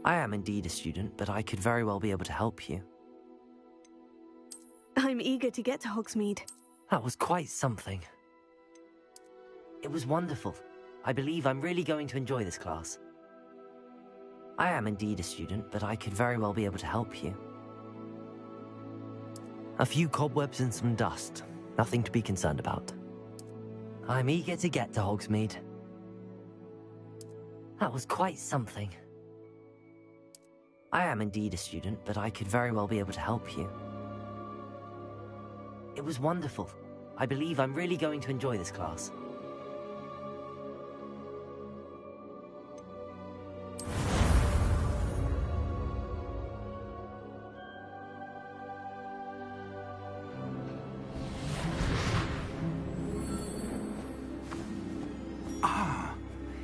I am indeed a student, but I could very well be able to help you. I'm eager to get to Hogsmeade. That was quite something. It was wonderful. I believe I'm really going to enjoy this class. I am indeed a student, but I could very well be able to help you. A few cobwebs and some dust. Nothing to be concerned about. I'm eager to get to Hogsmeade. That was quite something. I am indeed a student, but I could very well be able to help you. It was wonderful. I believe I'm really going to enjoy this class.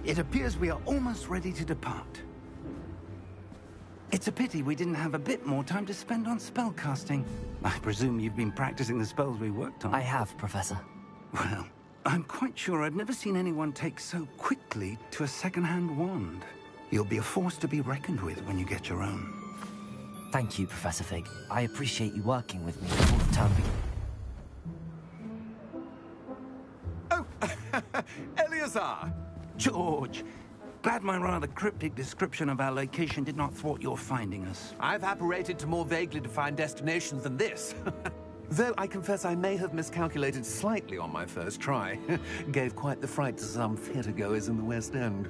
It appears we are almost ready to depart. It's a pity we didn't have a bit more time to spend on spellcasting. I presume you've been practicing the spells we worked on. I have, Professor. Well, I'm quite sure I've never seen anyone take so quickly to a second-hand wand. You'll be a force to be reckoned with when you get your own. Thank you, Professor Fig. I appreciate you working with me before the term begins. Oh, Eleazar! George! Glad my rather cryptic description of our location did not thwart your finding us. I've apparated to more vaguely defined destinations than this. Though I confess I may have miscalculated slightly on my first try. Gave quite the fright to some theatergoers in the West End.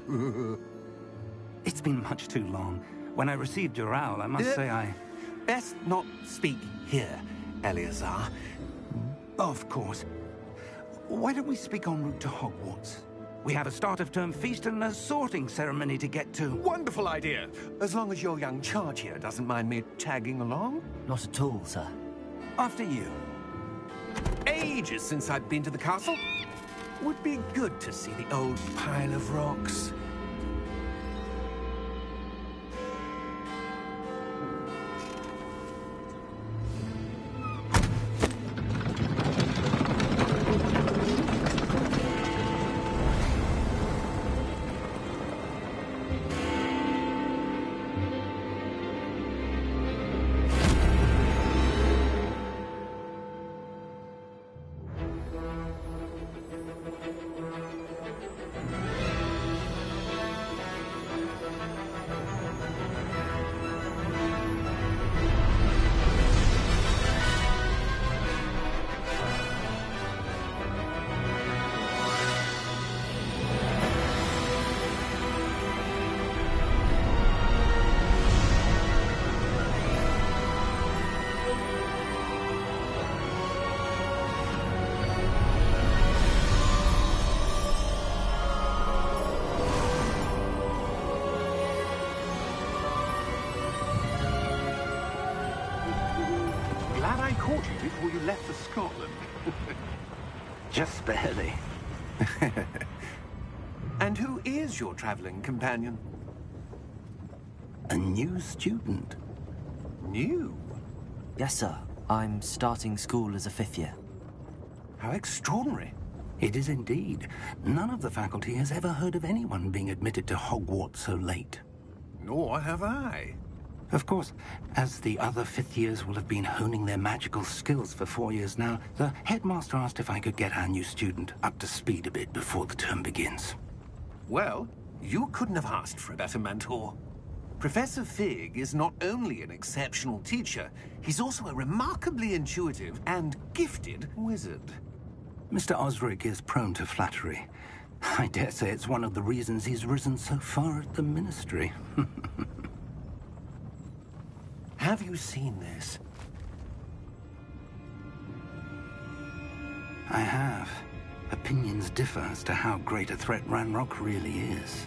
It's been much too long. When I received your owl, I must say I... Best not speak here, Eleazar. Of course. Why don't we speak en route to Hogwarts? We have a start-of-term feast and a sorting ceremony to get to. Wonderful idea! As long as your young charge here doesn't mind me tagging along. Not at all, sir. After you. Ages since I've been to the castle. Would be good to see the old pile of rocks. Glad I caught you before you left for Scotland. Just barely. And who is your traveling companion? A new student. New? Yes, sir. I'm starting school as a 5th year. How extraordinary. It is indeed. None of the faculty has ever heard of anyone being admitted to Hogwarts so late. Nor have I. Of course, as the other 5th years will have been honing their magical skills for 4 years now, the headmaster asked if I could get our new student up to speed a bit before the term begins. Well, you couldn't have asked for a better mentor. Professor Fig is not only an exceptional teacher, he's also a remarkably intuitive and gifted wizard. Mr. Osric is prone to flattery. I dare say it's one of the reasons he's risen so far at the Ministry. Have you seen this? I have. Opinions differ as to how great a threat Ranrock really is.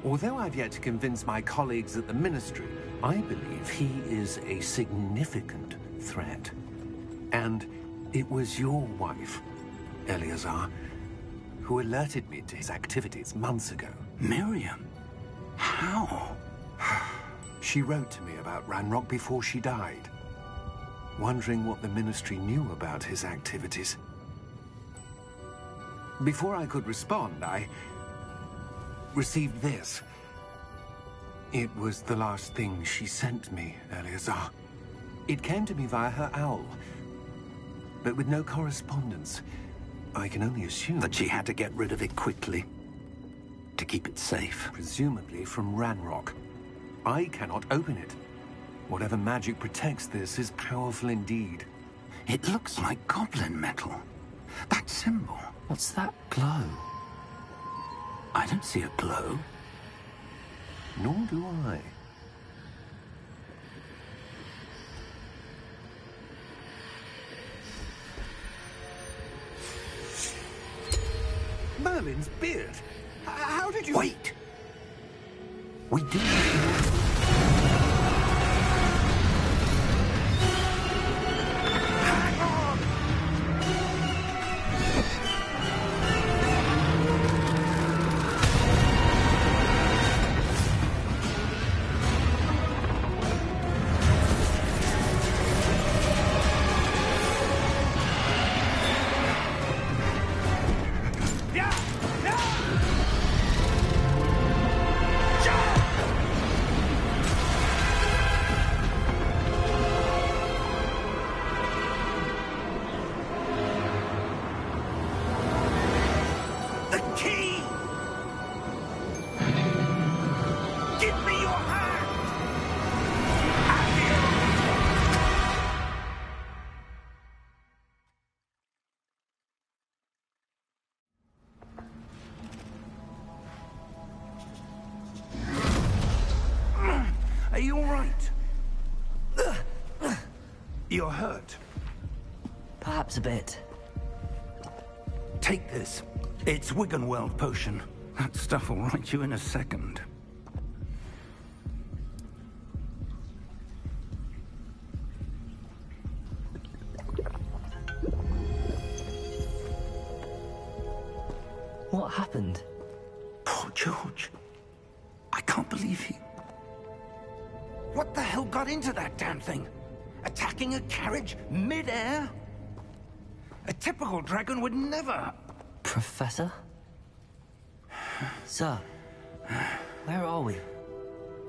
Although I've yet to convince my colleagues at the Ministry, I believe he is a significant threat. And it was your wife, Eleazar, who alerted me to his activities months ago. Miriam? How? She wrote to me about Ranrock before she died, wondering what the Ministry knew about his activities. Before I could respond, I received this. It was the last thing she sent me, Eleazar. It came to me via her owl, but with no correspondence. I can only assume That she had to get rid of it quickly to keep it safe. presumably from Ranrock. I cannot open it. Whatever magic protects this is powerful indeed. It looks like goblin metal. That symbol. What's that glow? I don't see a glow. Nor do I. Merlin's beard? How did you... Wait! We do have to... Are you all right? You're hurt. Perhaps a bit. Take this. It's Wiggenweld potion. That stuff will right you in a second. What happened? Poor George. I can't believe he... What the hell got into that damn thing? Attacking a carriage mid-air? A typical dragon would never... Professor? Sir, where are we?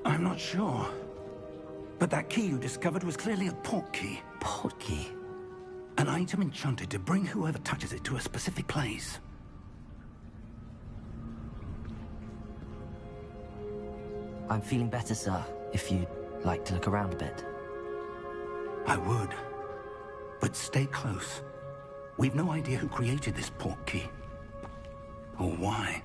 I'm not sure. But that key you discovered was clearly a port key. Port key? An item enchanted to bring whoever touches it to a specific place. I'm feeling better, sir, if you'd like to look around a bit. I would. But stay close. We've no idea who created this port key. Or why.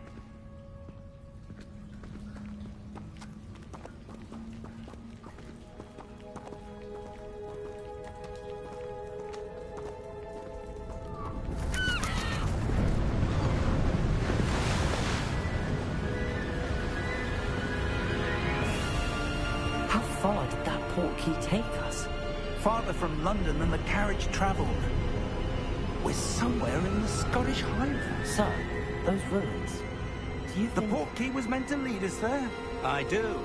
How far did that port key take us? Farther from London than the carriage traveled. We're somewhere in the Scottish Highlands. Sir, those ruins. Do you The think... port key was meant to lead us there? I do.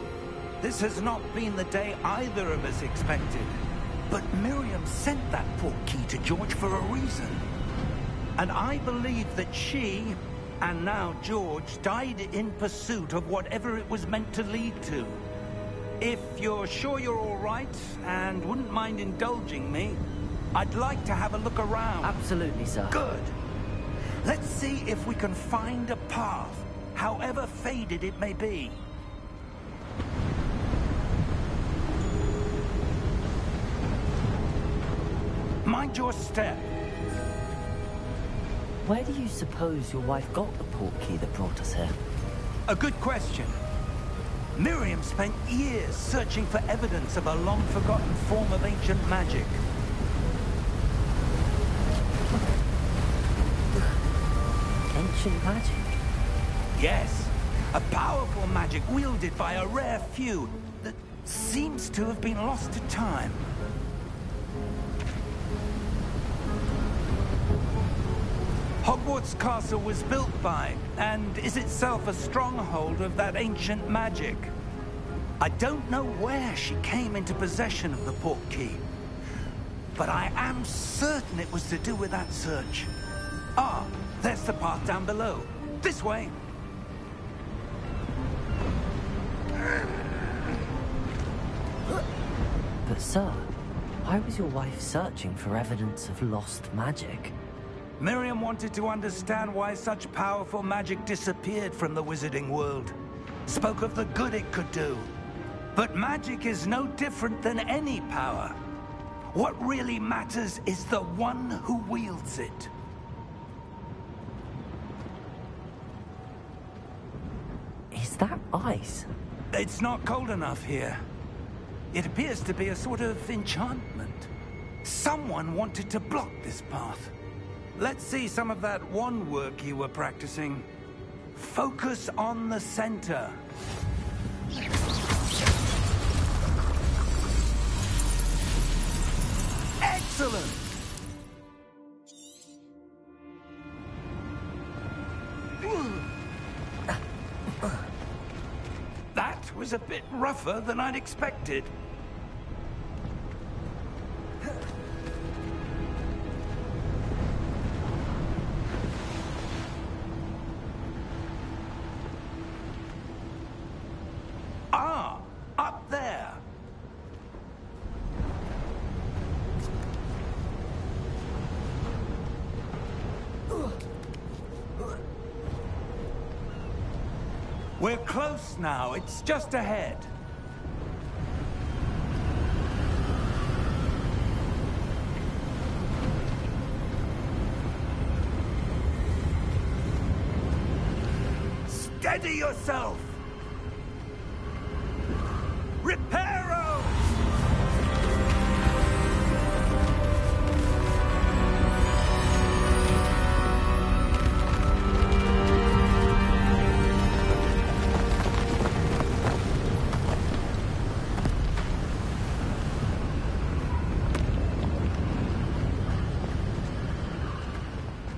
This has not been the day either of us expected. But Miriam sent that port key to George for a reason. And I believe that she, and now George, died in pursuit of whatever it was meant to lead to. If you're sure you're all right, and wouldn't mind indulging me, I'd like to have a look around. Absolutely, sir. Good. Let's see if we can find a path, however faded it may be. Mind your step. Where do you suppose your wife got the port key that brought us here? A good question. Miriam spent years searching for evidence of a long-forgotten form of ancient magic. Ancient magic? Yes, a powerful magic wielded by a rare few that seems to have been lost to time. Hogwarts Castle was built by, and is itself a stronghold of that ancient magic. I don't know where she came into possession of the port key, but I am certain it was to do with that search. Ah, there's the path down below. This way. Sir, why was your wife searching for evidence of lost magic? Miriam wanted to understand why such powerful magic disappeared from the wizarding world. Spoke of the good it could do. But magic is no different than any power. What really matters is the one who wields it. Is that ice? It's not cold enough here. It appears to be a sort of enchantment. Someone wanted to block this path. Let's see some of that wand work you were practicing. Focus on the center. Excellent! That was a bit rougher than I'd expected. Ah, up there. We're close now. It's just ahead. Steady yourself! Reparo!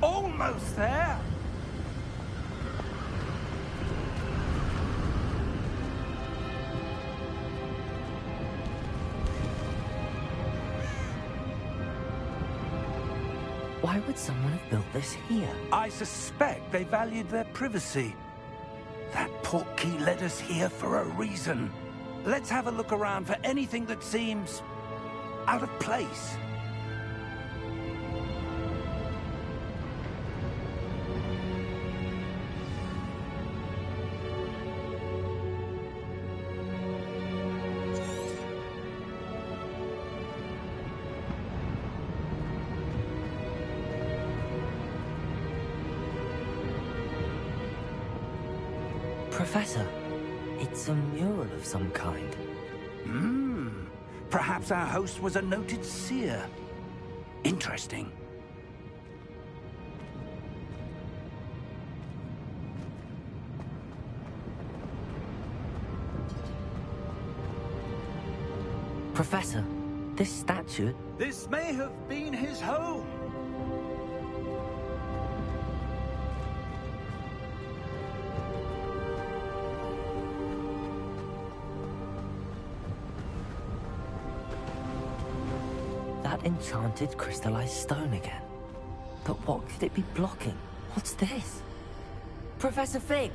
Almost there! Why would someone have built this here? I suspect they valued their privacy. That portkey led us here for a reason. Let's have a look around for anything that seems out of place. Professor, it's a mural of some kind. Perhaps our host was a noted seer. Interesting. Professor, this statue... This may have been his home. That enchanted crystallized stone again. But what could it be blocking? What's this? Professor Fig!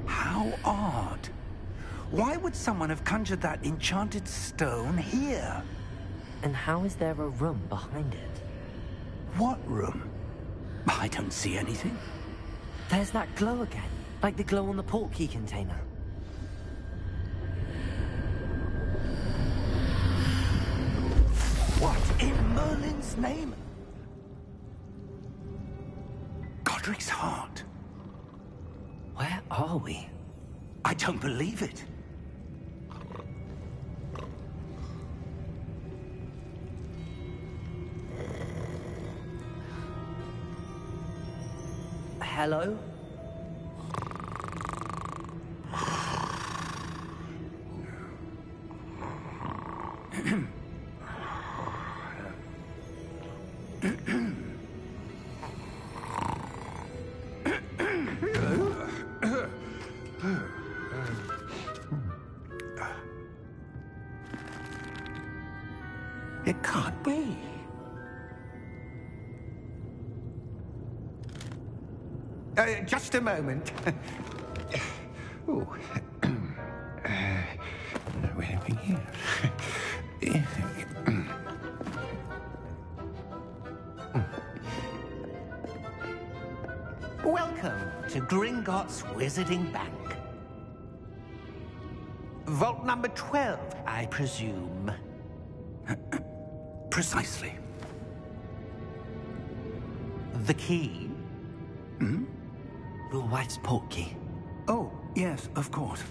How odd. Why would someone have conjured that enchanted stone here? And how is there a room behind it? What room? I don't see anything. There's that glow again, like the glow on the portkey container. What in Merlin's name? Godric's heart. Where are we? I don't believe it. Hello? It can't be. Just a moment. Oh. Anything here? Welcome to Gringotts Wizarding Bank. Vault number 12, I presume. Precisely. The key? Will White's portkey. Oh, yes, of course.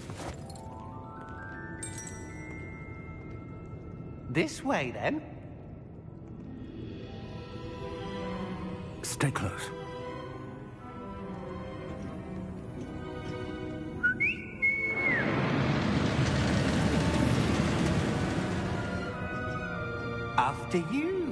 This way, then. Stay close. After you.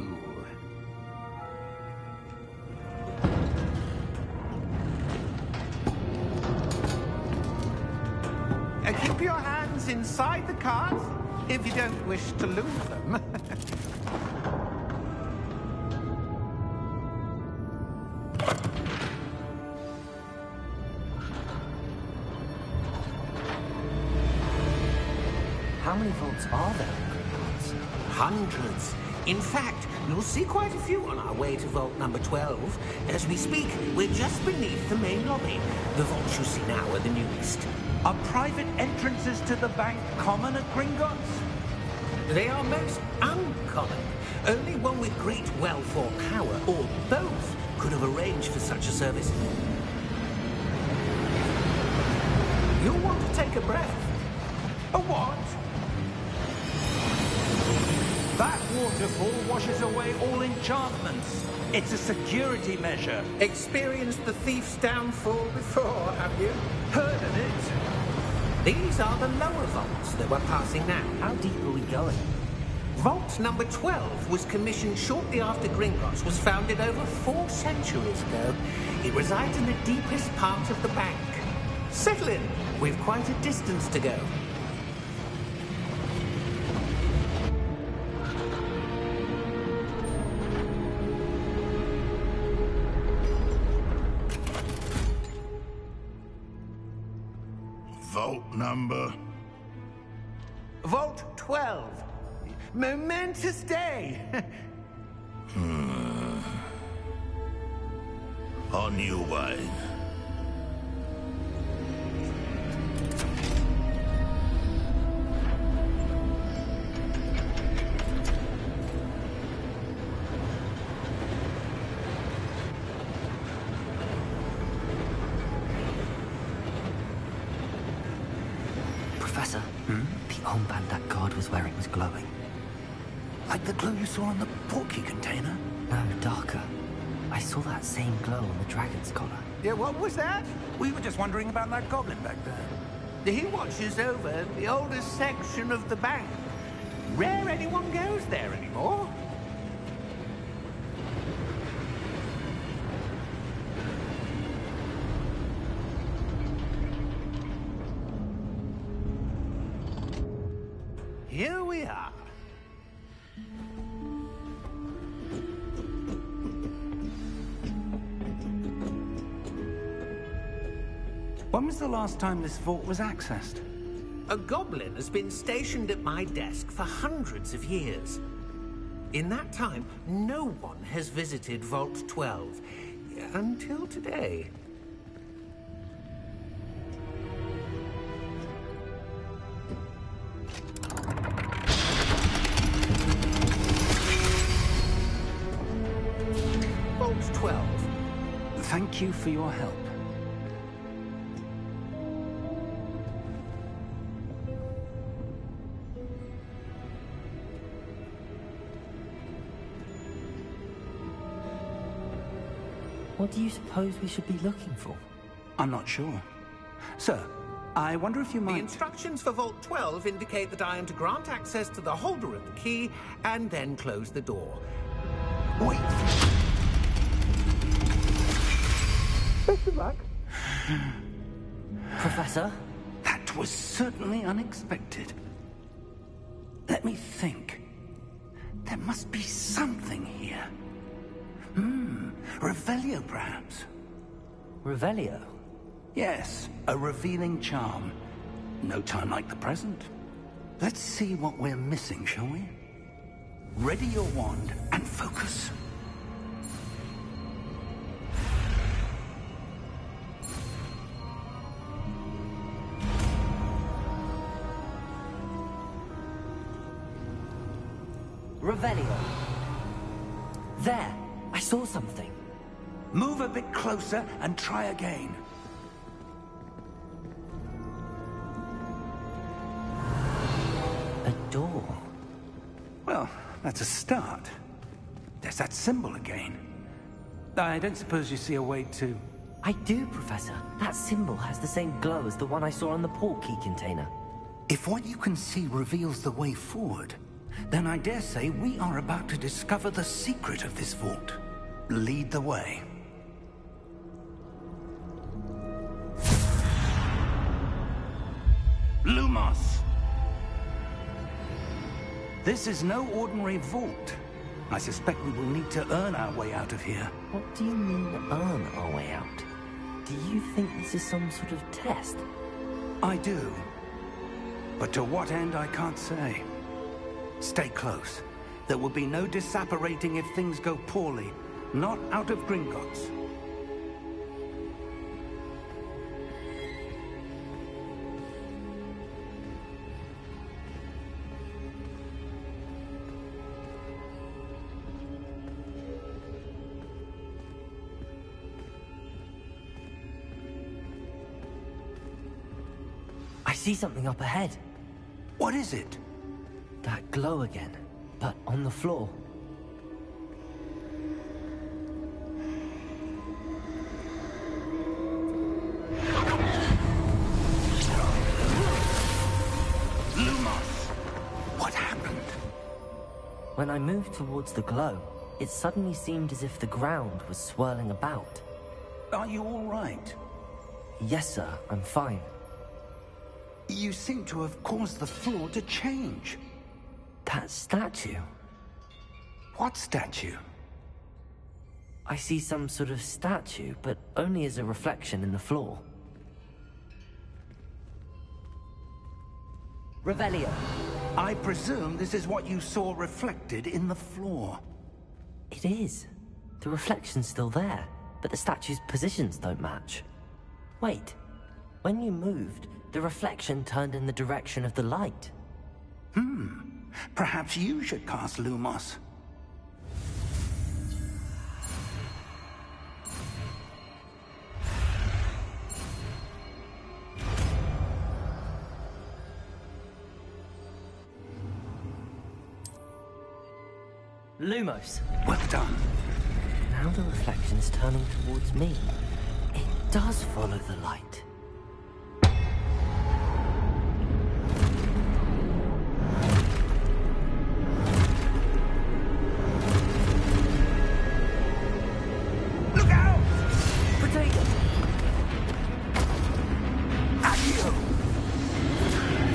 Keep your hands inside the cart if you don't wish to lose them. How many vaults are there in Gringotts? Hundreds. In fact, you'll see quite a few on our way to vault number 12. As we speak, we're just beneath the main lobby. The vaults you see now are the newest. Are private entrances to the bank common at Gringotts? They are most uncommon. Only one with great wealth or power, or both, could have arranged for such a service. You'll want to take a breath. A what? That waterfall washes away all enchantments. It's a security measure. Experienced the thief's downfall before, have you? Heard of it? These are the lower vaults that we're passing now. How deep are we going? Vault number 12 was commissioned shortly after Gringotts was founded over 4 centuries ago. It resides in the deepest part of the bank. Settle in. We've quite a distance to go. Vault number? Vault 12. Momentous day. On your way. Professor, the armband that guard was wearing was glowing. Like the glow you saw on the portkey container? No, darker. I saw that same glow on the dragon's collar. Yeah, what was that? We were just wondering about that goblin back there. He watches over the oldest section of the bank. Rare anyone goes there anymore. Here we are. When was the last time this vault was accessed? A goblin has been stationed at my desk for hundreds of years. In that time, no one has visited Vault 12 until today. Vault 12. Thank you for your help. What do you suppose we should be looking for? I'm not sure. Sir, I wonder if you The might... instructions for Vault 12 indicate that I am to grant access to the holder of the key and then close the door. Wait! Best of luck. Professor? That was certainly unexpected. Let me think. There must be something here. Revelio, perhaps. Revelio? Yes, a revealing charm. No time like the present. Let's see what we're missing, shall we? Ready your wand and focus. Revelio. There! I saw something. Move a bit closer and try again. A door. Well, that's a start. There's that symbol again. I don't suppose you see a way to... I do, Professor. That symbol has the same glow as the one I saw on the port key container. If what you can see reveals the way forward, then I dare say we are about to discover the secret of this vault. Lead the way. Lumos! This is no ordinary vault. I suspect we will need to earn our way out of here. What do you mean, earn our way out? Do you think this is some sort of test? I do. But to what end, I can't say. Stay close. There will be no disapparating if things go poorly. Not out of Gringotts. I see something up ahead. What is it? That glow again, but on the floor. Lumos! What happened? When I moved towards the glow, it suddenly seemed as if the ground was swirling about. Are you all right? Yes, sir, I'm fine. You seem to have caused the floor to change. That statue. What statue? I see some sort of statue, but only as a reflection in the floor. Revelio. I presume this is what you saw reflected in the floor. It is. The reflection's still there, but the statue's positions don't match. Wait. When you moved, the reflection turned in the direction of the light. Perhaps you should cast Lumos. Lumos. Well done. Now the reflection's turning towards me. It does follow the light. Look out! Potato! Accio!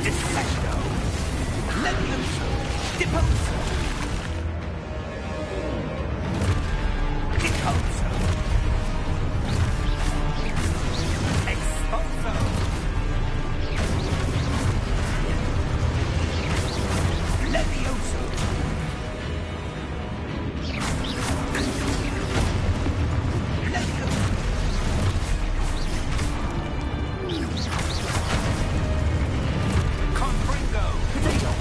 Deflecto! Levioso! Deposo! Deposo! Exposo! Levioso! Levioso! Confringo! Potato!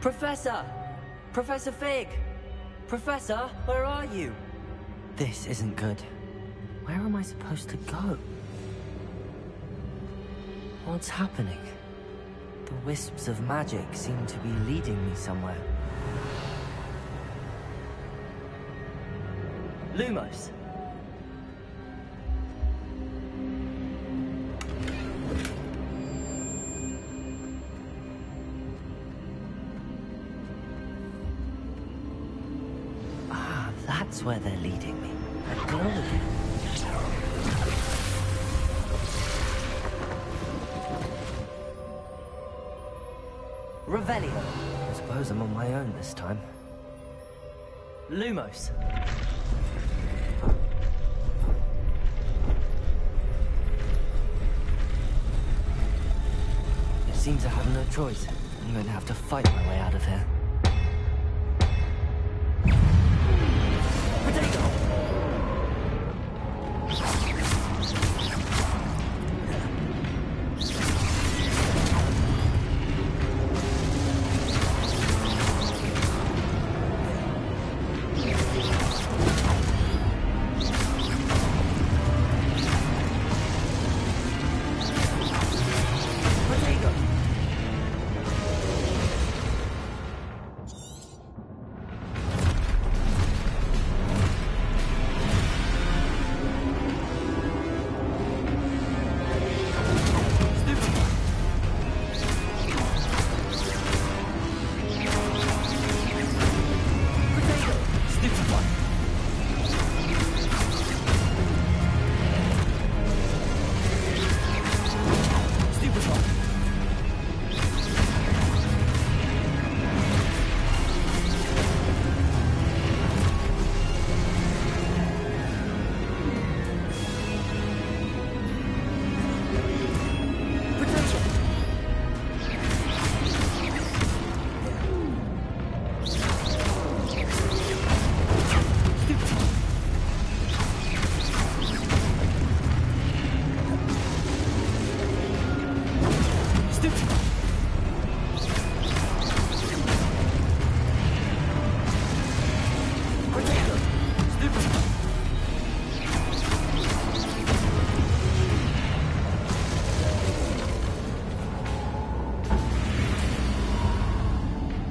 Professor! Professor Fig! Professor, where are you? This isn't good. Where am I supposed to go? What's happening? The wisps of magic seem to be leading me somewhere. Lumos! Ah, that's where they're leading me. That glow again. Revelio. I suppose I'm on my own this time. Lumos. It seems I have no choice. I'm going to have to fight my way out of here. Potato!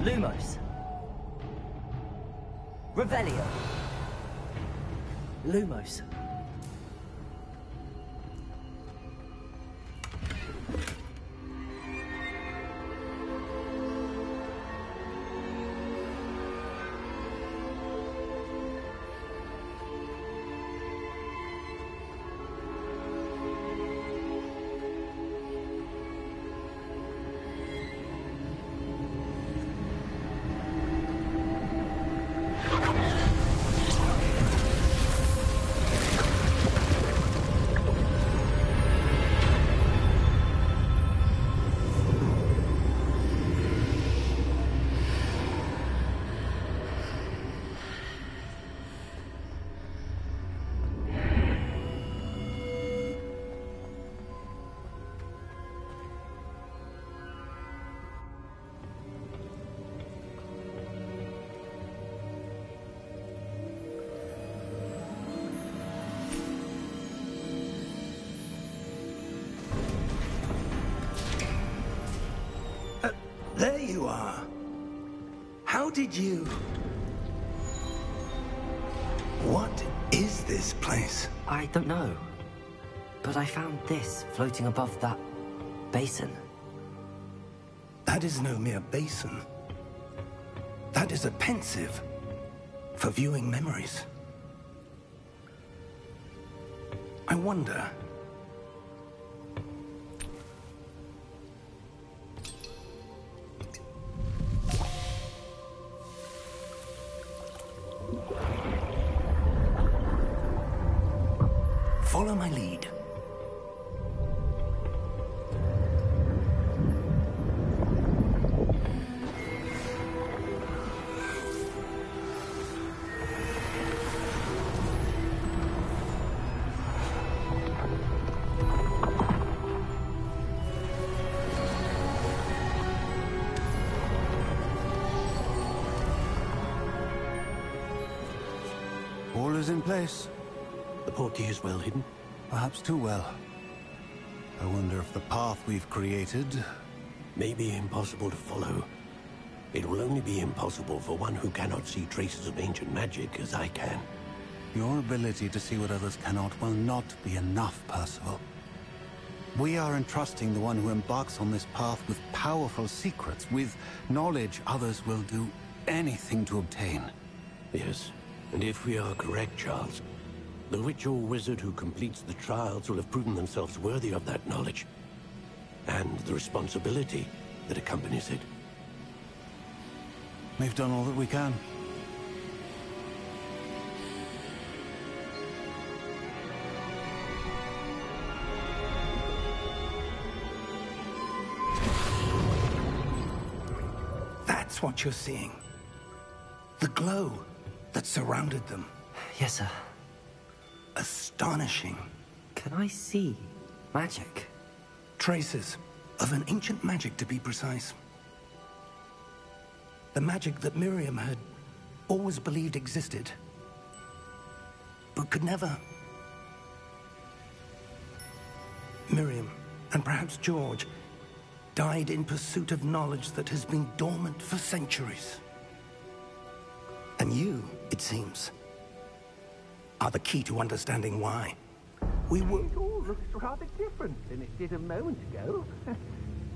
Lumos. Revelio. Lumos. There you are. How did you... What is this place? I don't know. But I found this floating above that basin. That is no mere basin. That is a pensive for viewing memories. I wonder... Follow my lead. is in place. The portkey is well hidden? Perhaps too well. I wonder if the path we've created... may be impossible to follow. It will only be impossible for one who cannot see traces of ancient magic as I can. Your ability to see what others cannot will not be enough, Percival. We are entrusting the one who embarks on this path with powerful secrets, with knowledge others will do anything to obtain. Yes, and if we are correct, Charles, the witch or wizard who completes the trials will have proven themselves worthy of that knowledge, and the responsibility that accompanies it. We've done all that we can. That's what you're seeing. The glow that surrounded them. Yes, sir. Astonishing. Can I see magic? Traces of an ancient magic, to be precise. The magic that Miriam had always believed existed, but could never. Miriam, and perhaps George, died in pursuit of knowledge that has been dormant for centuries. And you, it seems, are the key to understanding why. We were... It all looks rather different than it did a moment ago.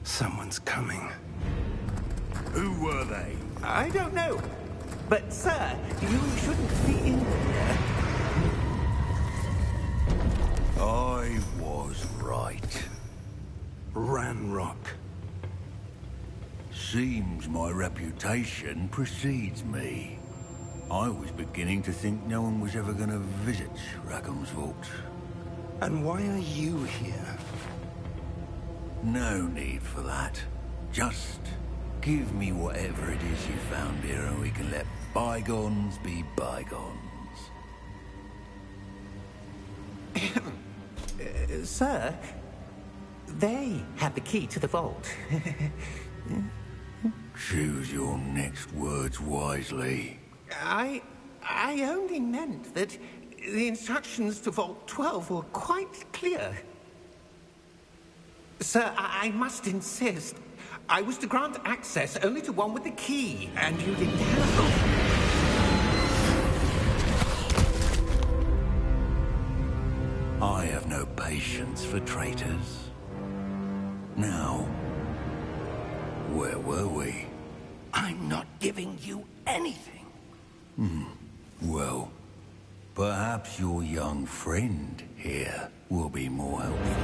Someone's coming. Who were they? I don't know. But, sir, you shouldn't be in here. I was right. Ranrock. Seems my reputation precedes me. I was beginning to think no one was ever going to visit Rackham's vault. And why are you here? No need for that. Just give me whatever it is you found here and we can let bygones be bygones. Sir, they have the key to the vault. Choose your next words wisely. I only meant that the instructions to Vault 12 were quite clear. Sir, I must insist. I was to grant access only to one with the key, and you didn't have. I have no patience for traitors. Now, where were we? I'm not giving you anything. Well, perhaps your young friend here will be more helpful.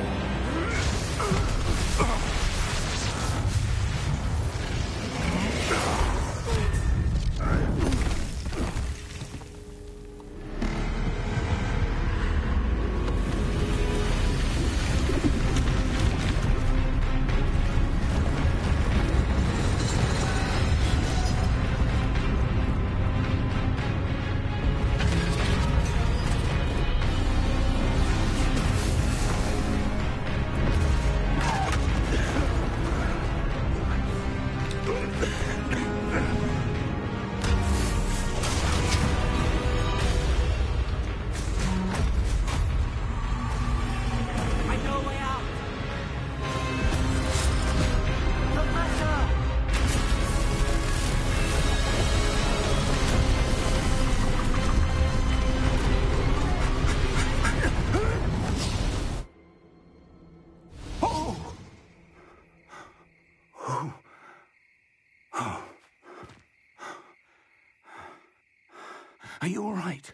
Are you all right?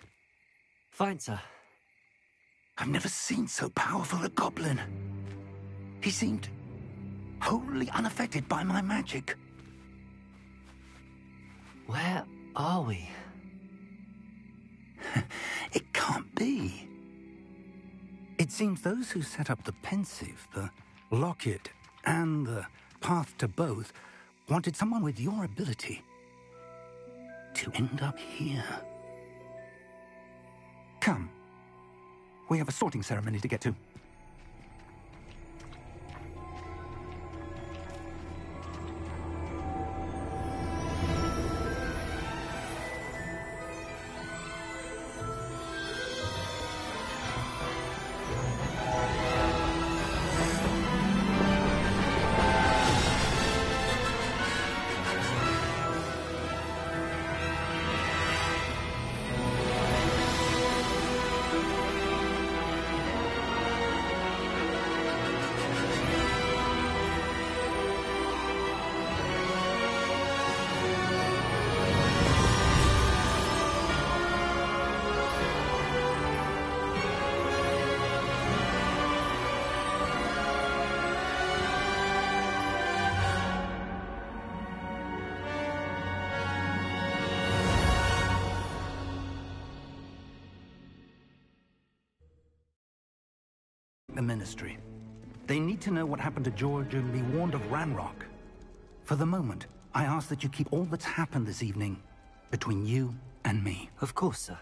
Fine, sir. I've never seen so powerful a goblin. He seemed wholly unaffected by my magic. Where are we? It can't be. It seems those who set up the pensive, the locket, and the path to both wanted someone with your ability to end up here. Come. We have a sorting ceremony to get to. the Ministry. They need to know what happened to George and be warned of Ranrock. For the moment, I ask that you keep all that's happened this evening between you and me. Of course, sir.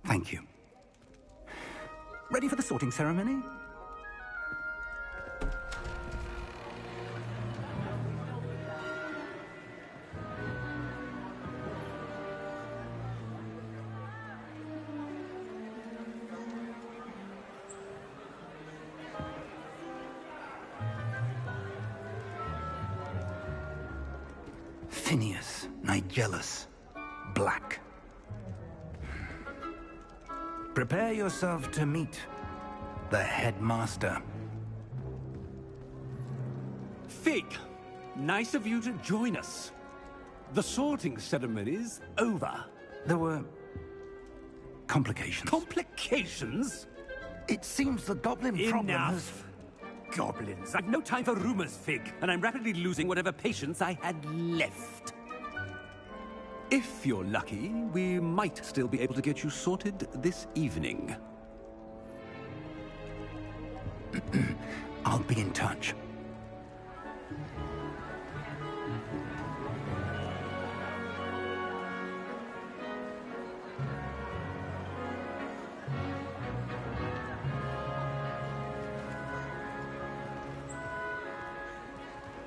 Thank you. Ready for the sorting ceremony? Phineas, Nigellus, Black. Prepare yourself to meet the headmaster. Fig, nice of you to join us. The sorting ceremony's over. There were complications. Complications? It seems the goblin problem has... Enough! Goblins. I've no time for rumors, Fig, and I'm rapidly losing whatever patience I had left. If you're lucky, we might still be able to get you sorted this evening. I'll be in touch.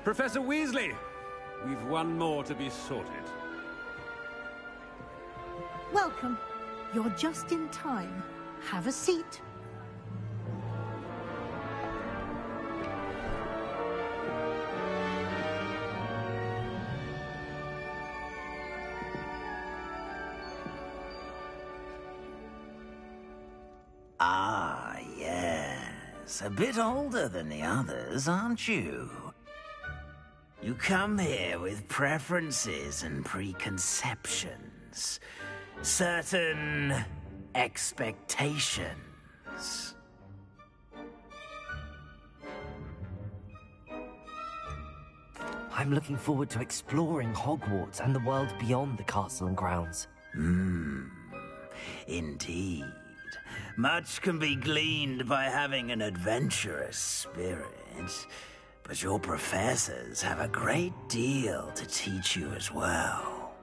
Professor Weasley, we've one more to be sorted. Welcome. You're just in time. Have a seat. Ah, yes. A bit older than the others, aren't you? You come here with preferences and preconceptions. Certain expectations. I'm looking forward to exploring Hogwarts and the world beyond the castle and grounds. Indeed. Much can be gleaned by having an adventurous spirit, but your professors have a great deal to teach you as well.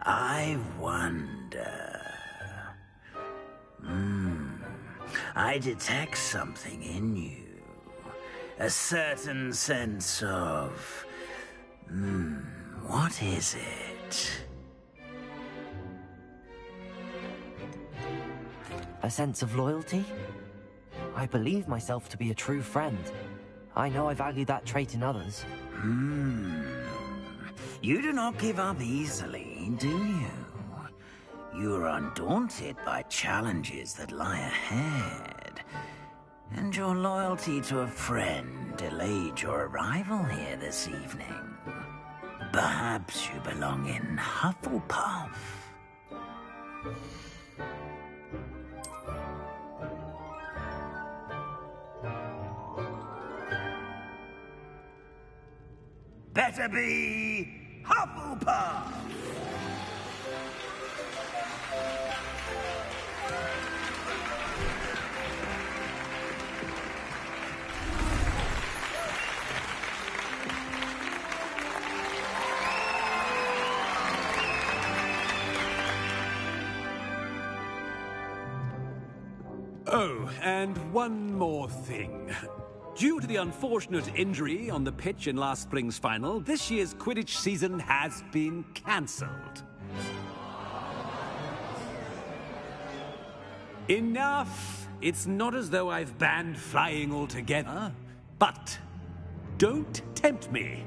I wonder... I detect something in you. A certain sense of... what is it? A sense of loyalty? I believe myself to be a true friend. I know I value that trait in others. You do not give up easily, do you? You are undaunted by challenges that lie ahead. And your loyalty to a friend delayed your arrival here this evening. Perhaps you belong in Hufflepuff. Better be Hufflepuff! Oh, and one more thing. Due to the unfortunate injury on the pitch in last spring's final, this year's Quidditch season has been cancelled. Enough! It's not as though I've banned flying altogether, but don't tempt me.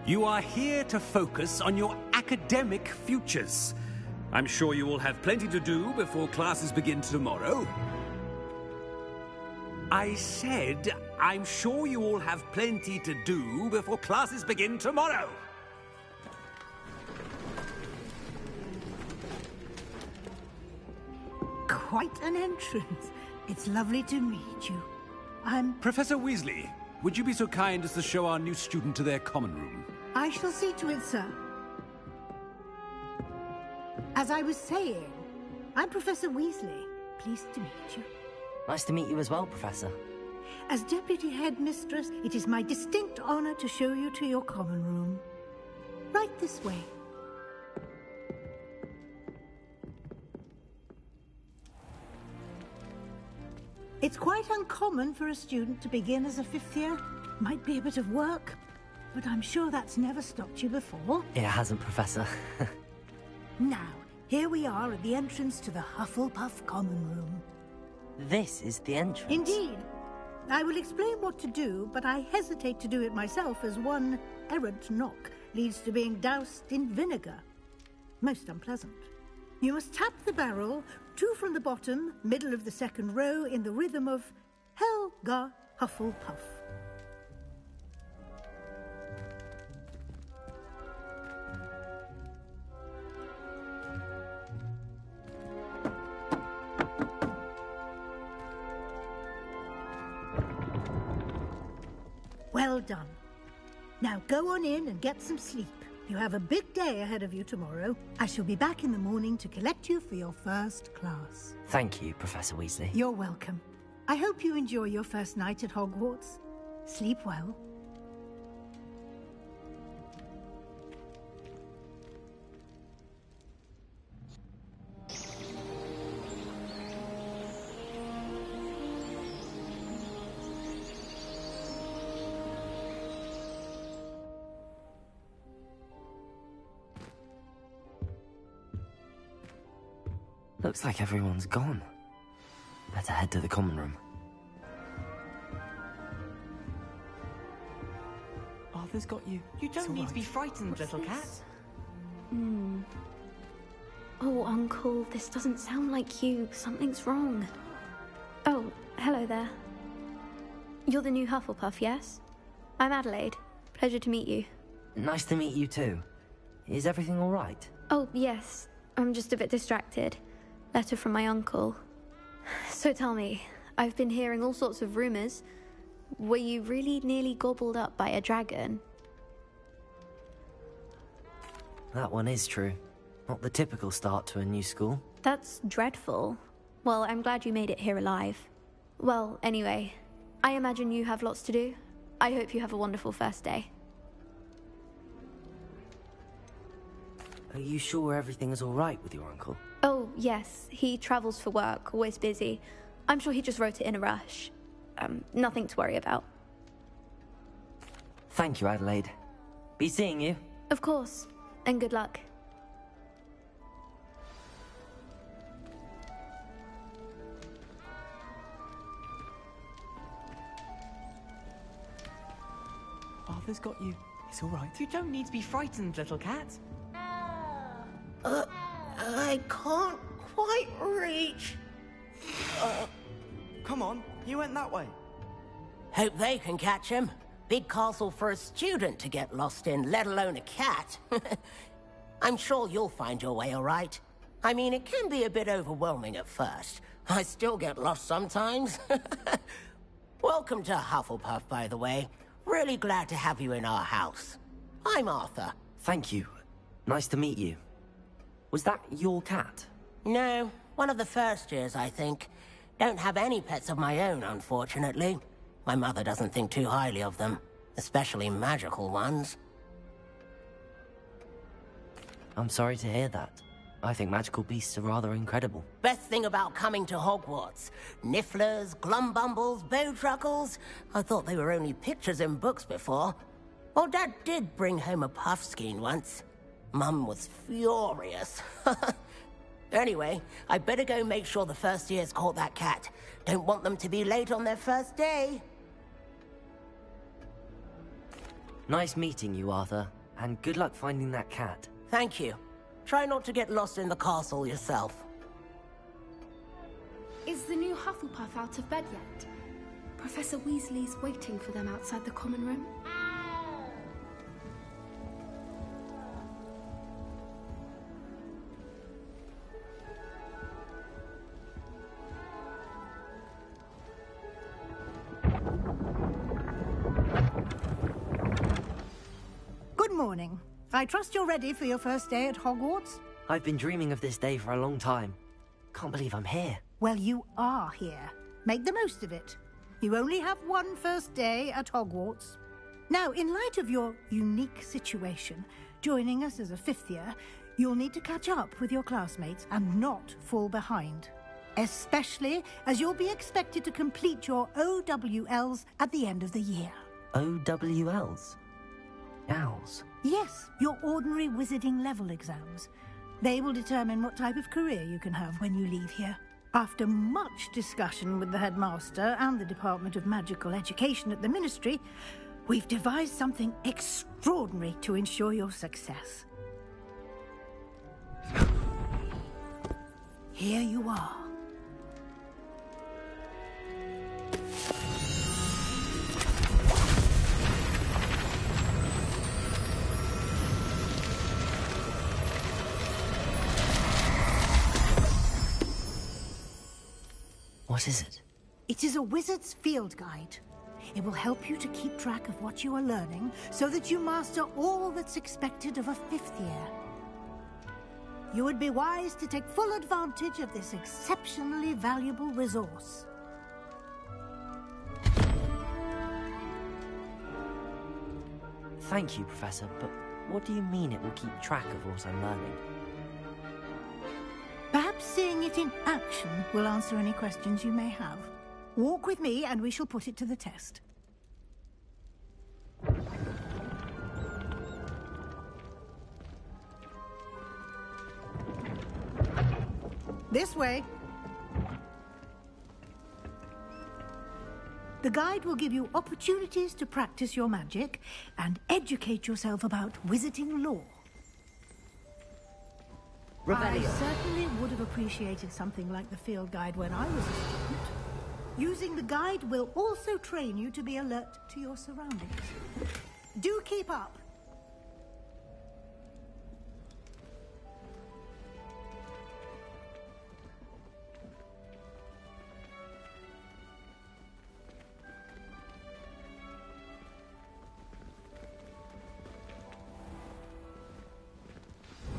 You are here to focus on your academic futures. I'm sure you will have plenty to do before classes begin tomorrow. I said, I'm sure you all have plenty to do before classes begin tomorrow. Quite an entrance. It's lovely to meet you. I'm... Professor Weasley, would you be so kind as to show our new student to their common room? I shall see to it, sir. As I was saying, I'm Professor Weasley. Pleased to meet you. Nice to meet you as well, Professor. As Deputy Headmistress, it is my distinct honor to show you to your common room. Right this way. It's quite uncommon for a student to begin as a fifth year. Might be a bit of work, but I'm sure that's never stopped you before. It hasn't, Professor. Now, here we are at the entrance to the Hufflepuff common room. This is the entrance? Indeed. I will explain what to do, but I hesitate to do it myself as one errant knock leads to being doused in vinegar. Most unpleasant. You must tap the barrel, 2 from the bottom, middle of the second row, in the rhythm of Helga Hufflepuff. Well done. Now go on in and get some sleep. You have a big day ahead of you tomorrow. I shall be back in the morning to collect you for your first class. Thank you, Professor Weasley. You're welcome. I hope you enjoy your first night at Hogwarts. Sleep well. Looks like everyone's gone. Better head to the common room. Arthur's got you. You don't need to be frightened, little cat. Oh, Uncle, this doesn't sound like you. Something's wrong. Oh, hello there. You're the new Hufflepuff, yes? I'm Adelaide. Pleasure to meet you. Nice to meet you too. Is everything all right? Oh, yes. I'm just a bit distracted. Letter from my uncle. So tell me, I've been hearing all sorts of rumors. Were you really nearly gobbled up by a dragon? That one is true. Not the typical start to a new school. That's dreadful. Well, I'm glad you made it here alive. Well, anyway, I imagine you have lots to do. I hope you have a wonderful first day. Are you sure everything is all right with your uncle? Oh, yes. He travels for work, always busy. I'm sure he just wrote it in a rush. Nothing to worry about. Thank you, Adelaide. Be seeing you. Of course. And good luck. Arthur's got you. It's all right. You don't need to be frightened, little cat. I can't quite reach. Come on, you went that way. Hope they can catch him. Big castle for a student to get lost in, let alone a cat. I'm sure you'll find your way all right. I mean, it can be a bit overwhelming at first. I still get lost sometimes. Welcome to Hufflepuff, by the way. Really glad to have you in our house. I'm Arthur. Thank you. Nice to meet you. Was that your cat? No, one of the first years, I think. Don't have any pets of my own, unfortunately. My mother doesn't think too highly of them, especially magical ones. I'm sorry to hear that. I think magical beasts are rather incredible. Best thing about coming to Hogwarts. Nifflers, Glumbumbles, Bowtruckles. I thought they were only pictures in books before. Well, Dad did bring home a Puffskein once. Mum was furious. Anyway, I better go make sure the first years caught that cat. Don't want them to be late on their first day. Nice meeting you, Arthur. And good luck finding that cat. Thank you. Try not to get lost in the castle yourself. Is the new Hufflepuff out of bed yet? Professor Weasley's waiting for them outside the common room. Good morning. I trust you're ready for your first day at Hogwarts? I've been dreaming of this day for a long time. Can't believe I'm here. Well, you are here. Make the most of it. You only have one first day at Hogwarts. Now, in light of your unique situation, joining us as a 5th year, you'll need to catch up with your classmates and not fall behind. Especially as you'll be expected to complete your OWLs at the end of the year. OWLs? Owls? Yes, your ordinary wizarding level exams. They will determine what type of career you can have when you leave here. After much discussion with the headmaster and the Department of Magical Education at the Ministry, we've devised something extraordinary to ensure your success. Here you are. What is it? It is a wizard's field guide. It will help you to keep track of what you are learning so that you master all that's expected of a 5th year. You would be wise to take full advantage of this exceptionally valuable resource. Thank you, Professor, but what do you mean it will keep track of what I'm learning? Perhaps seeing it in action will answer any questions you may have. Walk with me and we shall put it to the test. This way. The guide will give you opportunities to practice your magic and educate yourself about wizarding lore. I certainly would have appreciated something like the field guide when I was a student. Using the guide will also train you to be alert to your surroundings. Do keep up.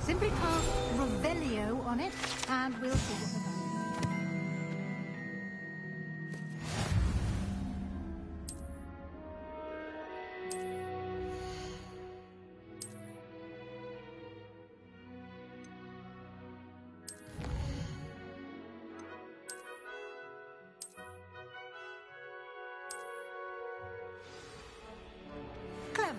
Simply cast Revelio on it, and we'll see what the guide Clever.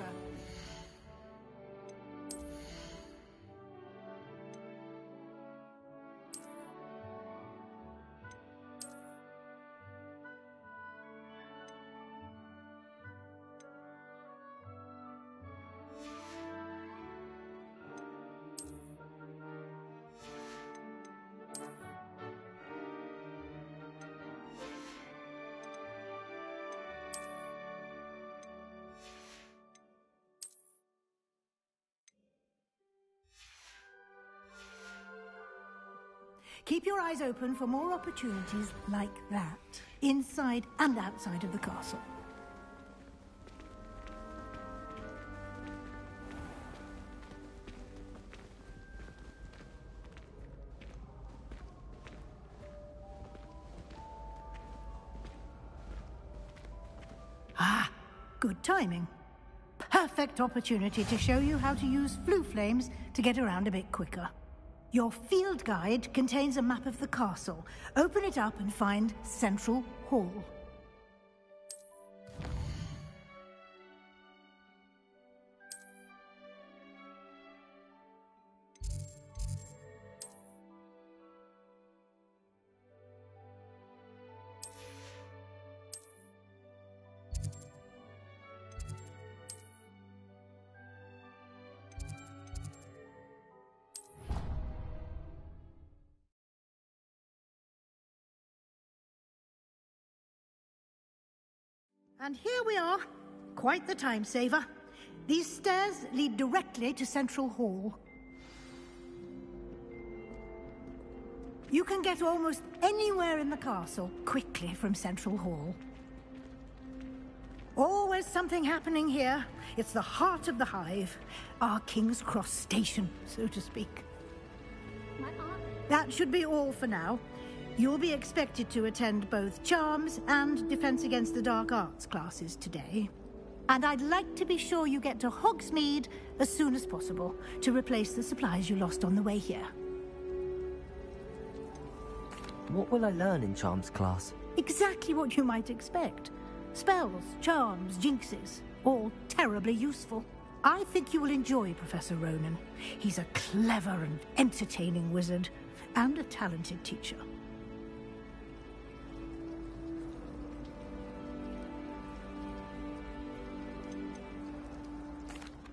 Keep your eyes open for more opportunities like that, inside and outside of the castle. Ah, good timing. Perfect opportunity to show you how to use flue flames to get around a bit quicker. Your field guide contains a map of the castle. Open it up and find Central Hall. And here we are. Quite the time saver. These stairs lead directly to Central Hall. You can get almost anywhere in the castle quickly from Central Hall. Always something happening here. It's the heart of the hive. Our King's Cross station, so to speak. That should be all for now. You'll be expected to attend both Charms and Defense Against the Dark Arts classes today. And I'd like to be sure you get to Hogsmeade as soon as possible to replace the supplies you lost on the way here. What will I learn in Charms class? Exactly what you might expect. Spells, charms, jinxes, all terribly useful. I think you will enjoy Professor Ronan. He's a clever and entertaining wizard, and a talented teacher.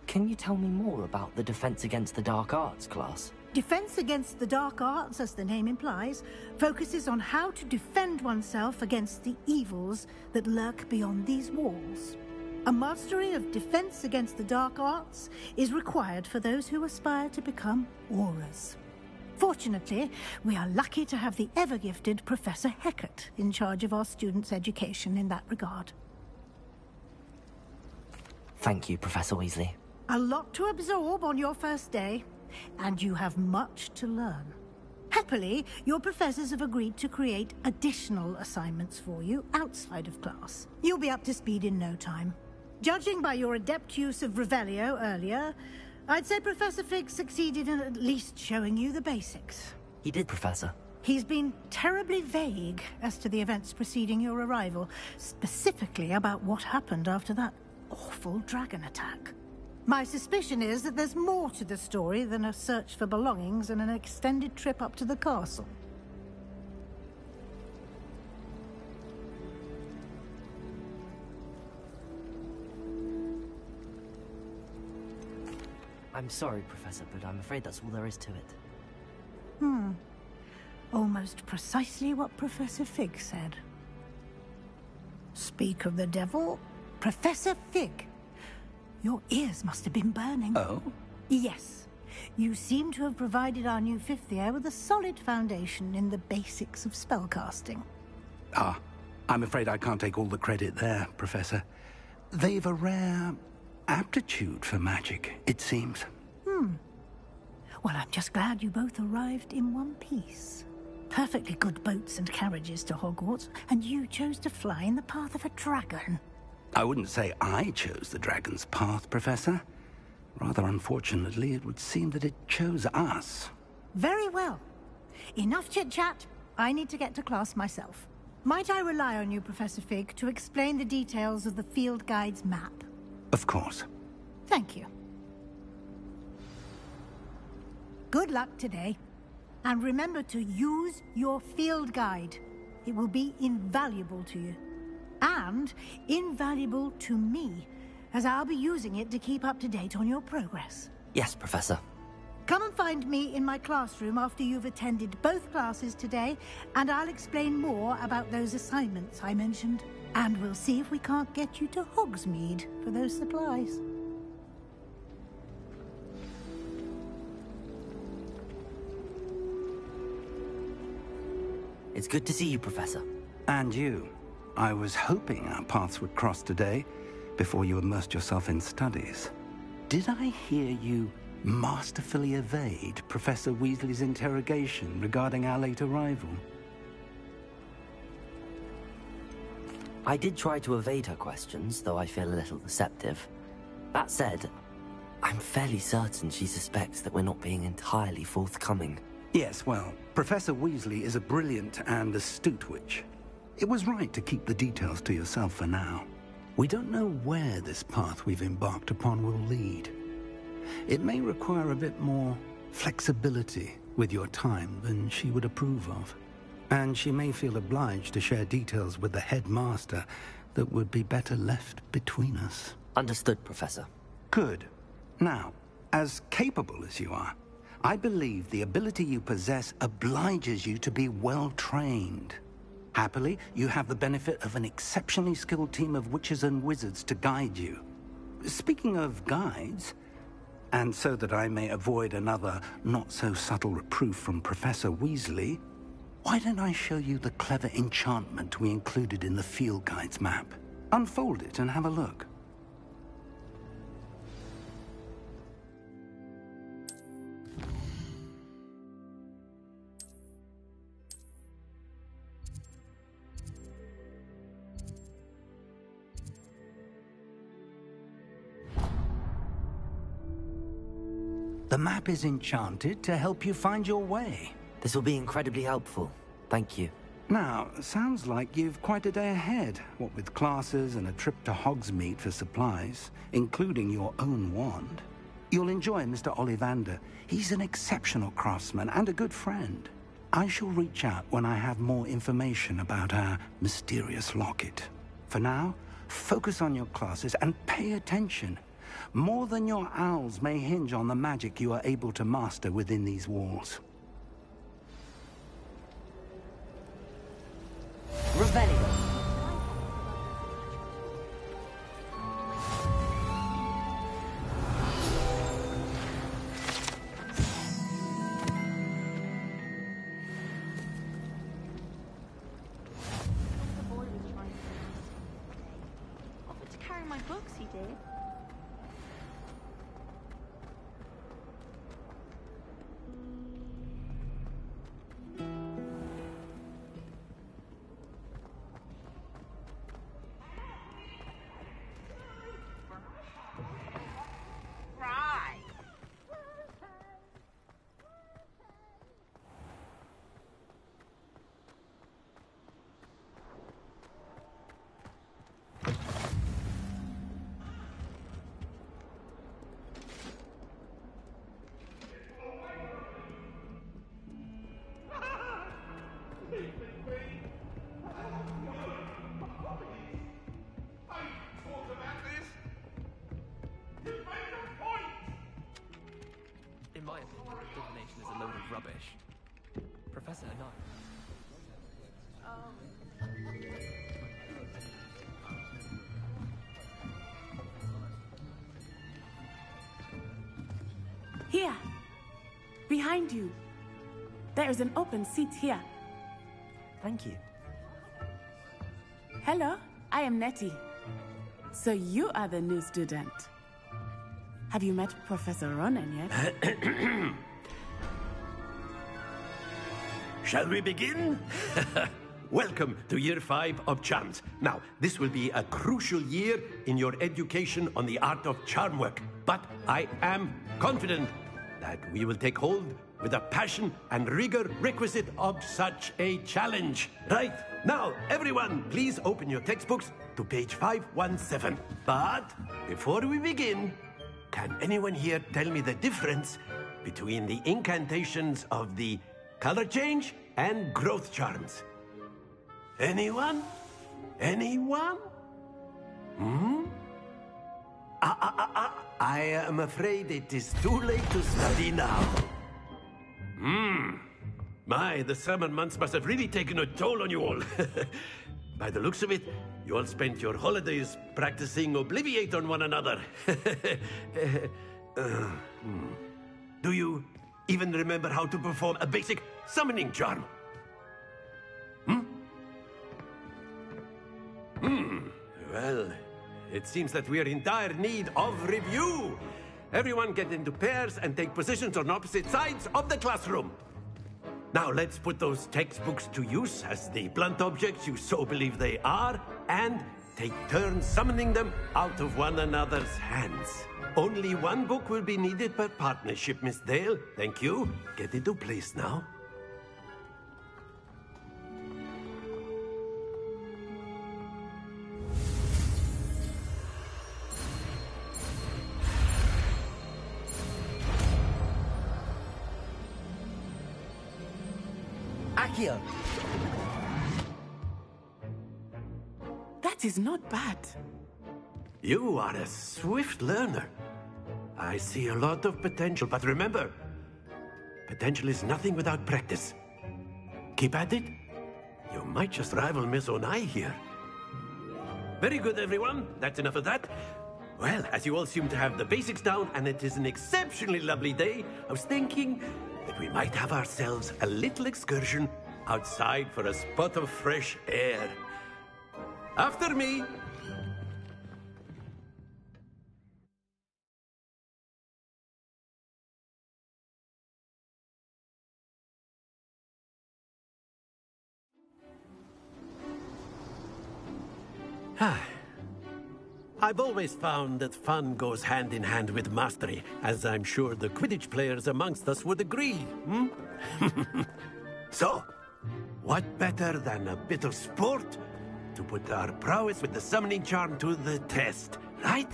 Can you tell me more about the Defense Against the Dark Arts class? Defense Against the Dark Arts, as the name implies, focuses on how to defend oneself against the evils that lurk beyond these walls. A mastery of Defense Against the Dark Arts is required for those who aspire to become Aurors. Fortunately, we are lucky to have the ever-gifted Professor Hecat in charge of our students' education in that regard. Thank you, Professor Weasley. A lot to absorb on your first day, and you have much to learn. Happily, your professors have agreed to create additional assignments for you outside of class. You'll be up to speed in no time. Judging by your adept use of Revelio earlier, I'd say Professor Fig succeeded in at least showing you the basics. He did, Professor. He's been terribly vague as to the events preceding your arrival, specifically about what happened after that awful dragon attack. My suspicion is that there's more to the story than a search for belongings and an extended trip up to the castle. I'm sorry, Professor, but I'm afraid that's all there is to it. Almost precisely what Professor Fig said. Speak of the devil, Professor Fig. Your ears must have been burning. Oh? Yes. You seem to have provided our new fifth year with a solid foundation in the basics of spellcasting. Ah, I'm afraid I can't take all the credit there, Professor. They've a rare aptitude for magic, it seems. Well, I'm just glad you both arrived in one piece. Perfectly good boats and carriages to Hogwarts, and you chose to fly in the path of a dragon. I wouldn't say I chose the dragon's path, Professor. Rather unfortunately, it would seem that it chose us. Very well. Enough chit-chat. I need to get to class myself. Might I rely on you, Professor Fig, to explain the details of the field guide's map? Of course. Thank you. Good luck today. And remember to use your field guide. It will be invaluable to you. And invaluable to me, as I'll be using it to keep up to date on your progress. Yes, Professor. Come and find me in my classroom after you've attended both classes today, and I'll explain more about those assignments I mentioned. And we'll see if we can't get you to Hogsmeade for those supplies. It's good to see you, Professor. And you. I was hoping our paths would cross today, before you immersed yourself in studies. Did I hear you masterfully evade Professor Weasley's interrogation regarding our late arrival? I did try to evade her questions, though I feel a little deceptive. That said, I'm fairly certain she suspects that we're not being entirely forthcoming. Yes, well, Professor Weasley is a brilliant and astute witch. It was right to keep the details to yourself for now. We don't know where this path we've embarked upon will lead. It may require a bit more flexibility with your time than she would approve of. And she may feel obliged to share details with the headmaster that would be better left between us. Understood, Professor. Good. Now, as capable as you are, I believe the ability you possess obliges you to be well-trained. Happily, you have the benefit of an exceptionally skilled team of witches and wizards to guide you. Speaking of guides, and so that I may avoid another not-so-subtle reproof from Professor Weasley, why don't I show you the clever enchantment we included in the field guide's map? Unfold it and have a look. The map is enchanted to help you find your way. This will be incredibly helpful. Thank you. Now, sounds like you've quite a day ahead, what with classes and a trip to Hogsmeade for supplies, including your own wand. You'll enjoy Mr. Ollivander. He's an exceptional craftsman and a good friend. I shall reach out when I have more information about our mysterious locket. For now, focus on your classes and pay attention. More than your owls may hinge on the magic you are able to master within these walls. Revelio. Offered to carry my books, he did. In my opinion, divination is a load of rubbish. Professor and Here! Behind you! There is an open seat here. Thank you. Hello, I am Nettie. So you are the new student. Have you met Professor Ronan yet? Shall we begin? Welcome to Year 5 of Charms. Now, this will be a crucial year in your education on the art of charm work. But I am confident that we will take hold with the passion and rigor requisite of such a challenge. Right, now, everyone, please open your textbooks to page 517. But before we begin, can anyone here tell me the difference between the incantations of the color change and growth charms? Anyone? Anyone? I am afraid it is too late to study now. My, the summer months must have really taken a toll on you all. By the looks of it, you all spent your holidays practicing Obliviate on one another. Do you even remember how to perform a basic summoning charm? Well, it seems that we are in dire need of review. Everyone get into pairs and take positions on opposite sides of the classroom. Now let's put those textbooks to use as the blunt objects you so believe they are, and take turns summoning them out of one another's hands. Only one book will be needed per partnership, Miss Dale. Thank you. Get into place now. Accio! That is not bad. You are a swift learner. I see a lot of potential, but remember, potential is nothing without practice. Keep at it. You might just rival Miss Onai here. Very good, everyone. That's enough of that. Well, as you all seem to have the basics down, and it is an exceptionally lovely day, I was thinking that we might have ourselves a little excursion outside for a spot of fresh air. After me. I've always found that fun goes hand in hand with mastery, as I'm sure the Quidditch players amongst us would agree, hmm? So, what better than a bit of sport to put our prowess with the summoning charm to the test, right?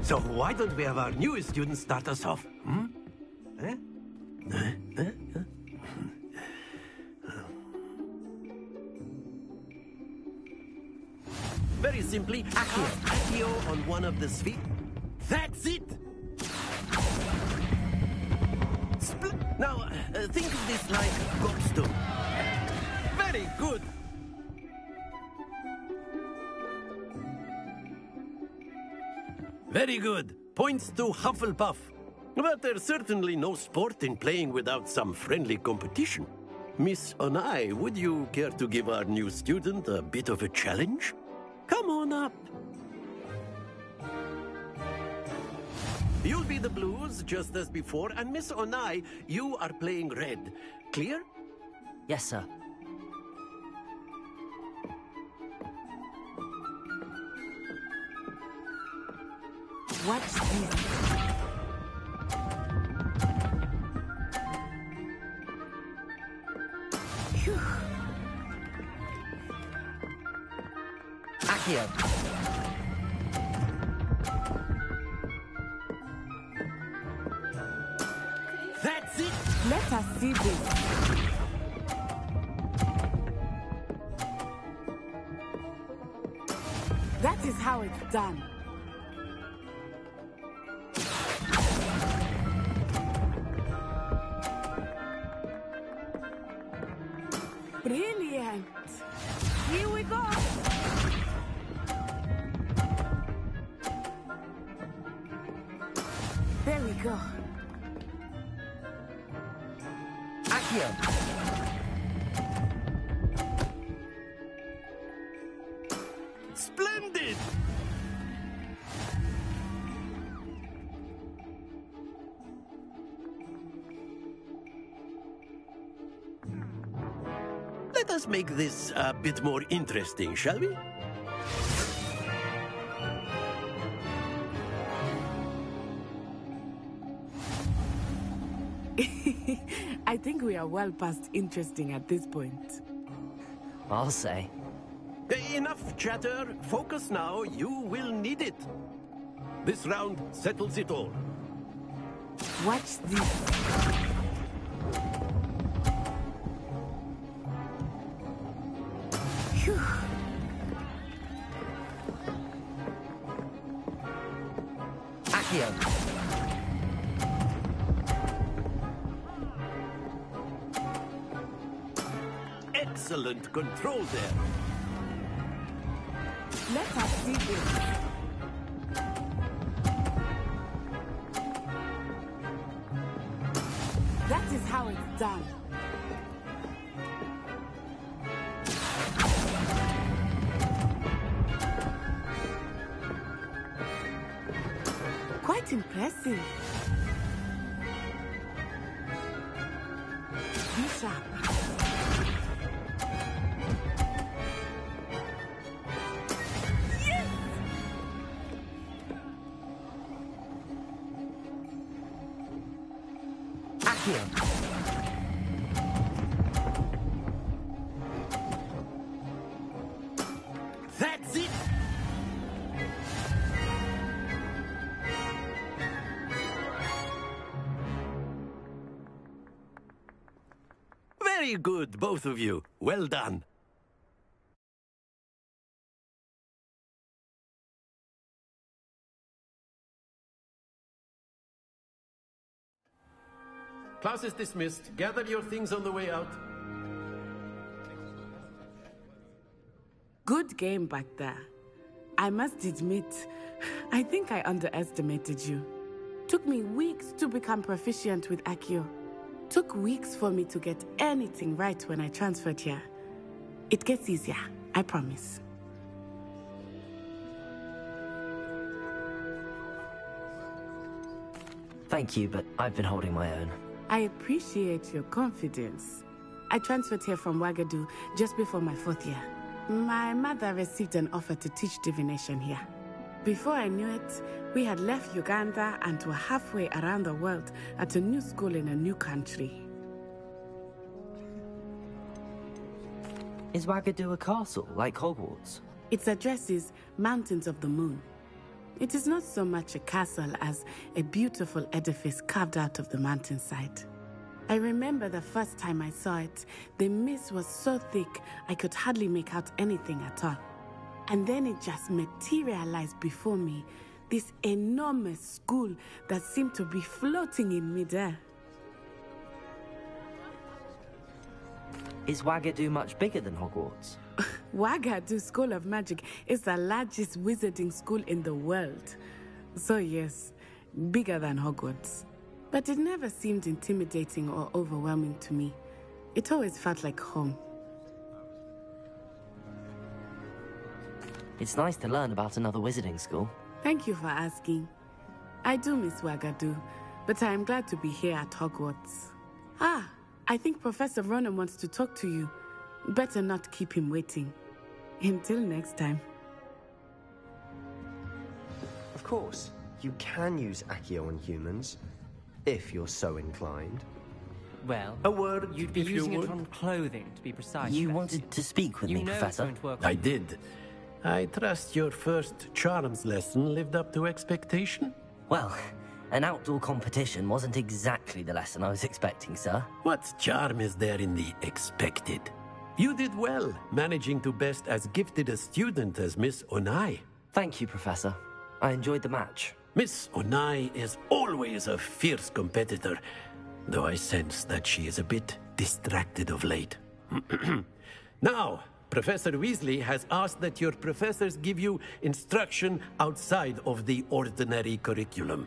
So why don't we have our newest student start us off? Hmm? Eh? Very simply, Accio on one of the spheres. That's it! Now, think of this like Gobstone. Very good! Very good. Points to Hufflepuff. But there's certainly no sport in playing without some friendly competition. Miss Onai, would you care to give our new student a bit of a challenge? Come on up. You'll be the blues, just as before, and Miss Onai, you are playing red. Clear? Yes, sir. What's this? Phew. Accio. That's it! Let us see this. That is how it's done. Brilliant. Here we go. There we go. Accio. Splendid! Let us make this a bit more interesting, shall we? I think we are well past interesting at this point. I'll say. Enough chatter. Focus now. You will need it. This round settles it all. Watch this. Phew. Accio. Excellent control there. Let us see this. That is how it's done. Quite impressive. Be sharp. That's it! Very good, both of you. Well done. Class is dismissed. Gather your things on the way out. Good game back there. I must admit, I think I underestimated you. Took me weeks to become proficient with Accio. Took weeks for me to get anything right when I transferred here. It gets easier, I promise. Thank you, but I've been holding my own. I appreciate your confidence. I transferred here from Wagadu just before my 4th year. My mother received an offer to teach divination here. Before I knew it, we had left Uganda and were halfway around the world at a new school in a new country. Is Wagadu a castle, like Hogwarts? Its address is Mountains of the Moon. It is not so much a castle as a beautiful edifice carved out of the mountainside. I remember the first time I saw it, the mist was so thick I could hardly make out anything at all. And then it just materialized before me, this enormous school that seemed to be floating in midair. Is Wagadu much bigger than Hogwarts? Wagadu School of Magic is the largest wizarding school in the world. So yes, bigger than Hogwarts. But it never seemed intimidating or overwhelming to me. It always felt like home. It's nice to learn about another wizarding school. Thank you for asking. I do miss Wagadu, but I am glad to be here at Hogwarts. I think Professor Ronan wants to talk to you. Better not keep him waiting. Until next time. Of course, you can use Accio on humans, if you're so inclined. Well, a word, you'd be using it on clothing, to be precise. You wanted to speak with me, Professor? I did. I trust your first charms lesson lived up to expectation? Well, an outdoor competition wasn't exactly the lesson I was expecting, sir. What charm is there in the expected? You did well, managing to best as gifted a student as Miss Onai. Thank you, Professor. I enjoyed the match. Miss Onai is always a fierce competitor, though I sense that she is a bit distracted of late. Now, Professor Weasley has asked that your professors give you instruction outside of the ordinary curriculum.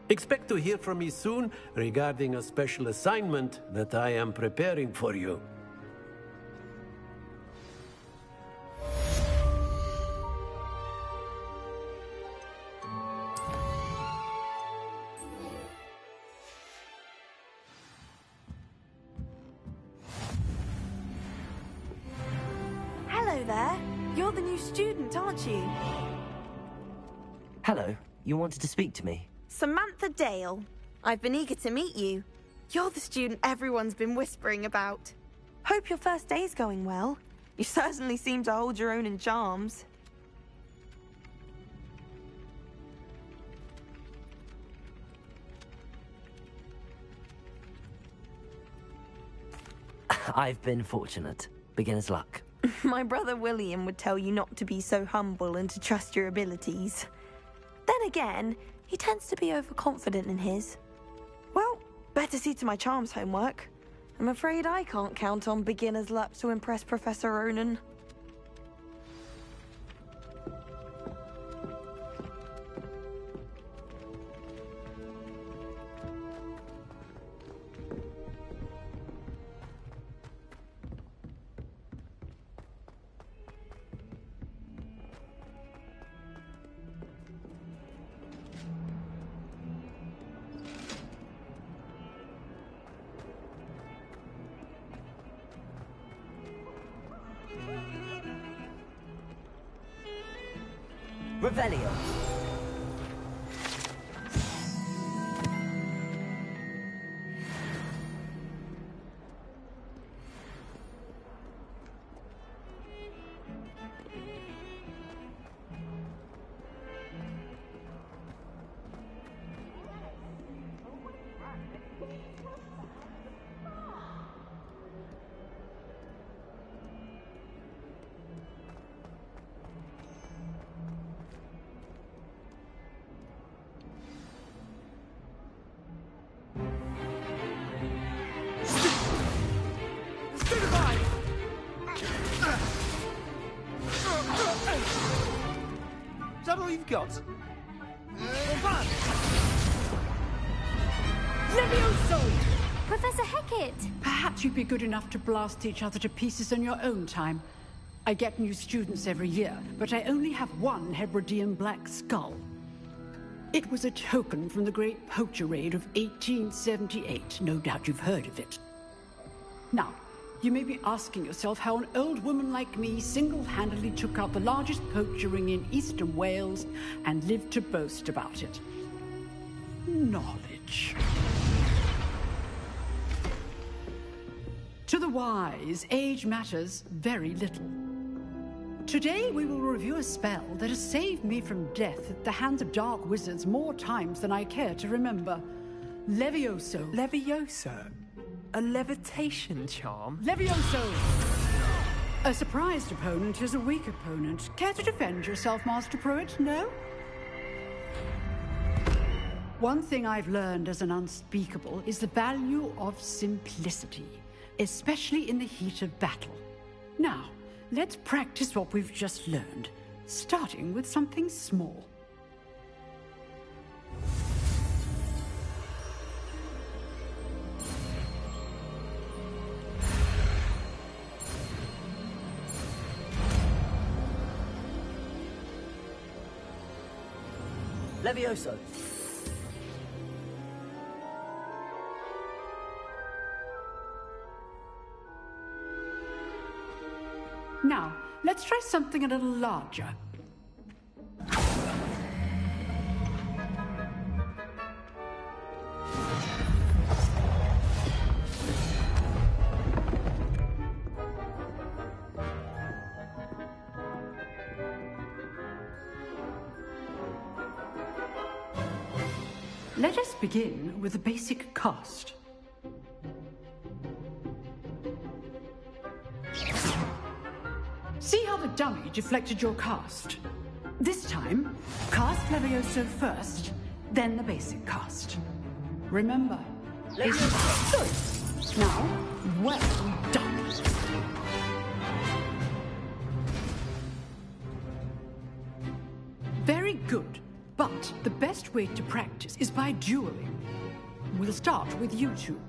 Expect to hear from me soon regarding a special assignment that I am preparing for you. Hello there. You're the new student, aren't you? Hello. You wanted to speak to me? Samantha Dale. I've been eager to meet you. You're the student everyone's been whispering about. Hope your first day's going well. You certainly seem to hold your own in charms. I've been fortunate. Beginner's luck. My brother William would tell you not to be so humble and to trust your abilities. Then again, he tends to be overconfident in his. Well, better see to my charms homework. I'm afraid I can't count on beginner's luck to impress Professor Ronan. Revelio. Is that all you've got? Levioso! Professor Hecat! Perhaps you'd be good enough to blast each other to pieces in your own time. I get new students every year, but I only have one Hebridean black skull. It was a token from the Great Poacher Raid of 1878. No doubt you've heard of it. Now, you may be asking yourself how an old woman like me single-handedly took out the largest poacher ring in eastern Wales and lived to boast about it. Knowledge. To the wise, age matters very little. Today we will review a spell that has saved me from death at the hands of dark wizards more times than I care to remember. Levioso. Levioso? A levitation charm? Levioso! A surprised opponent is a weak opponent. Care to defend yourself, Master Pruitt? No? One thing I've learned as an unspeakable is the value of simplicity, especially in the heat of battle. Now, let's practice what we've just learned, starting with something small. Levioso. Now, let's try something a little larger. Let us begin with the basic cast. See how the dummy deflected your cast? This time, cast Levioso first, then the basic cast. Remember, it's good. Now, well done. Very good, but the best way to practice is by dueling. We'll start with you two.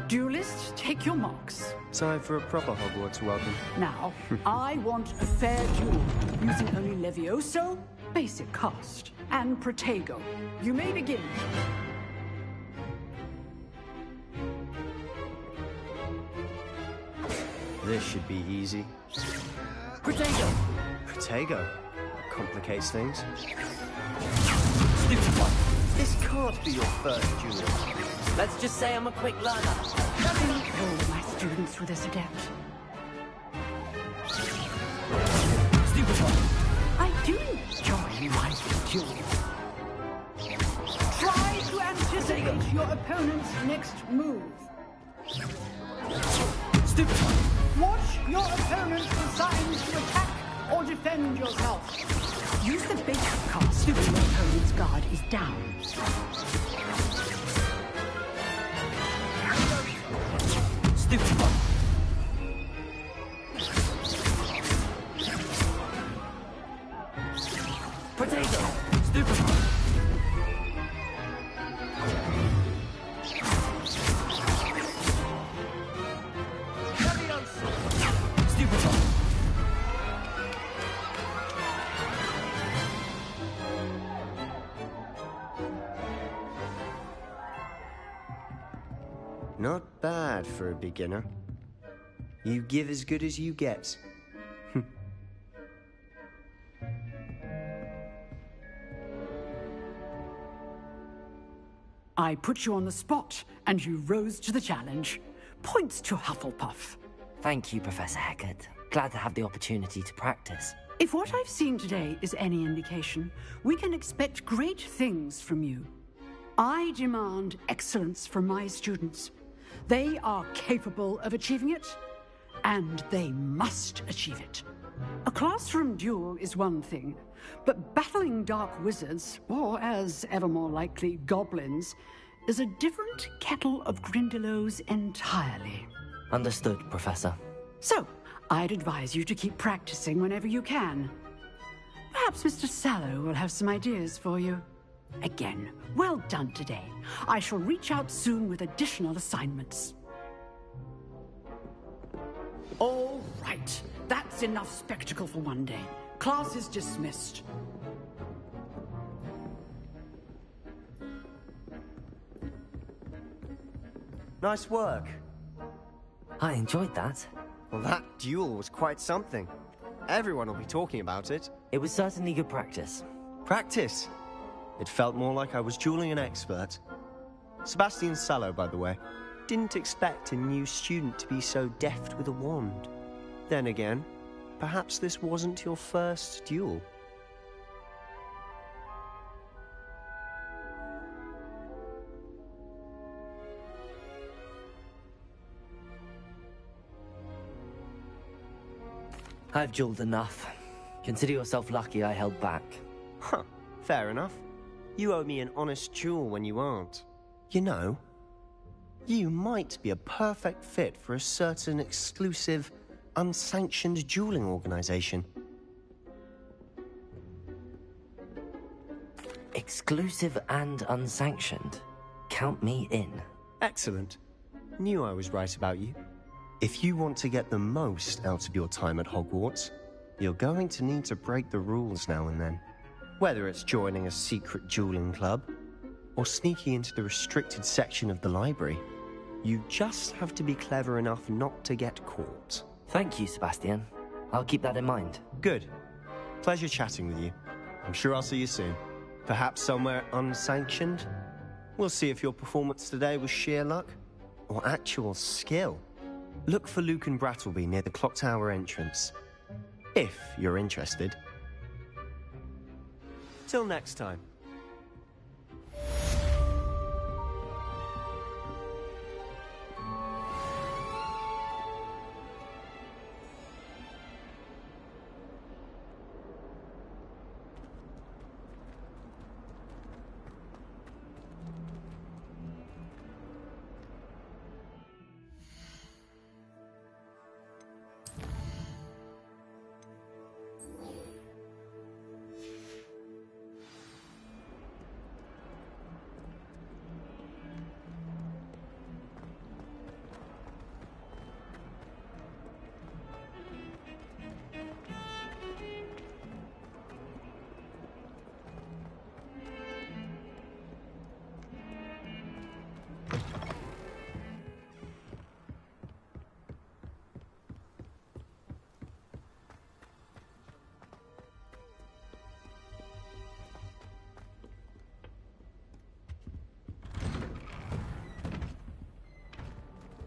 Duelists, take your marks. Time for a proper Hogwarts welcome. Now, I want a fair duel, using only Levioso, basic cast, and Protego. You may begin. This should be easy. Protego! Protego? Complicates things. Stupid one. This can't be your first duel. Let's just say I'm a quick learner. All my students were this adept. Stupid one. I do enjoy my duels. Try to anticipate your opponent's next move. Stupid one. Watch your opponent's designs to attack or defend yourself. Use the basic cast when your opponent's guard is down. Stupid one. Potato. Stupid one. Stupid one. Not bad for a beginner. You give as good as you get. I put you on the spot, and you rose to the challenge. Points to Hufflepuff. Thank you, Professor Hecat. Glad to have the opportunity to practice. If what I've seen today is any indication, we can expect great things from you. I demand excellence from my students. They are capable of achieving it, and they must achieve it. A classroom duel is one thing, but battling dark wizards, or as ever more likely, goblins, is a different kettle of Grindylows entirely. Understood, Professor. So, I'd advise you to keep practicing whenever you can. Perhaps Mr. Sallow will have some ideas for you. Again, well done today. I shall reach out soon with additional assignments. All right. That's enough spectacle for one day. Class is dismissed. Nice work. I enjoyed that. Well, that duel was quite something. Everyone will be talking about it. It was certainly good practice. Practice? It felt more like I was dueling an expert. Sebastian Sallow, by the way. Didn't expect a new student to be so deft with a wand. Then again, perhaps this wasn't your first duel. I've dueled enough. Consider yourself lucky I held back. Huh, fair enough. You owe me an honest duel when you aren't. You know, you might be a perfect fit for a certain exclusive, unsanctioned dueling organization. Exclusive and unsanctioned. Count me in. Excellent. Knew I was right about you. If you want to get the most out of your time at Hogwarts, you're going to need to break the rules now and then. Whether it's joining a secret dueling club, or sneaking into the restricted section of the library, you just have to be clever enough not to get caught. Thank you, Sebastian. I'll keep that in mind. Good. Pleasure chatting with you. I'm sure I'll see you soon. Perhaps somewhere unsanctioned? We'll see if your performance today was sheer luck, or actual skill. Look for Luke and Brattleby near the clock tower entrance. If you're interested. Till next time.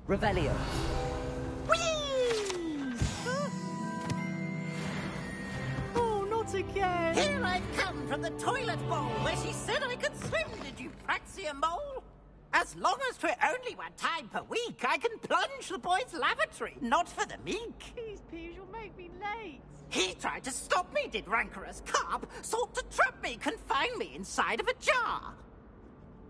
Revelio. Oh, not again! Here I've come from the toilet bowl where she said I could swim, did you praxia mole? As long as 'twere only one time per week, I can plunge the boy's lavatory, not for the meek. Please, Piers, you'll make me late. He tried to stop me, did rancorous carp, sought to trap me, confine me inside of a jar.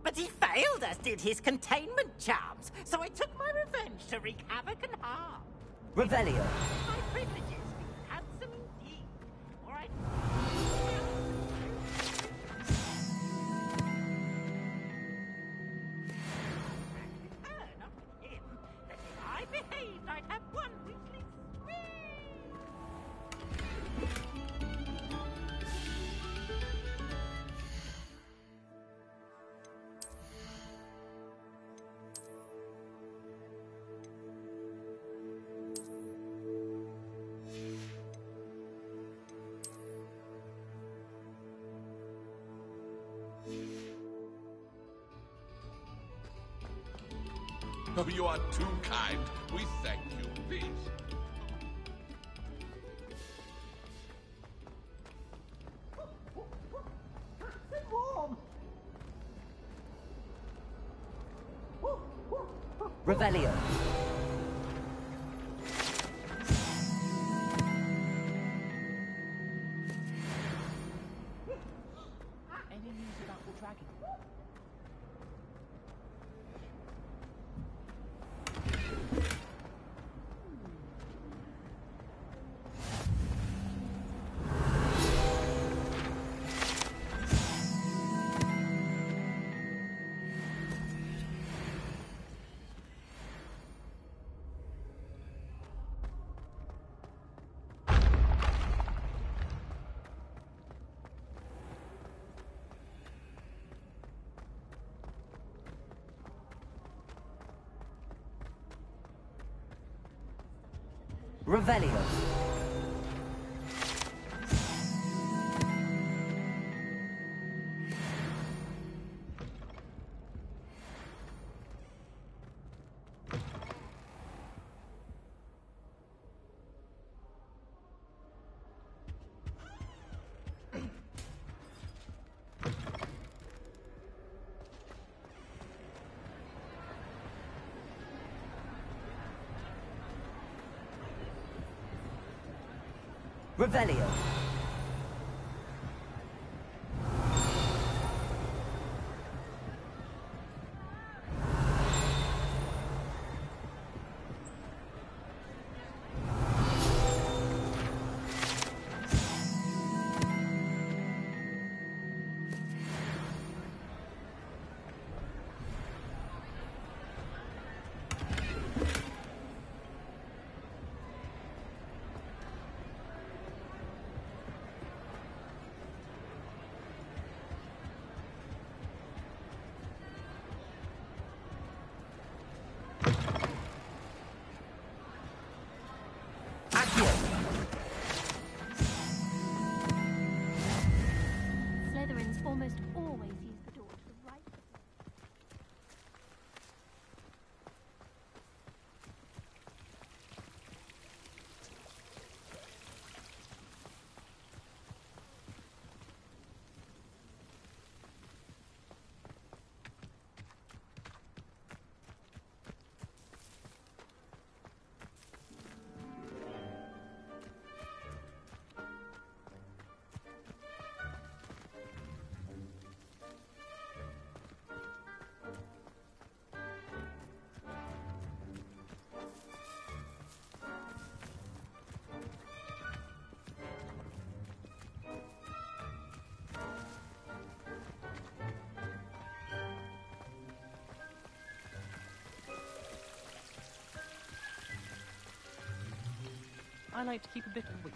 But he failed, as did his containment charms, so I took my revenge to wreak havoc and harm. Revelio. My privileges be handsome indeed, or I... Not with him, that if I behaved, I'd have one weekly swing. Oh, you are too kind. We thank you. Please. Revelio. Any news about the dragon? Revelio. Revelio. Slytherins almost always use the door to the right. I like to keep a bit of wheat.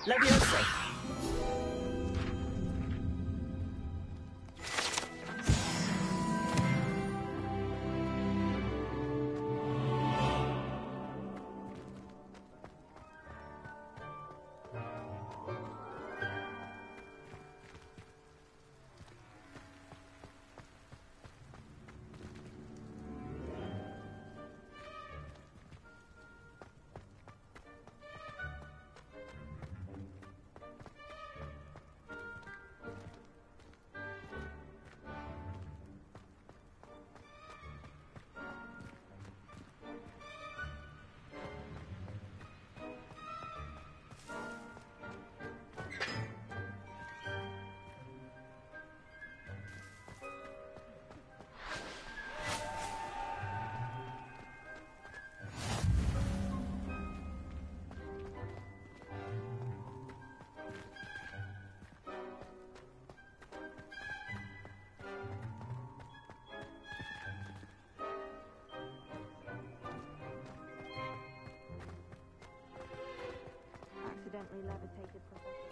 Leviosa. Accidentally levitated Professor.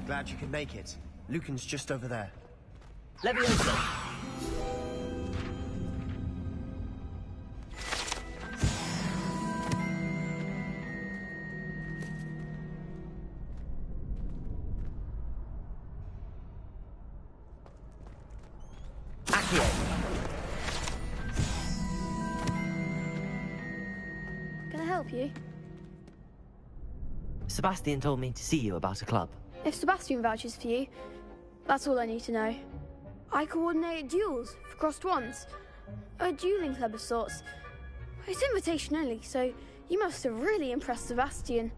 Glad you could make it. Lucan's just over there. Leviosa! Can I help you? Sebastian told me to see you about a club. If Sebastian vouches for you, that's all I need to know. I coordinate duels for crossed wands. A dueling club of sorts. It's invitation only, so you must have really impressed Sebastian.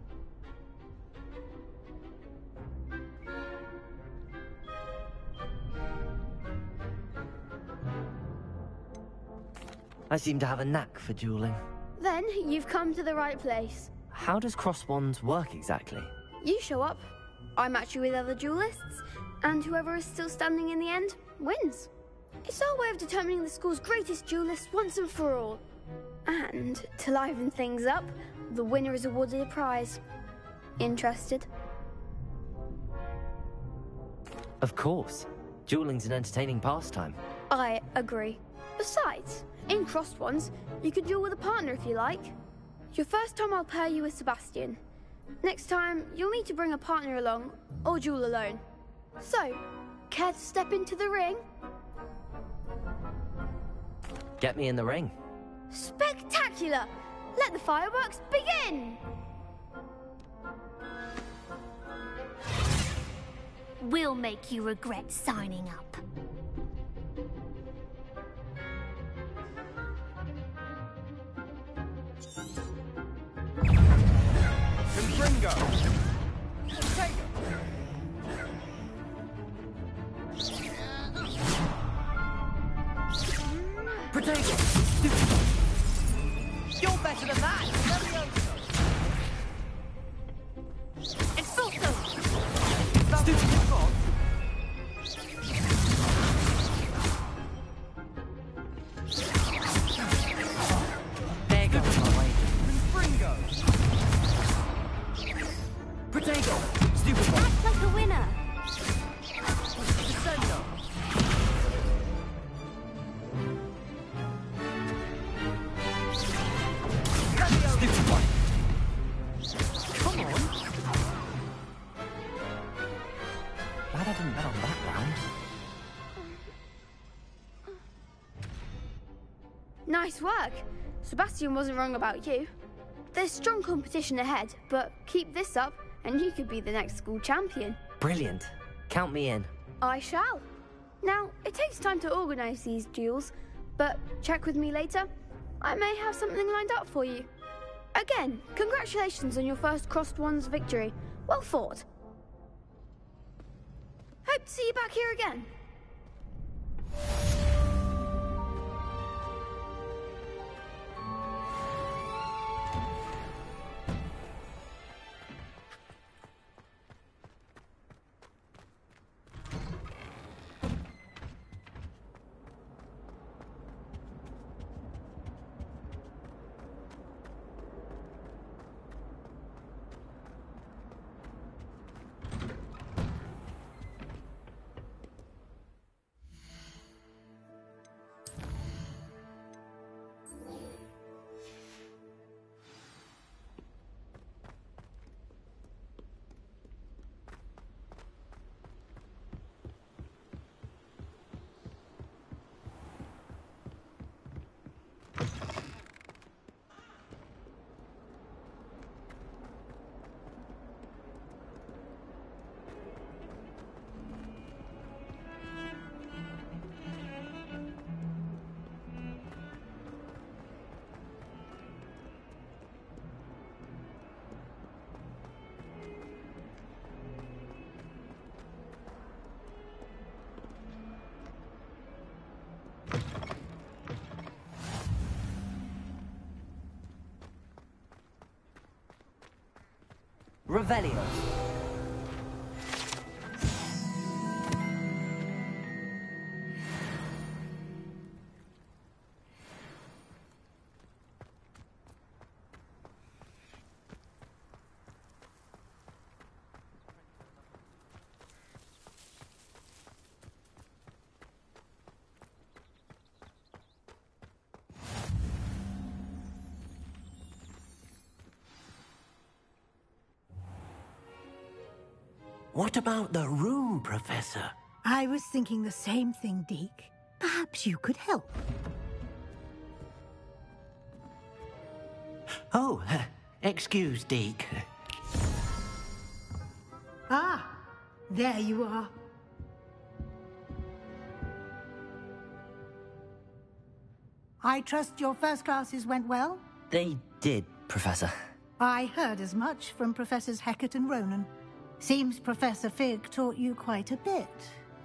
I seem to have a knack for dueling. Then you've come to the right place. How does cross wands work exactly? You show up, I match you with other duelists, and whoever is still standing in the end wins. It's our way of determining the school's greatest duelist once and for all. And to liven things up, the winner is awarded a prize. Interested? Of course. Dueling's an entertaining pastime. I agree. Besides, in crossed ones, you could duel with a partner if you like. Your first time I'll pair you with Sebastian. Next time, you'll need to bring a partner along, or duel alone. So, care to step into the ring? Get me in the ring. Spectacular! Let the fireworks begin! We'll make you regret signing up. Confringo! Potato! You're better than that! Expulso! Stupid you've got! There goes my wager. Confringo! Potato! Stupid one! Act like a winner! Descendo! Stupid one! Come on! Glad I didn't bet on that round. Nice work. Sebastian wasn't wrong about you. There's strong competition ahead, but keep this up and you could be the next school champion. Brilliant. Count me in. I shall. Now, it takes time to organise these duels, but check with me later. I may have something lined up for you. Again, congratulations on your first crossed wands victory. Well fought. Hope to see you back here again. Revelio. What about the room, Professor? I was thinking the same thing, Deke. Perhaps you could help. Oh, excuse, Deke. Ah, there you are. I trust your first classes went well? They did, Professor. I heard as much from Professors Hecat and Ronan. Seems Professor Fig taught you quite a bit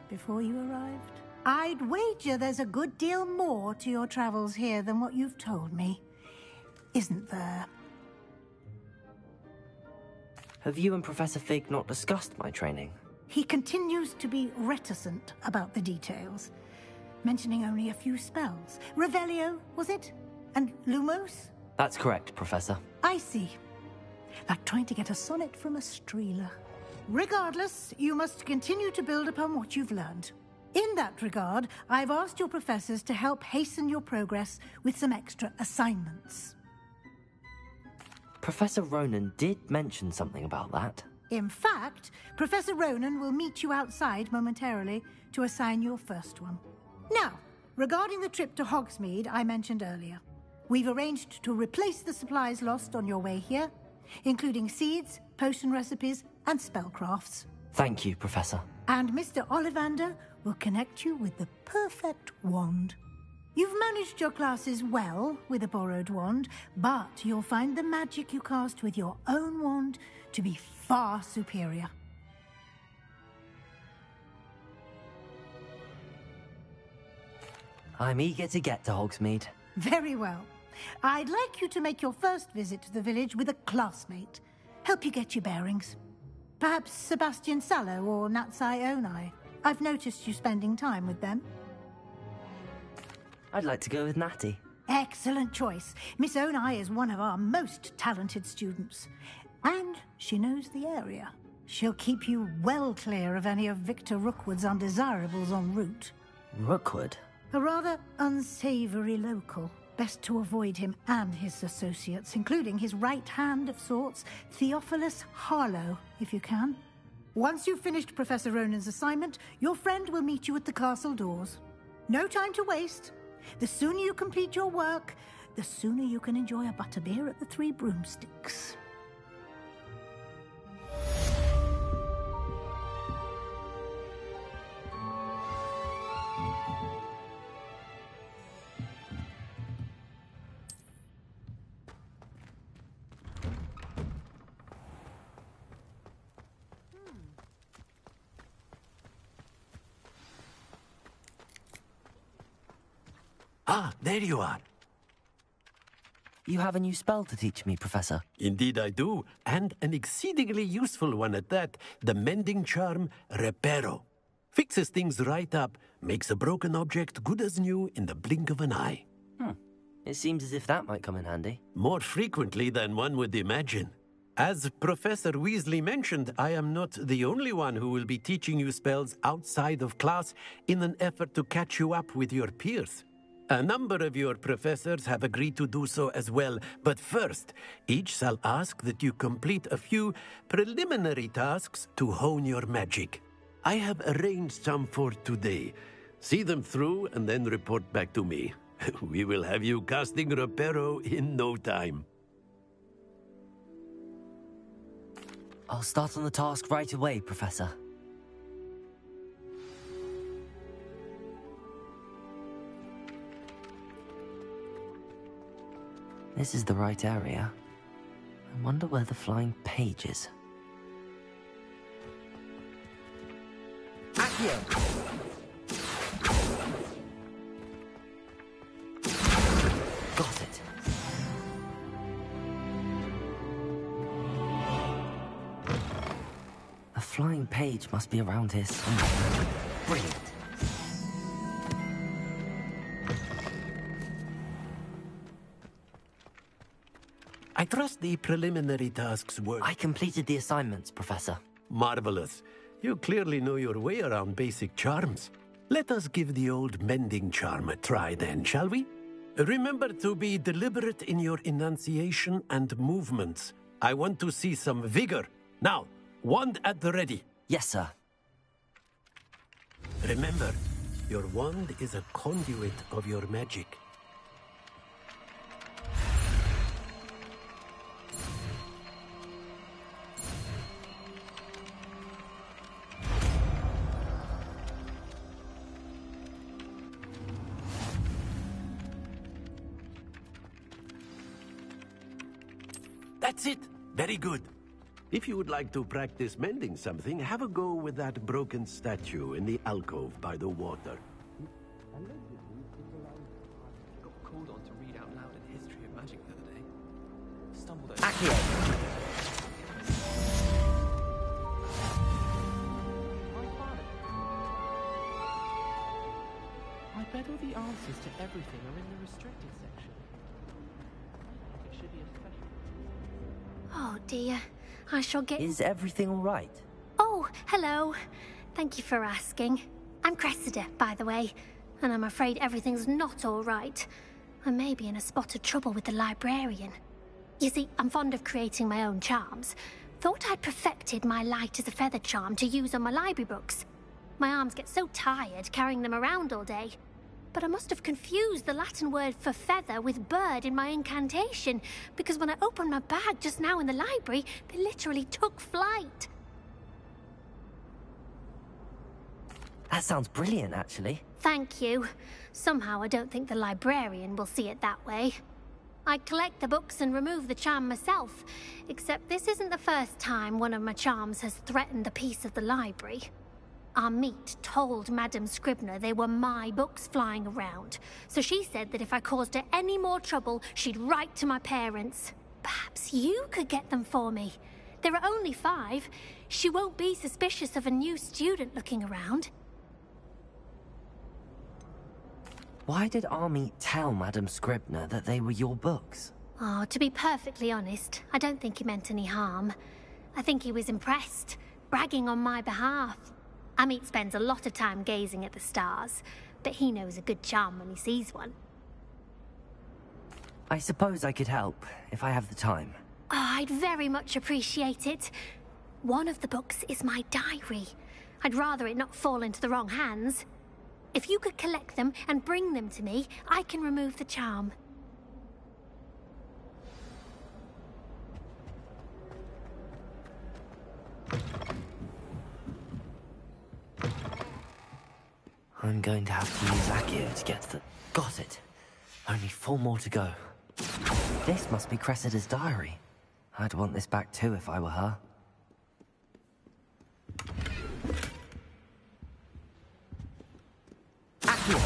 before you arrived. I'd wager there's a good deal more to your travels here than what you've told me. Isn't there? Have you and Professor Fig not discussed my training? He continues to be reticent about the details, mentioning only a few spells. Revelio, was it? And Lumos? That's correct, Professor. I see. Like trying to get a sonnet from a streeler. Regardless, you must continue to build upon what you've learned. In that regard, I've asked your professors to help hasten your progress with some extra assignments. Professor Ronan did mention something about that. In fact, Professor Ronan will meet you outside momentarily to assign your first one. Now, regarding the trip to Hogsmeade I mentioned earlier, we've arranged to replace the supplies lost on your way here, including seeds, potion recipes, and spellcrafts. Thank you, Professor. And Mr. Ollivander will connect you with the perfect wand. You've managed your classes well with a borrowed wand, but you'll find the magic you cast with your own wand to be far superior. I'm eager to get to Hogsmeade. Very well. I'd like you to make your first visit to the village with a classmate. Help you get your bearings. Perhaps Sebastian Sallow or Natsai Onai. I've noticed you spending time with them. I'd like to go with Natty. Excellent choice. Miss Onai is one of our most talented students. And she knows the area. She'll keep you well clear of any of Victor Rookwood's undesirables en route. Rookwood? A rather unsavory local. Best to avoid him and his associates, including his right hand of sorts, Theophilus Harlow, if you can. Once you've finished Professor Ronan's assignment, your friend will meet you at the castle doors. No time to waste. The sooner you complete your work, the sooner you can enjoy a butterbeer at the Three Broomsticks. Ah, there you are. You have a new spell to teach me, Professor. Indeed I do, and an exceedingly useful one at that. The mending charm, Reparo. Fixes things right up, makes a broken object good as new in the blink of an eye. It seems as if that might come in handy. More frequently than one would imagine. As Professor Weasley mentioned, I am not the only one who will be teaching you spells outside of class in an effort to catch you up with your peers. A number of your professors have agreed to do so as well, but first, each shall ask that you complete a few preliminary tasks to hone your magic. I have arranged some for today. See them through and then report back to me. We will have you casting Reparo in no time. I'll start on the task right away, Professor. This is the right area. I wonder where the flying page is. Accio! Got it. A flying page must be around here somewhere. Brilliant. I trust the preliminary tasks were... I completed the assignments, Professor. Marvelous. You clearly know your way around basic charms. Let us give the old mending charm a try then, shall we? Remember to be deliberate in your enunciation and movements. I want to see some vigor. Now, wand at the ready. Yes, sir. Remember, your wand is a conduit of your magic. That's it! Very good. If you would like to practice mending something, have a go with that broken statue in the alcove by the water. Got called on to read out loud in History of Magic the other day. Stumbled over... Accio! I bet all the answers to everything are in the restricted section. It should be a special... Oh dear, I shall get... Is everything all right? Oh, hello. Thank you for asking. I'm Cressida, by the way, and I'm afraid everything's not all right. I may be in a spot of trouble with the librarian. You see, I'm fond of creating my own charms. Thought I'd perfected my light as a feather charm to use on my library books. My arms get so tired carrying them around all day. But I must have confused the Latin word for feather with bird in my incantation, because when I opened my bag just now in the library, they literally took flight. That sounds brilliant, actually. Thank you. Somehow I don't think the librarian will see it that way. I collect the books and remove the charm myself, except this isn't the first time one of my charms has threatened the peace of the library. Our meet told Madame Scribner they were my books flying around, so she said that if I caused her any more trouble, she'd write to my parents. Perhaps you could get them for me. There are only 5. She won't be suspicious of a new student looking around. Why did Army tell Madame Scribner that they were your books? Oh, to be perfectly honest, I don't think he meant any harm. I think he was impressed, bragging on my behalf. Amit spends a lot of time gazing at the stars, but he knows a good charm when he sees one. I suppose I could help, if I have the time. Oh, I'd very much appreciate it. One of the books is my diary. I'd rather it not fall into the wrong hands. If you could collect them and bring them to me, I can remove the charm. I'm going to have to use Accio to get the... Got it. Only 4 more to go. This must be Cressida's diary. I'd want this back too if I were her. Accio!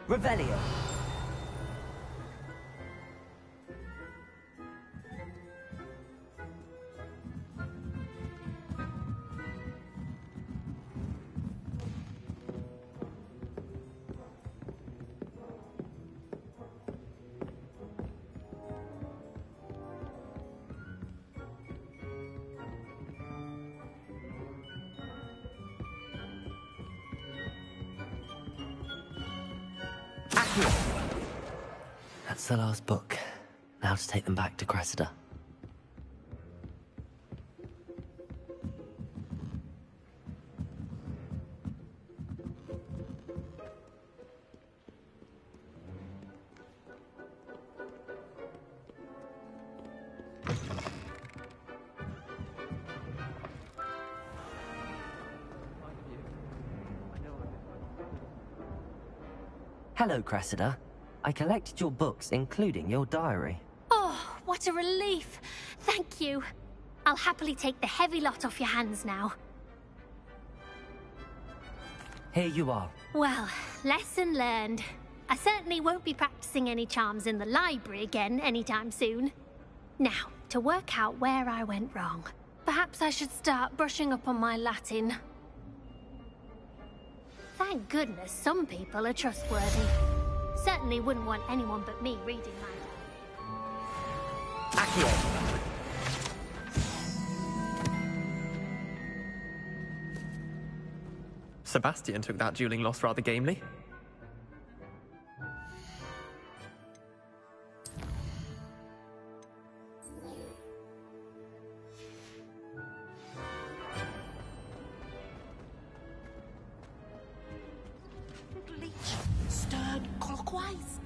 Revelio. That's the last book. Now to take them back to Cressida. Hello, Cressida. I collected your books, including your diary. Oh, what a relief. Thank you. I'll happily take the heavy lot off your hands now. Here you are. Well, lesson learned. I certainly won't be practicing any charms in the library again anytime soon. Now, to work out where I went wrong. Perhaps I should start brushing up on my Latin. Thank goodness some people are trustworthy. Certainly wouldn't want anyone but me reading my... Accio. Sebastian took that dueling loss rather gamely. Stirred clockwise.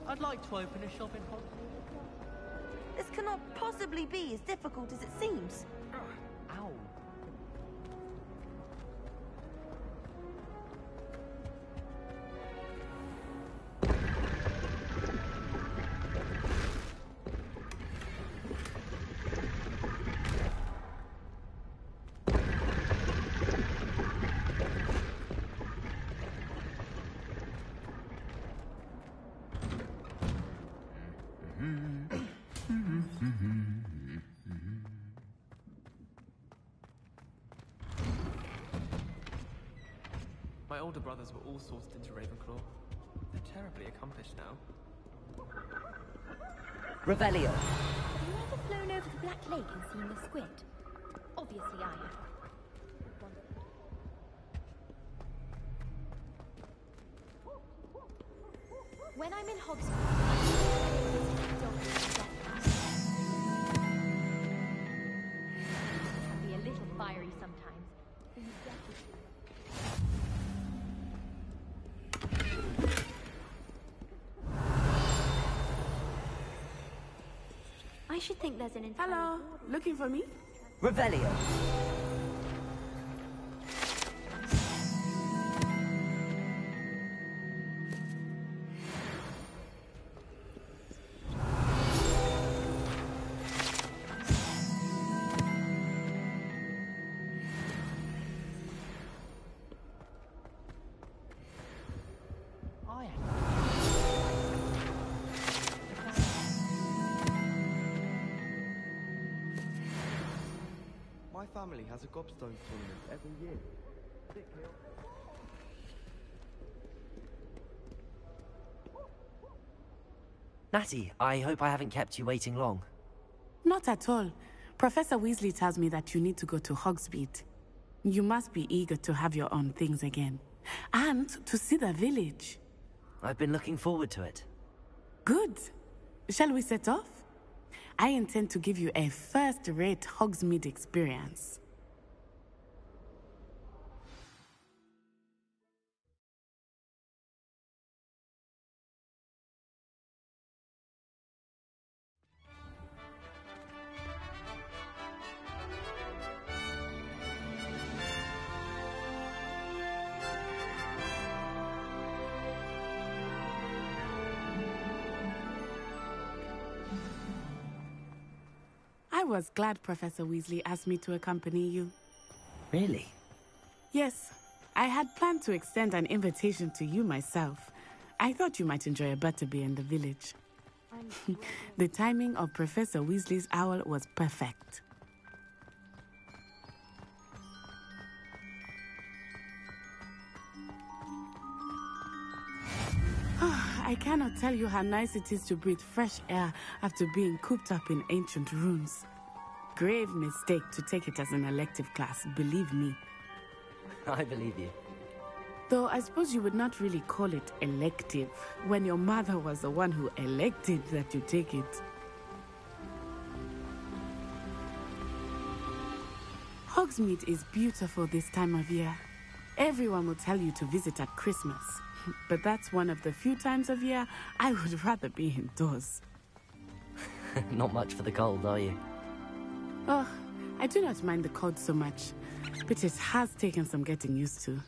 I'd like to open a shop in Hogwarts. This cannot possibly be as difficult as it seems. Ow. My older brothers were all sourced into Ravenclaw. They're terribly accomplished now. Revelio. Have you ever flown over the Black Lake and seen the squid? Obviously I have. When I'm in Hogwarts, it can be a little fiery sometimes. I should think there's an entire... Hello, looking for me? Revelio. My family has a gobstone tournament every year. Natty, I hope I haven't kept you waiting long. Not at all. Professor Weasley tells me that you need to go to Hogsmeade. You must be eager to have your own things again. And to see the village. I've been looking forward to it. Good. Shall we set off? I intend to give you a first-rate Hogsmeade experience. was glad Professor Weasley asked me to accompany you. Really? Yes, I had planned to extend an invitation to you myself. I thought you might enjoy a butterbeer in the village. The timing of Professor Weasley's owl was perfect. I cannot tell you how nice it is to breathe fresh air after being cooped up in ancient rooms. Grave mistake to take it as an elective class, believe me. I believe you. Though I suppose you would not really call it elective when your mother was the one who elected that you take it. Hogsmeade is beautiful this time of year. Everyone will tell you to visit at Christmas. But that's one of the few times of year I would rather be indoors. Not much for the cold, are you? Oh, I do not mind the cold so much, but it has taken some getting used to.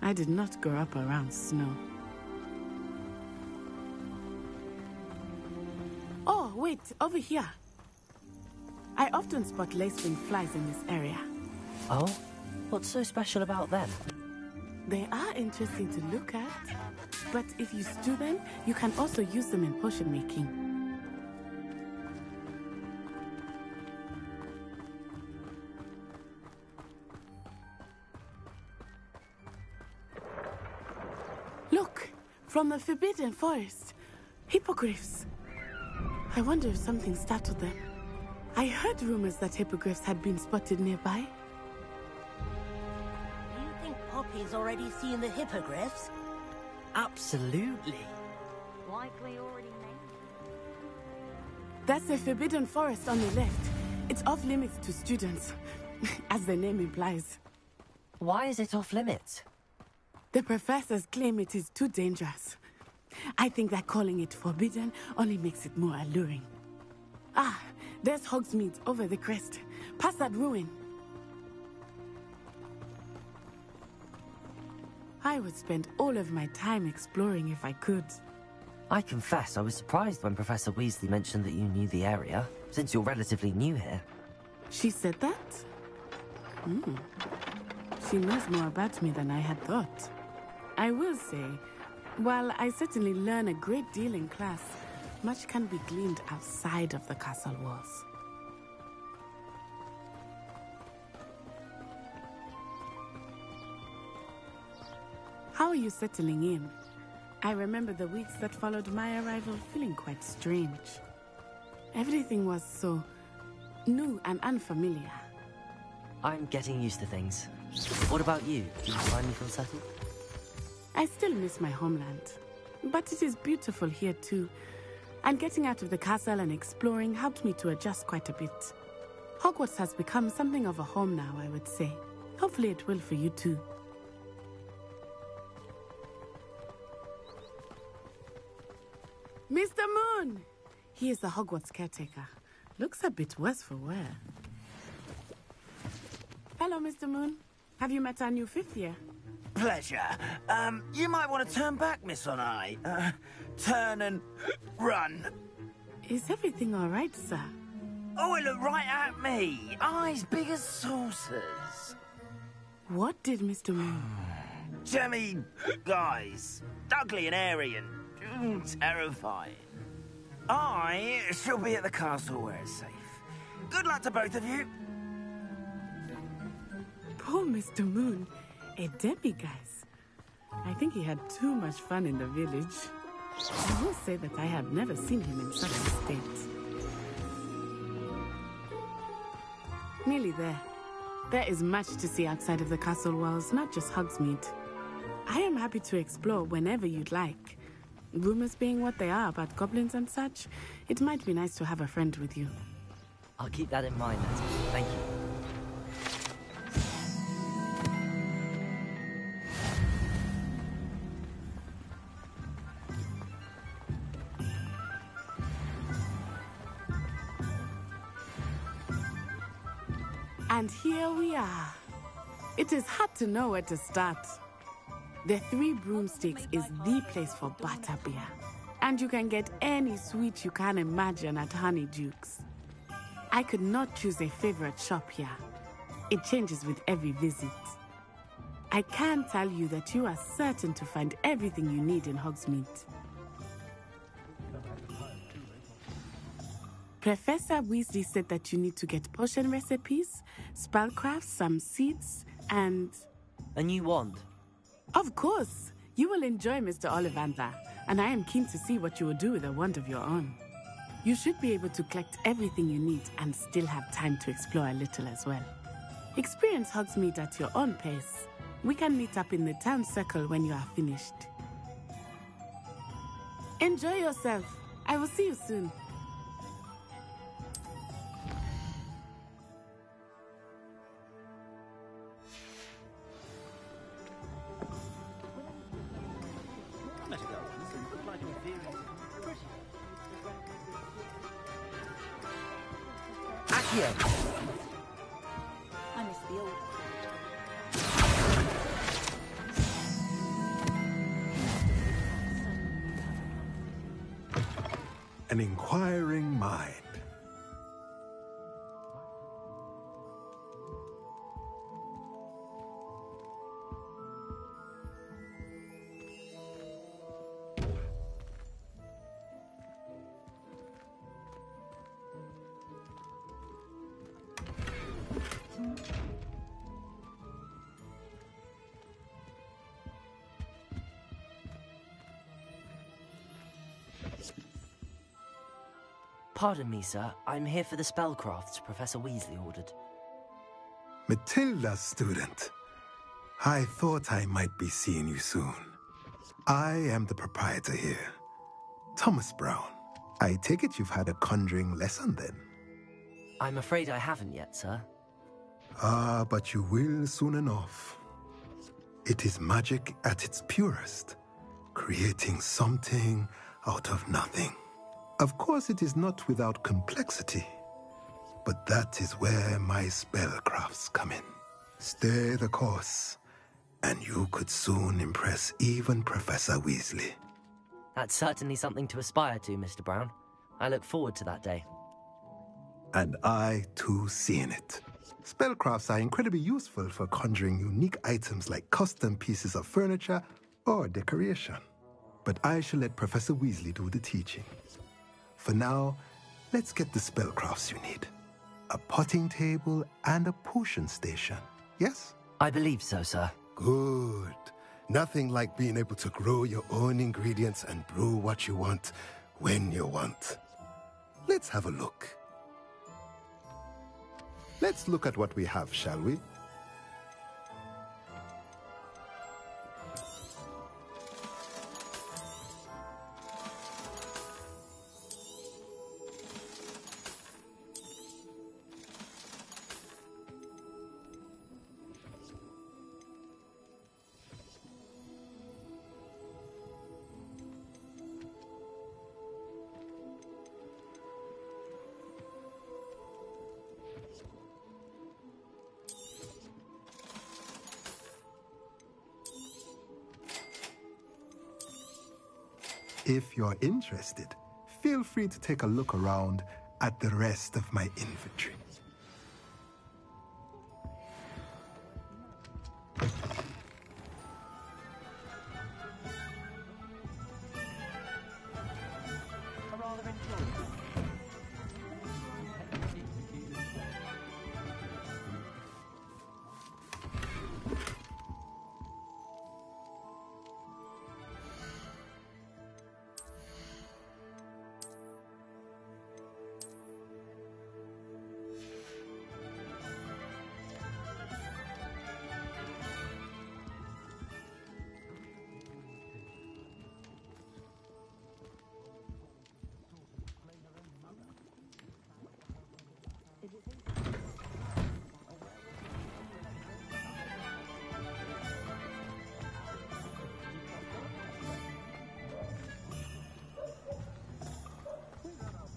I did not grow up around snow. Oh, wait, over here. I often spot lacewing flies in this area. Oh? What's so special about them? They are interesting to look at, but if you stew them, you can also use them in potion making. Look, from the Forbidden Forest, hippogriffs. I wonder if something startled them. I heard rumors that hippogriffs had been spotted nearby. Poppy's already seen the hippogriffs? Absolutely. Likely already made. That's the Forbidden Forest on the left. It's off limits to students, as the name implies. Why is it off limits? The professors claim it is too dangerous. I think that calling it forbidden only makes it more alluring. Ah, there's Hogsmeade over the crest. Past that ruin. I would spend all of my time exploring if I could. I confess I was surprised when Professor Weasley mentioned that you knew the area, since you're relatively new here. She said that? She knows more about me than I had thought. I will say, while I certainly learn a great deal in class, much can be gleaned outside of the castle walls. How are you settling in? I remember the weeks that followed my arrival feeling quite strange. Everything was so new and unfamiliar. I'm getting used to things. What about you? Do you finally feel settled? I still miss my homeland, but it is beautiful here too. And getting out of the castle and exploring helped me to adjust quite a bit. Hogwarts has become something of a home now, I would say. Hopefully it will for you too. Mr. Moon! He is the Hogwarts caretaker. Looks a bit worse for wear. Hello, Mr. Moon. Have you met our new fifth year? Pleasure. You might want to turn back, Miss On-Eye. Turn and run. Is everything all right, sir? Oh, it looked right at me. Eyes big as saucers. What did Mr. Moon? Jemmy guys. Ugly and airy and terrifying. I shall be at the castle where it's safe. Good luck to both of you. Poor Mr. Moon. A demiguise. I think he had too much fun in the village. I will say that I have never seen him in such a state. Nearly there. There is much to see outside of the castle walls, not just Hogsmeade. I am happy to explore whenever you'd like. Rumors being what they are about goblins and such, it might be nice to have a friend with you. I'll keep that in mind, Nettie. Thank you. And here we are. It is hard to know where to start. The Three Broomsticks is the place for butterbeer. And you can get any sweet you can imagine at Honeydukes. I could not choose a favorite shop here. It changes with every visit. I can tell you that you are certain to find everything you need in Hogsmeade. Professor Weasley said that you need to get potion recipes, spellcrafts, some seeds, and... A new wand? Of course! You will enjoy Mr. Ollivander, and I am keen to see what you will do with a wand of your own. You should be able to collect everything you need and still have time to explore a little as well. Experience Hogsmeade at your own pace. We can meet up in the town circle when you are finished. Enjoy yourself. I will see you soon. Accio! I miss the old. An inquiring mind. Pardon me, sir. I'm here for the spellcrafts Professor Weasley ordered. Matilda, student. I thought I might be seeing you soon. I am the proprietor here, Thomas Brown. I take it you've had a conjuring lesson then? I'm afraid I haven't yet, sir. Ah, but you will soon enough. It is magic at its purest, creating something out of nothing. Of course, it is not without complexity, but that is where my spellcrafts come in. Stay the course, and you could soon impress even Professor Weasley. That's certainly something to aspire to, Mr. Brown. I look forward to that day. And I, too, seeing it. Spellcrafts are incredibly useful for conjuring unique items like custom pieces of furniture or decoration. But I shall let Professor Weasley do the teaching. For now, let's get the spellcrafts you need. A potting table and a potion station, yes? I believe so, sir. Good. Nothing like being able to grow your own ingredients and brew what you want when you want. Let's have a look. Let's look at what we have, shall we? If you're interested, feel free to take a look around at the rest of my inventory.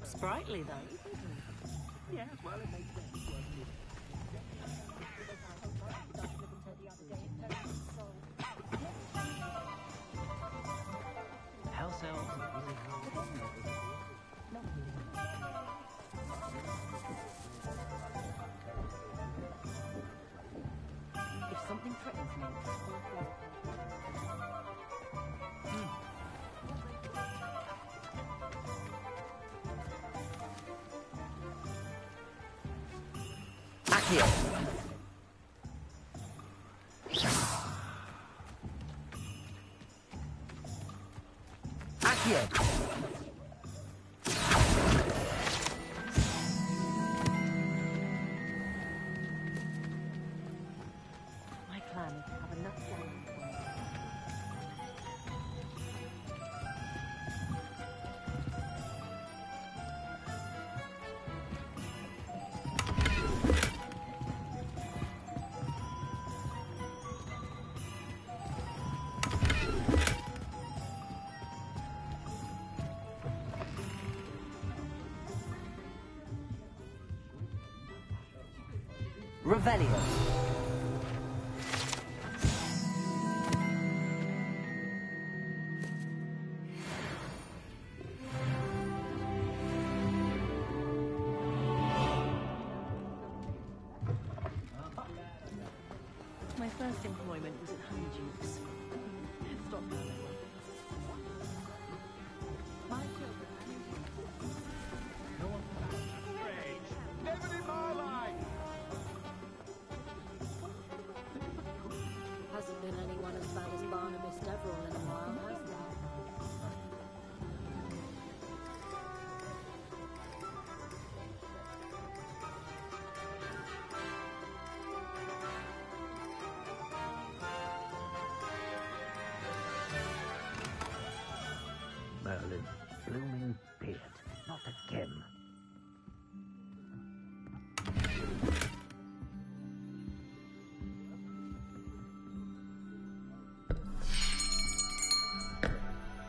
Sprightly, though. Yeah, well, it makes sense. House elves are really hard. Accio! Accio! My plan is to have enough diamonds. Revelio. My first employment was at Honeydews. Stop. My children. Never in my life! Hasn't been anyone as bad as Barnabas Deverell in a while, has there? Merlin, blooming beard, not again.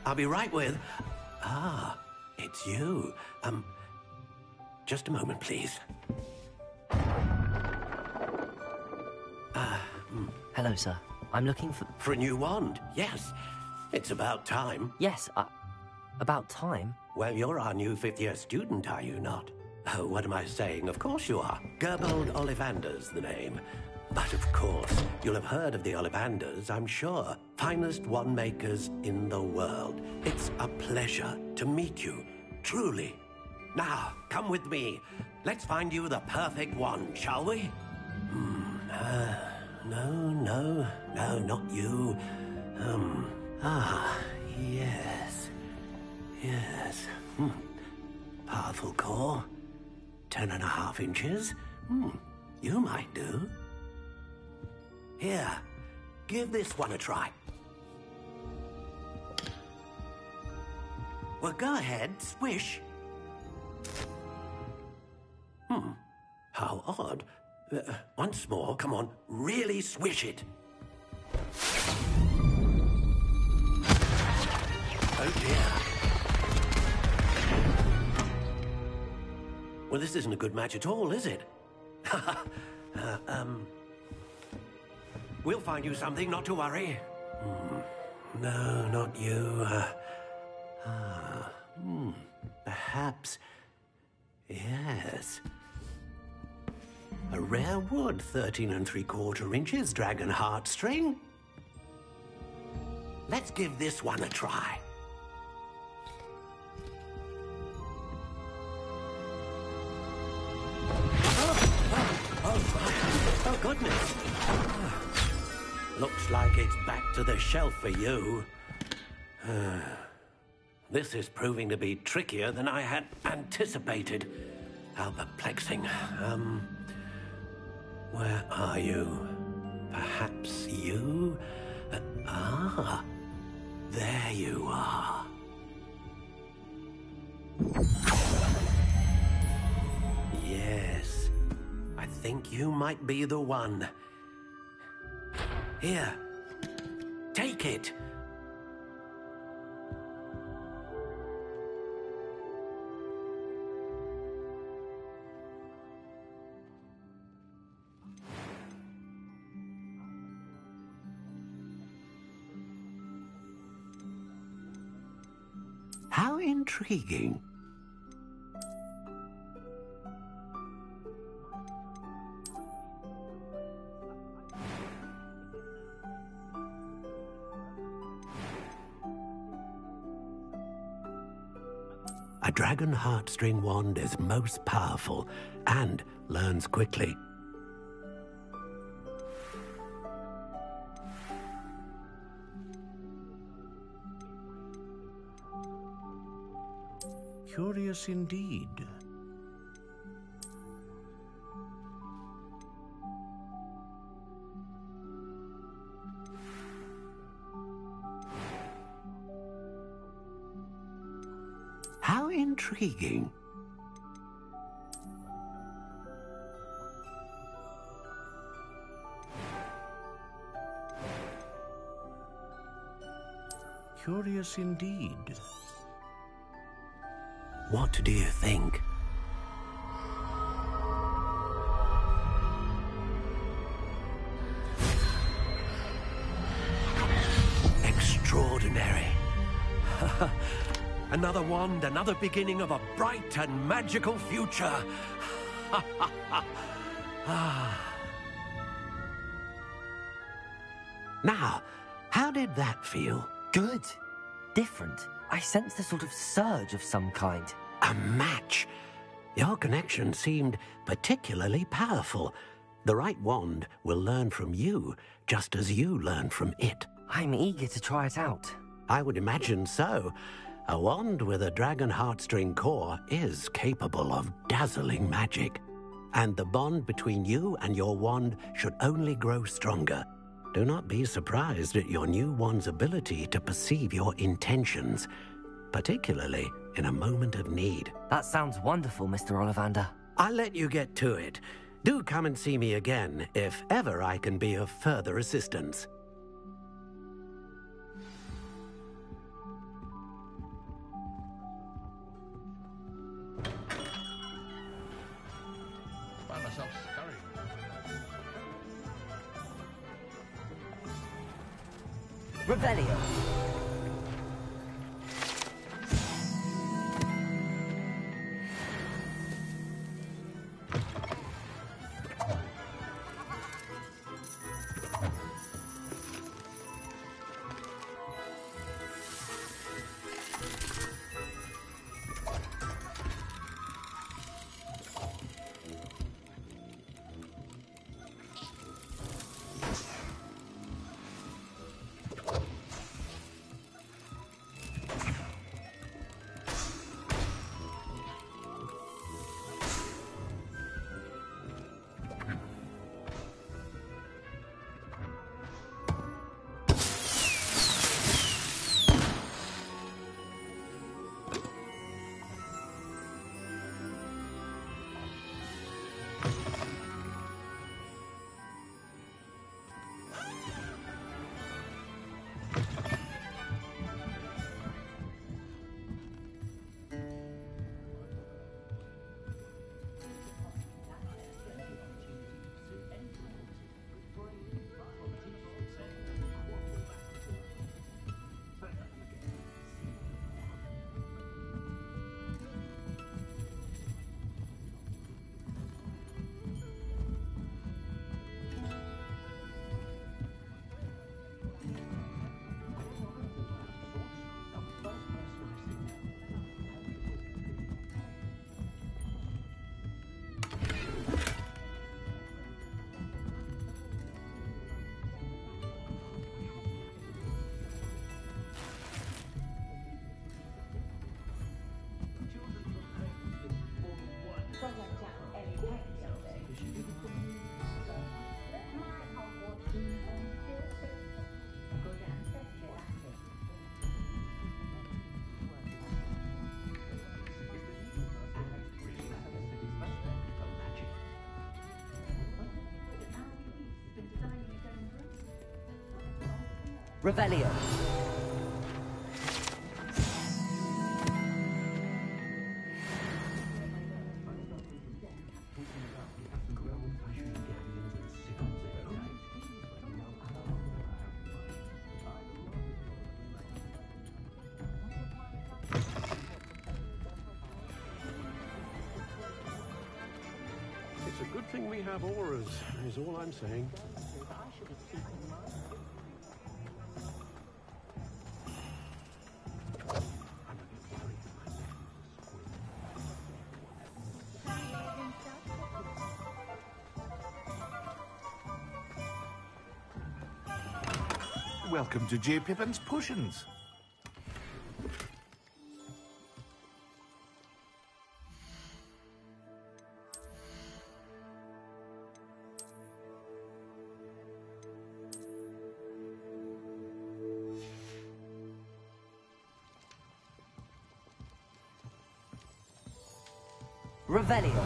I'll be right with... Ah, it's you. Just a moment, please. Hello, sir. I'm looking for... For a new wand, yes. It's about time. Yes, about time? Well, you're our new fifth-year student, are you not? Oh, what am I saying? Of course you are. Gerbold Ollivander's the name. But of course, you'll have heard of the Ollivanders, I'm sure. Finest wand makers in the world. It's a pleasure to meet you, truly. Now, come with me. Let's find you the perfect wand, shall we? No, not you. Yes. Yes. Powerful core. 10.5 inches. You might do. Here, give this one a try. Well, go ahead, swish. How odd. Once more, come on, really swish it. Oh dear. Well, this isn't a good match at all, is it? We'll find you something, not to worry. No, not you. Perhaps. Yes. A rare wood, 13 3/4 inches, dragon heartstring. Let's give this one a try. Oh, goodness. Looks like it's back to the shelf for you. This is proving to be trickier than I had anticipated. How perplexing. Where are you? Perhaps you? There you are. Yes, I think you might be the one. Here, take it. How intriguing. dragon heartstring wand is most powerful and learns quickly. Curious indeed. How intriguing. Curious indeed. What do you think? Extraordinary. Another wand, another beginning of a bright and magical future. Now, how did that feel? Good. Different. I sensed a sort of surge of some kind. A match. Your connection seemed particularly powerful. The right wand will learn from you, just as you learn from it. I'm eager to try it out. I would imagine so. A wand with a dragon heartstring core is capable of dazzling magic. And the bond between you and your wand should only grow stronger. Do not be surprised at your new wand's ability to perceive your intentions, particularly in a moment of need. That sounds wonderful, Mr. Ollivander. I'll let you get to it. Do come and see me again if ever I can be of further assistance. Find myself scurrying. Revelio. Revelio. It's a good thing we have auras, is all I'm saying. welcome to J. Pippin's Potions. Revelio.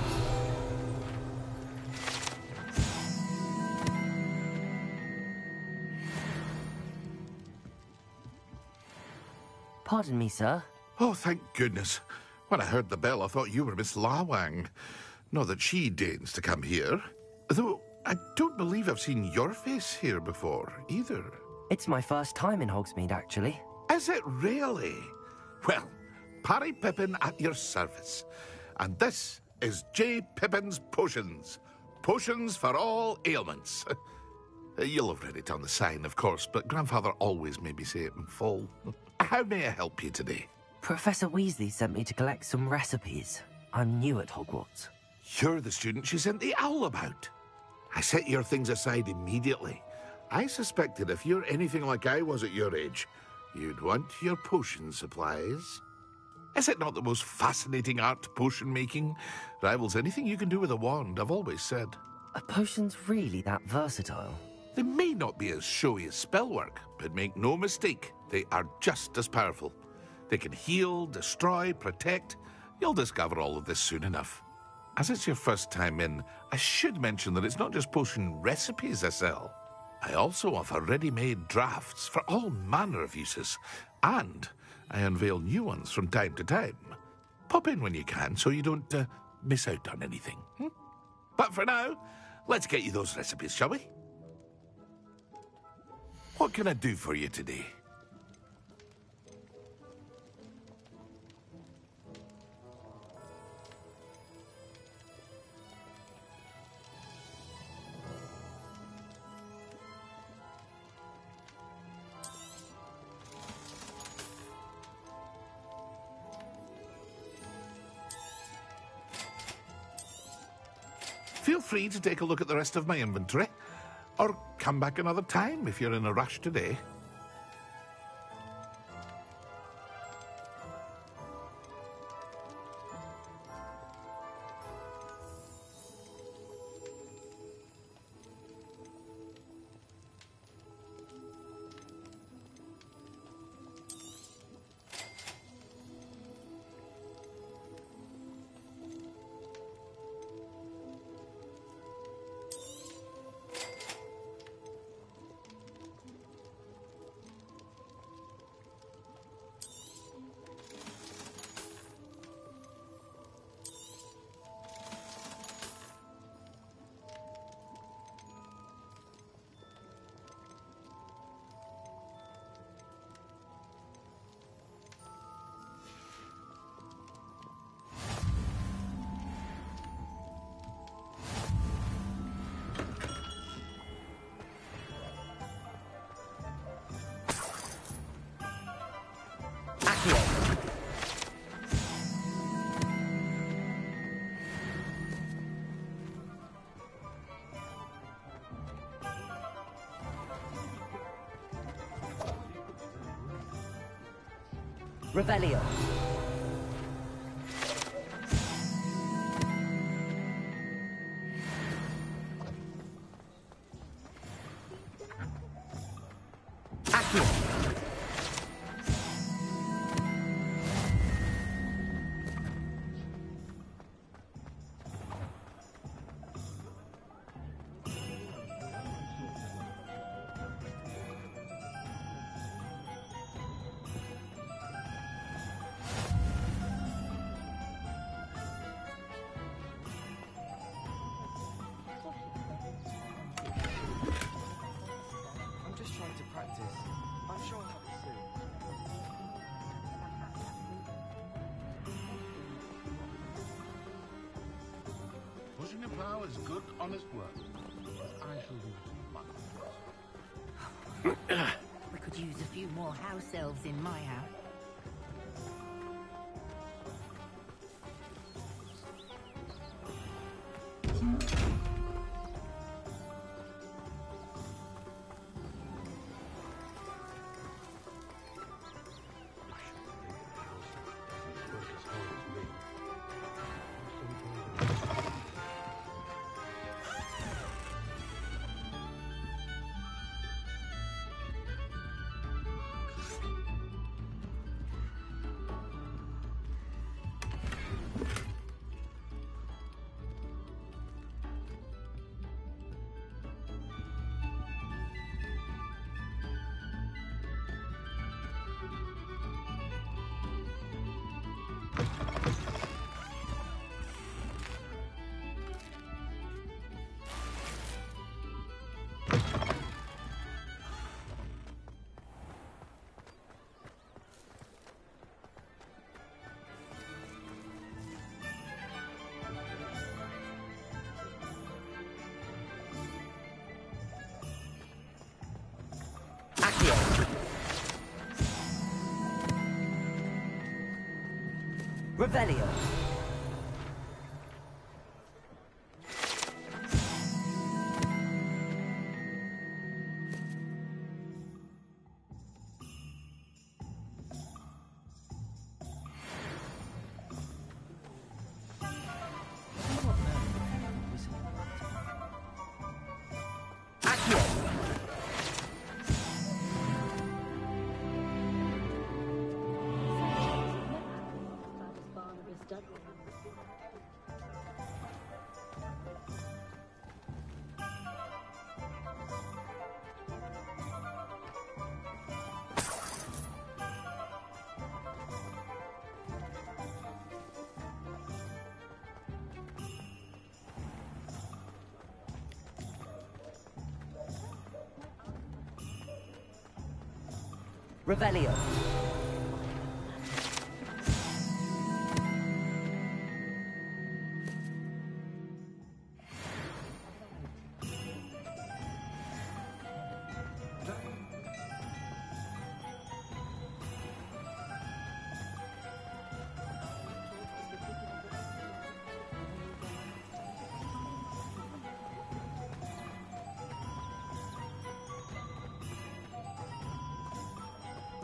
Pardon me, sir. Oh, thank goodness. When I heard the bell, I thought you were Miss Lawang. Not that she deigns to come here. Though, I don't believe I've seen your face here before, either. It's my first time in Hogsmeade, actually. Is it really? Well, Parry Pippin at your service. And this is J. Pippin's Potions. Potions for all ailments. You'll have read it on the sign, of course, but Grandfather always made me say it in full. How may I help you today? Professor Weasley sent me to collect some recipes. I'm new at Hogwarts. You're the student she sent the owl about. I set your things aside immediately. I suspected if you're anything like I was at your age, you'd want your potion supplies. Is it not the most fascinating art, potion making? Rivals anything you can do with a wand, I've always said. Are potions really that versatile? They may not be as showy as spellwork, but make no mistake, they are just as powerful. They can heal, destroy, protect. You'll discover all of this soon enough. As it's your first time in, I should mention that it's not just potion recipes I sell. I also offer ready-made drafts for all manner of uses, and I unveil new ones from time to time. Pop in when you can so you don't miss out on anything. But for now, let's get you those recipes, shall we? What can I do for you today? Feel free to take a look at the rest of my inventory, or come back another time if you're in a rush today. Revelio. Pushing a plough is good, honest work. I shall do it. We could use a few more house elves in my house. Revelio. Revelio.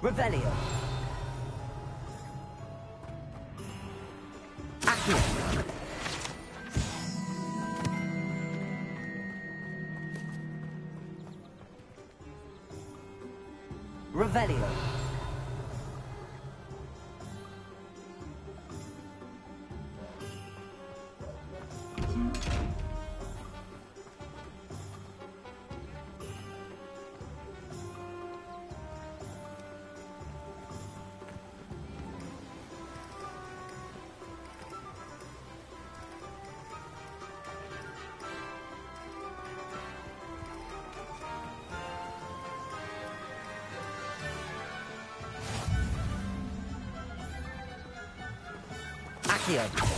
Revelio. Accio. Revelio. Accio.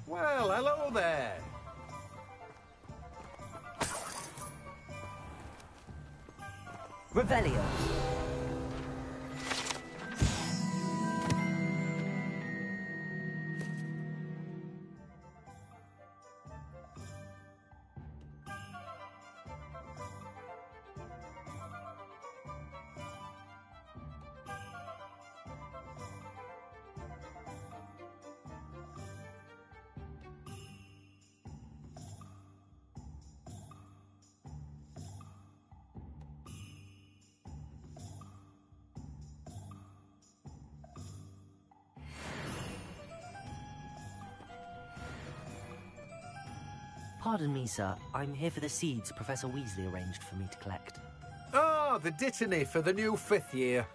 Well, hello there. Revelio. Pardon me, sir. I'm here for the seeds Professor Weasley arranged for me to collect. Oh, the dittany for the new 5th year.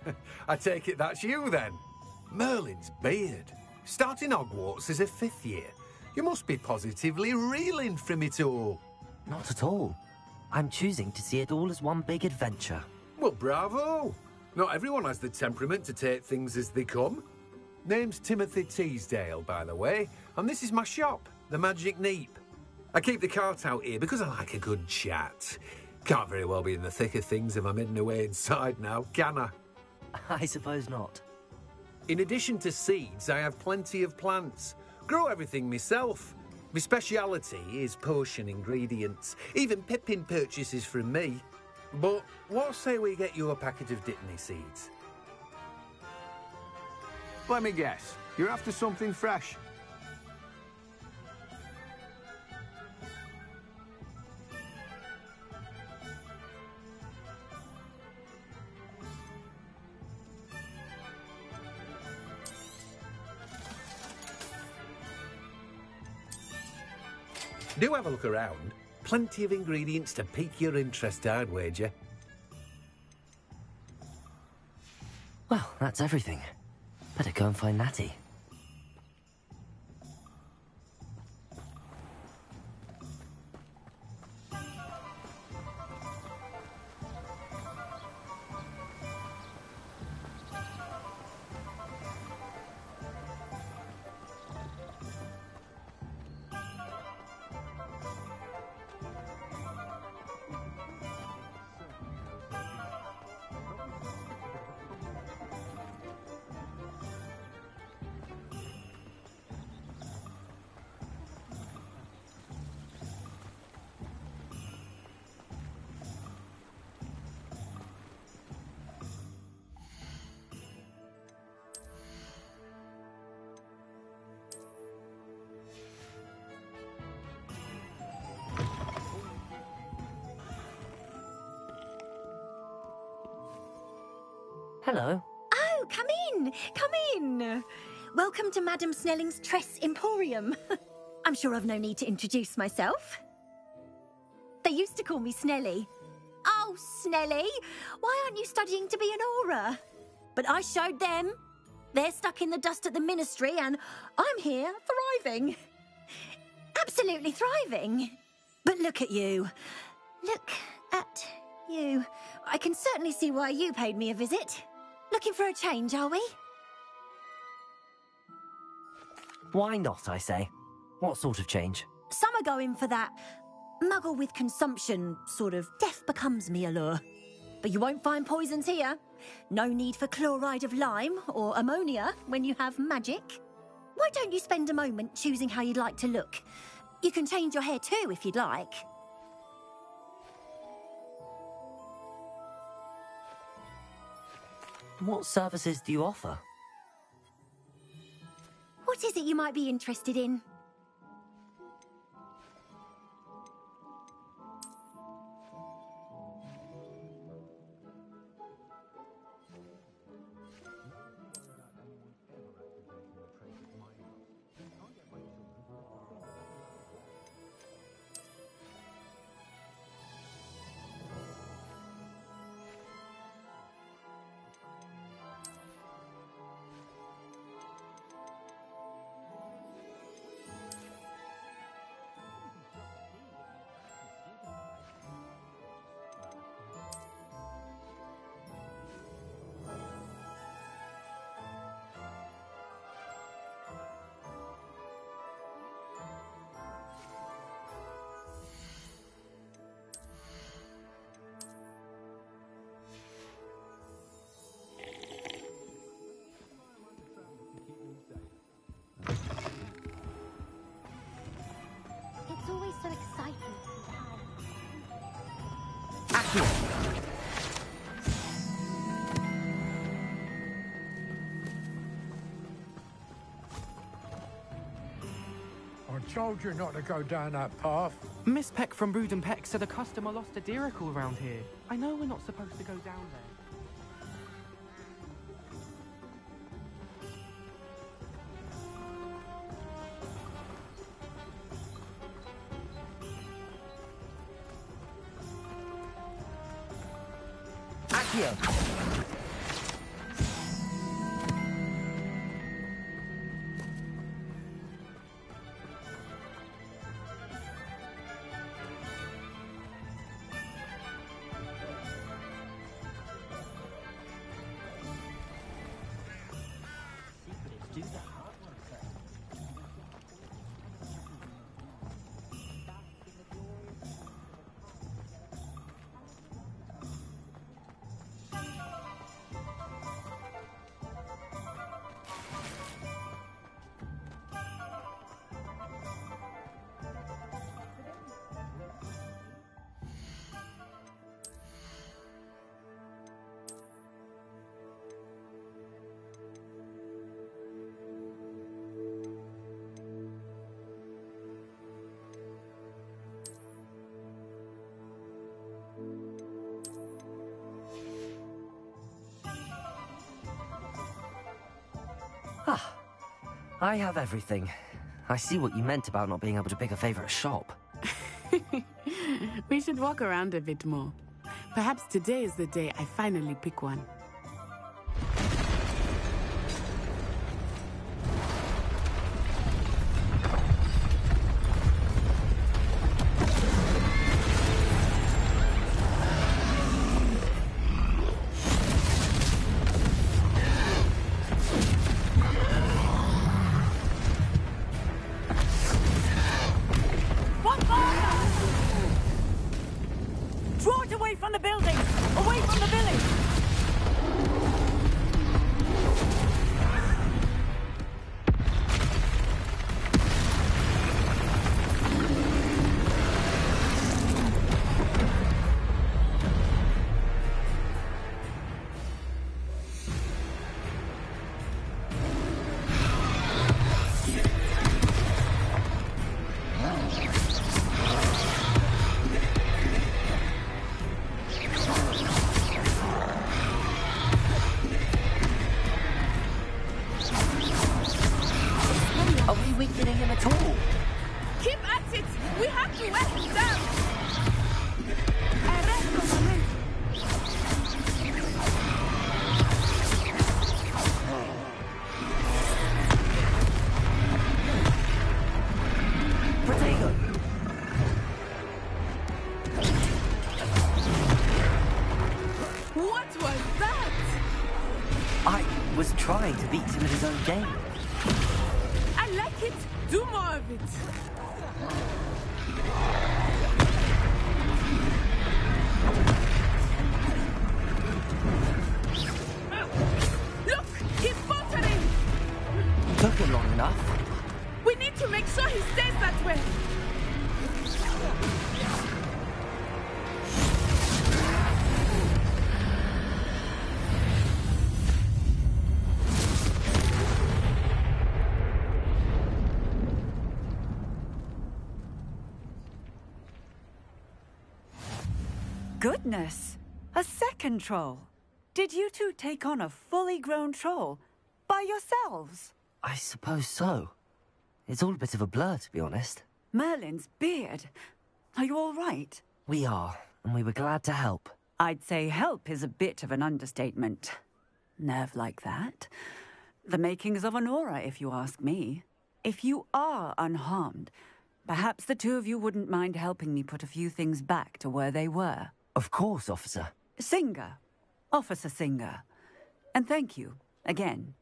I take it that's you, then. Merlin's beard. Starting Hogwarts as a 5th year. You must be positively reeling from it all. Not at all. I'm choosing to see it all as one big adventure. Well, bravo. Not everyone has the temperament to take things as they come. Name's Timothy Teasdale, by the way, and this is my shop, the Magic Neep. I keep the cart out here because I like a good chat. Can't very well be in the thick of things if I'm hidden away inside now, can I? I suppose not. In addition to seeds, I have plenty of plants. Grow everything myself. My speciality is potion ingredients. Even Pippin purchases from me. But what say we get you a packet of Dittany seeds? Let me guess. You're after something fresh. Do have a look around. Plenty of ingredients to pique your interest, I'd wager. Well, that's everything. Better go and find Natty. Hello. Oh, come in! Come in! Welcome to Madame Snelling's Tress Emporium. I'm sure I've no need to introduce myself. They used to call me Snelly. Oh, Snelly, why aren't you studying to be an aura? But I showed them. They're stuck in the dust at the ministry and I'm here thriving. Absolutely thriving. But look at you. Look at you. I can certainly see why you paid me a visit. Looking for a change, are we? Why not, I say? What sort of change? Some are going for that muggle with consumption, sort of death becomes me allure. But you won't find poisons here. No need for chloride of lime or ammonia when you have magic. Why don't you spend a moment choosing how you'd like to look? You can change your hair too if you'd like. What services do you offer? What is it you might be interested in? It's always so exciting. I told you not to go down that path. Miss Peck from Brood and Peck said a customer lost a deeracle around here. I know we're not supposed to go down there. I have everything. I see what you meant about not being able to pick a favorite shop. We should walk around a bit more. Perhaps today is the day I finally pick one. Draw it away from the building! Away from the village! Are we weakening him at all? Keep at it! We have to wear him down! Protego! What was that? I was trying to beat him at his own game. I like it. Do more of it. Look, he's faltering. Took him long enough. We need to make sure he stays that way. Goodness! A second troll. Did you two take on a fully grown troll by yourselves? I suppose so. It's all a bit of a blur, to be honest. Merlin's beard. Are you all right? We are, and we were glad to help. I'd say help is a bit of an understatement. Nerve like that. The makings of an aura, if you ask me. If you are unharmed, perhaps the two of you wouldn't mind helping me put a few things back to where they were. Of course, officer. Singer. Officer Singer. And thank you, again.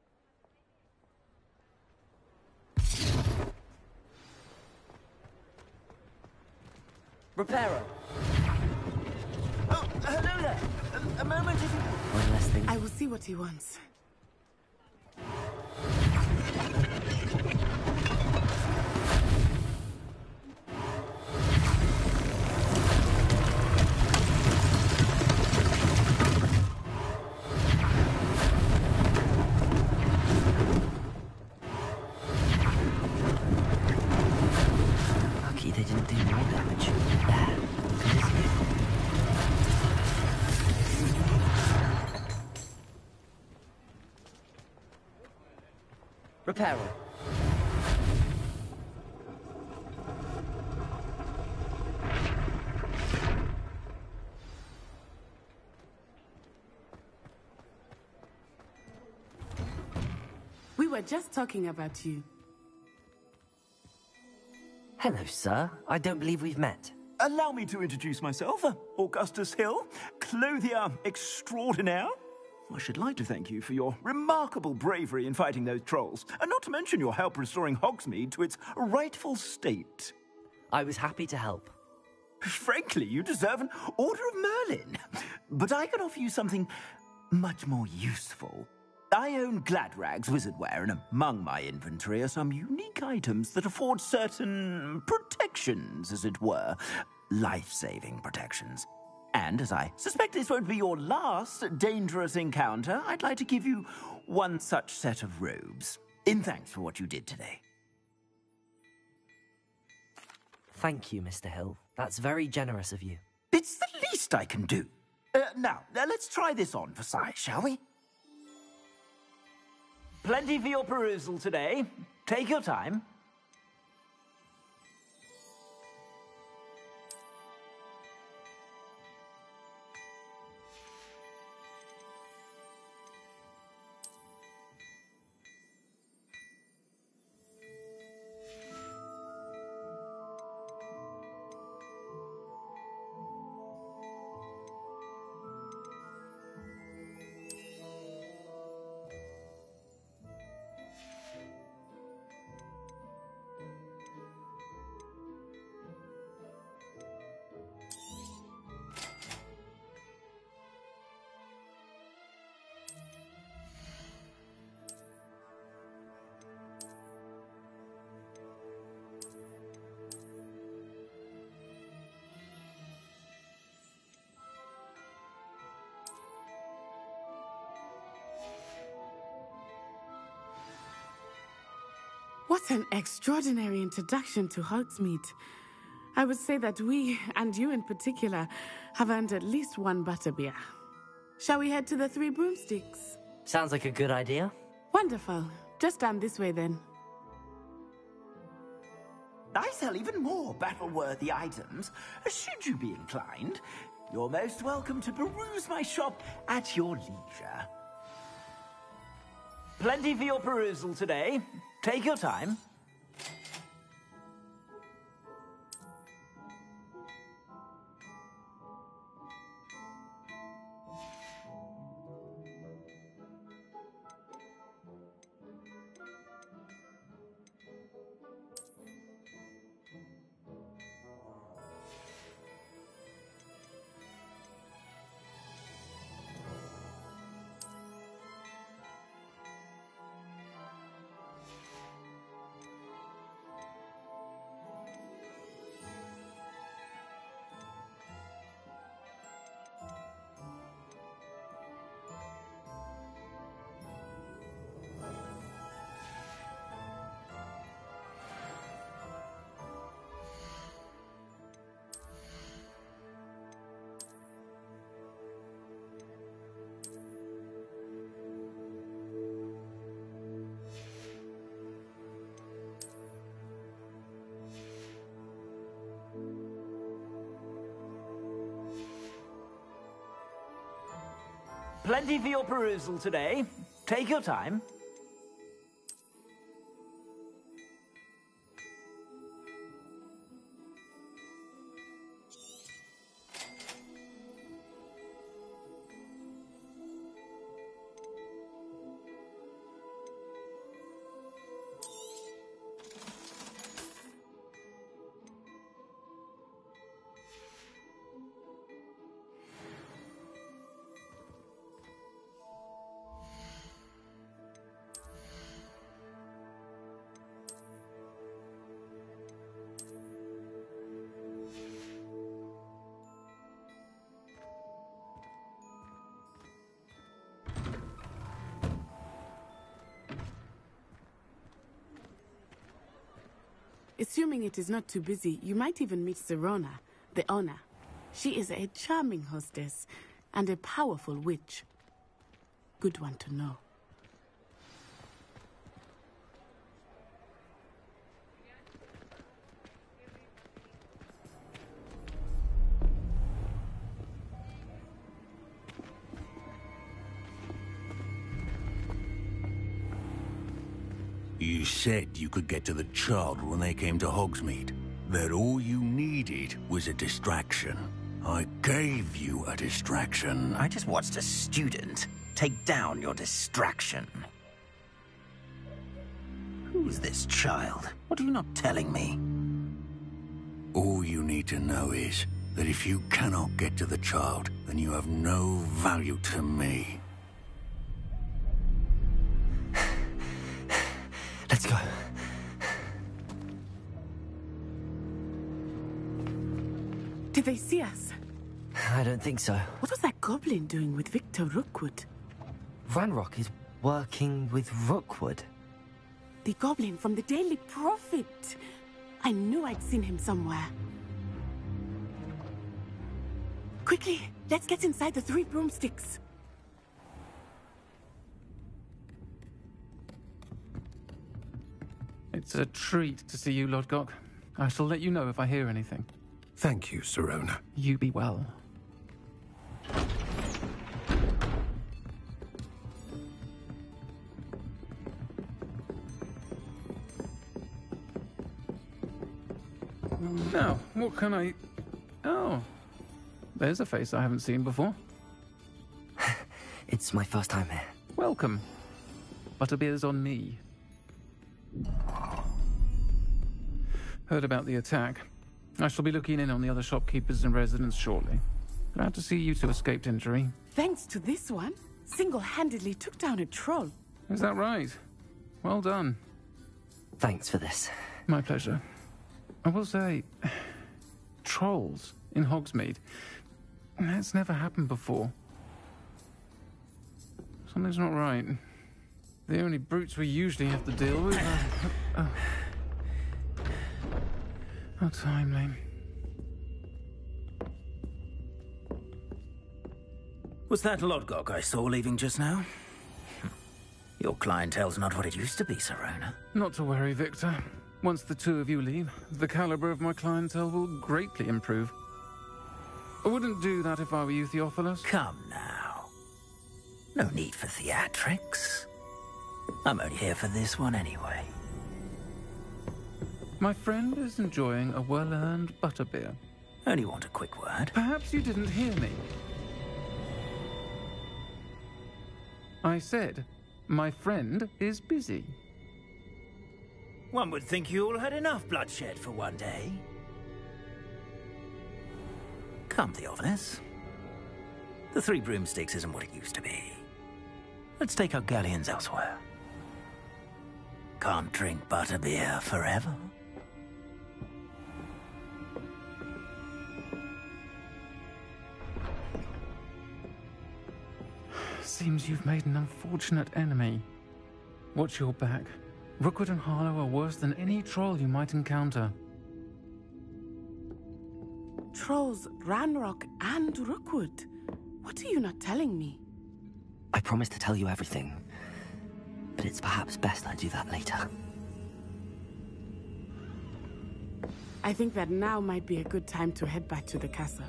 Reparo. Oh, hello there. A moment if you... One less thing. I will see what he wants. Lucky they didn't do more damage. There. Good as new. Reparo. We were just talking about you. Hello, sir. I don't believe we've met. Allow me to introduce myself, Augustus Hill, clothier extraordinaire. I should like to thank you for your remarkable bravery in fighting those trolls, and not to mention your help restoring Hogsmeade to its rightful state. I was happy to help. Frankly, you deserve an Order of Merlin. But I can offer you something much more useful. I own Gladrag's wizardware, and among my inventory are some unique items that afford certain protections, as it were. Life-saving protections. And as I suspect this won't be your last dangerous encounter, I'd like to give you one such set of robes, in thanks for what you did today. Thank you, Mr. Hill. That's very generous of you. It's the least I can do. Now, let's try this on for size, shall we? Plenty for your perusal today. Take your time. What an extraordinary introduction to Hogsmeade. I would say that we, and you in particular, have earned at least one butterbeer. Shall we head to the Three Broomsticks? Sounds like a good idea. Wonderful. Just down this way then. I sell even more battle-worthy items. Should you be inclined, you're most welcome to peruse my shop at your leisure. Plenty for your perusal today. Take your time. Plenty for your perusal today. Take your time. Assuming it is not too busy, you might even meet Serona, the owner. She is a charming hostess and a powerful witch. Good one to know. You said you could get to the child when they came to Hogsmeade. That all you needed was a distraction. I gave you a distraction. I just watched a student take down your distraction. Who's this child? What are you not telling me? All you need to know is that if you cannot get to the child, then you have no value to me. Let's go. Did they see us? I don't think so. What was that goblin doing with Victor Rookwood? Ranrock is working with Rookwood. The goblin from the Daily Prophet. I knew I'd seen him somewhere. Quickly, let's get inside the Three Broomsticks. It's a treat to see you, Lodgok. I shall let you know if I hear anything. Thank you, Sirona. You be well. Now, what can I... Oh, there's a face I haven't seen before. It's my first time here. Welcome. Butterbeer's on me. Heard about the attack. I shall be looking in on the other shopkeepers and residents shortly. Glad to see you two escaped injury. Thanks to this one, single-handedly took down a troll. Is that right? Well done. Thanks for this. My pleasure. I will say, trolls in Hogsmeade. That's never happened before. Something's not right. The only brutes we usually have to deal with are... How timely. Was that Lodgok I saw leaving just now? Your clientele's not what it used to be, Sirona. Not to worry, Victor. Once the two of you leave, the caliber of my clientele will greatly improve. I wouldn't do that if I were you, Theophilus. Come now. No need for theatrics. I'm only here for this one anyway. My friend is enjoying a well-earned butterbeer. Only want a quick word. Perhaps you didn't hear me. I said, my friend is busy. One would think you all had enough bloodshed for one day. Come, Theophilus. The Three Broomsticks isn't what it used to be. Let's take our galleons elsewhere. Can't drink butterbeer forever. Seems you've made an unfortunate enemy. Watch your back. Rookwood and Harlow are worse than any troll you might encounter. Trolls, Ranrock, and Rookwood. What are you not telling me? I promised to tell you everything, but it's perhaps best I do that later. I think that now might be a good time to head back to the castle.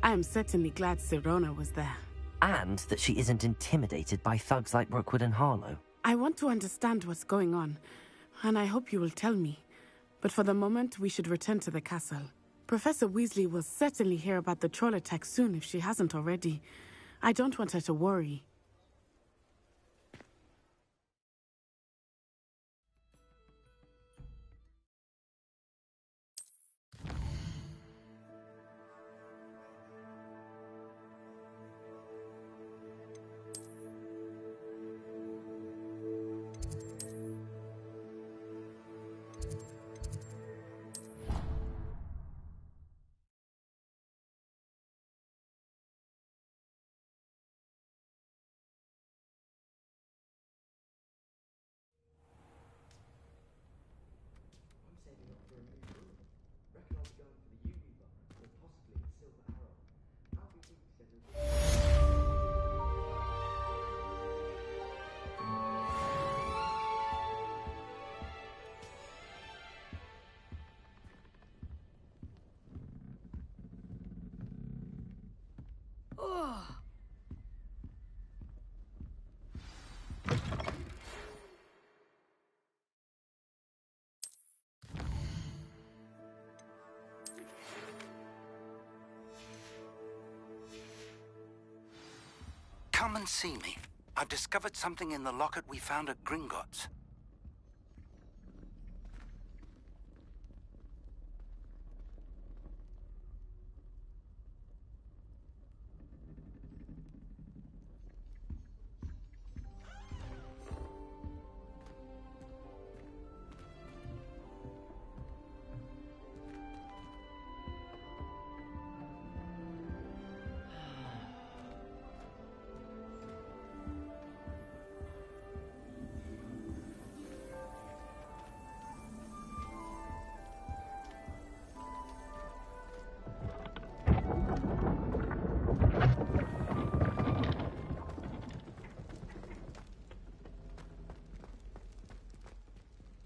I am certainly glad Sirona was there. And that she isn't intimidated by thugs like Rookwood and Harlow. I want to understand what's going on, and I hope you will tell me. But for the moment, we should return to the castle. Professor Weasley will certainly hear about the troll attack soon if she hasn't already. I don't want her to worry. Come and see me. I've discovered something in the locket we found at Gringotts.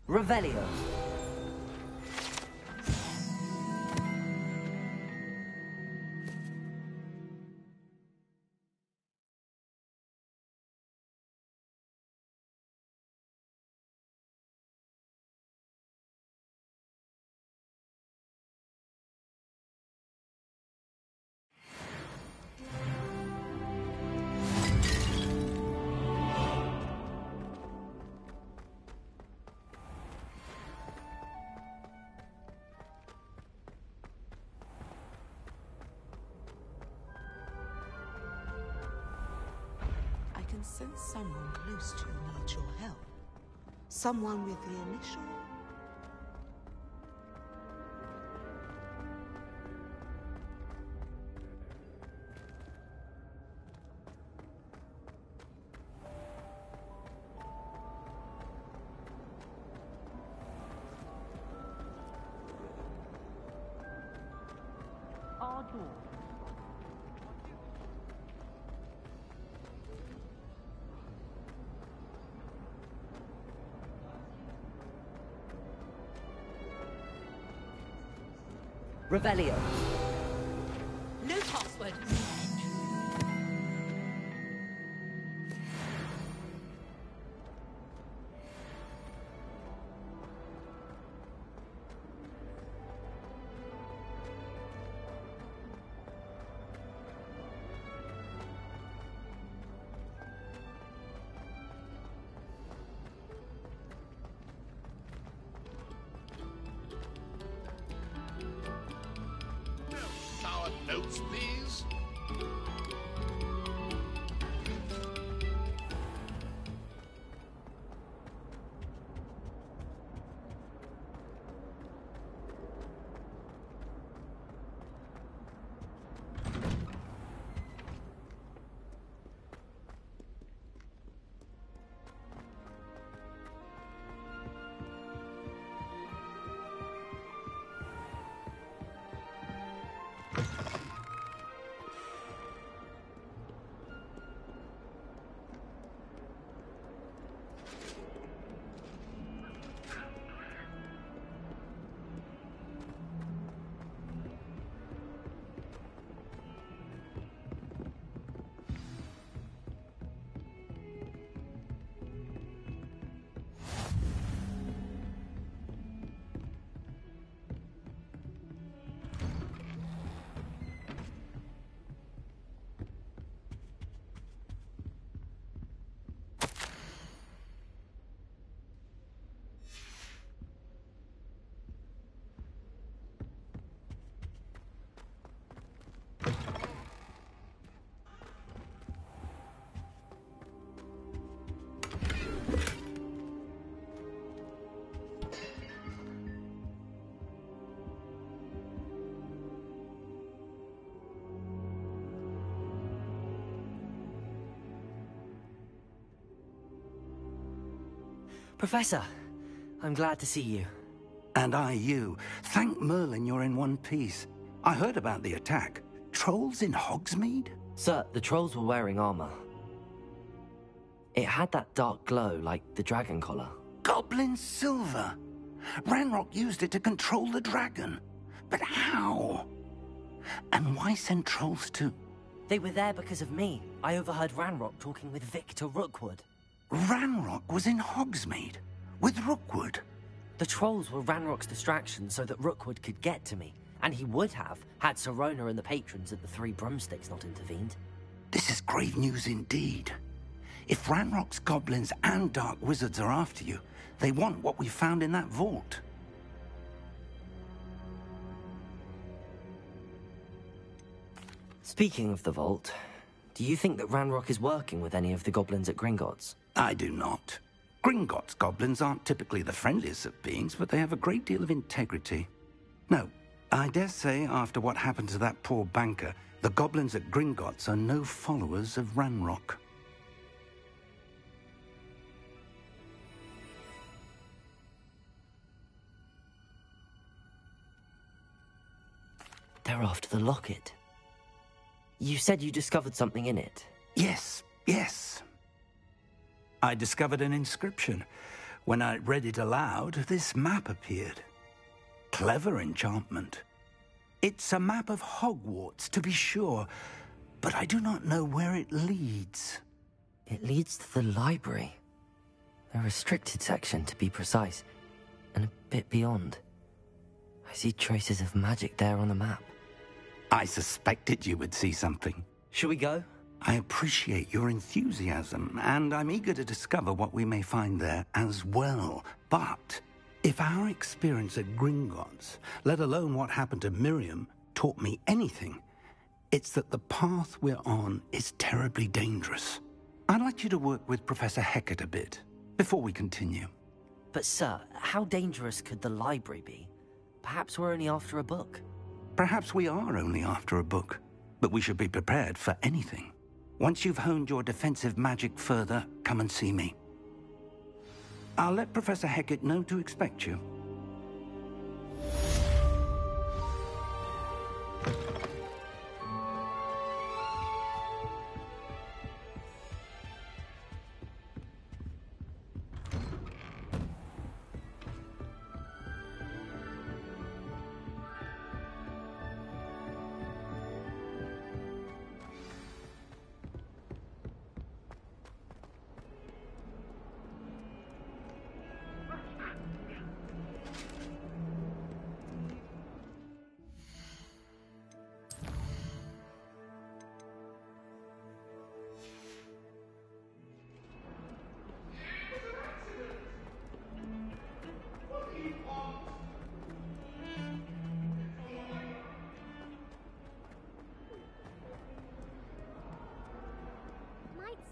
Revelio. I can sense someone close to you needs your help. Someone with the initial. Revelio. No password. Sour notes, please. Professor, I'm glad to see you. And I you. Thank Merlin you're in one piece. I heard about the attack. Trolls in Hogsmeade? Sir, the trolls were wearing armor. It had that dark glow like the dragon collar. Goblin silver! Ranrock used it to control the dragon. But how? And why send trolls to... They were there because of me. I overheard Ranrock talking with Victor Rookwood. Ranrock was in Hogsmeade? With Rookwood? The trolls were Ranrock's distraction so that Rookwood could get to me. And he would have, had Sirona and the patrons at the Three Broomsticks not intervened. This is grave news indeed. If Ranrock's goblins and dark wizards are after you, they want what we found in that vault. Speaking of the vault, do you think that Ranrock is working with any of the goblins at Gringotts? I do not. Gringotts goblins aren't typically the friendliest of beings, but they have a great deal of integrity. No, I dare say after what happened to that poor banker, the goblins at Gringotts are no followers of Ranrock. They're after the locket. You said you discovered something in it. Yes, yes. I discovered an inscription. When I read it aloud, this map appeared. Clever enchantment. It's a map of Hogwarts, to be sure, but I do not know where it leads. It leads to the library. The restricted section, to be precise, and a bit beyond. I see traces of magic there on the map. I suspected you would see something. Shall we go? I appreciate your enthusiasm, and I'm eager to discover what we may find there as well. But if our experience at Gringotts, let alone what happened to Miriam, taught me anything, it's that the path we're on is terribly dangerous. I'd like you to work with Professor Hecat a bit, before we continue. But sir, how dangerous could the library be? Perhaps we're only after a book. Perhaps we are only after a book, but we should be prepared for anything. Once you've honed your defensive magic further, come and see me. I'll let Professor Hecat know to expect you.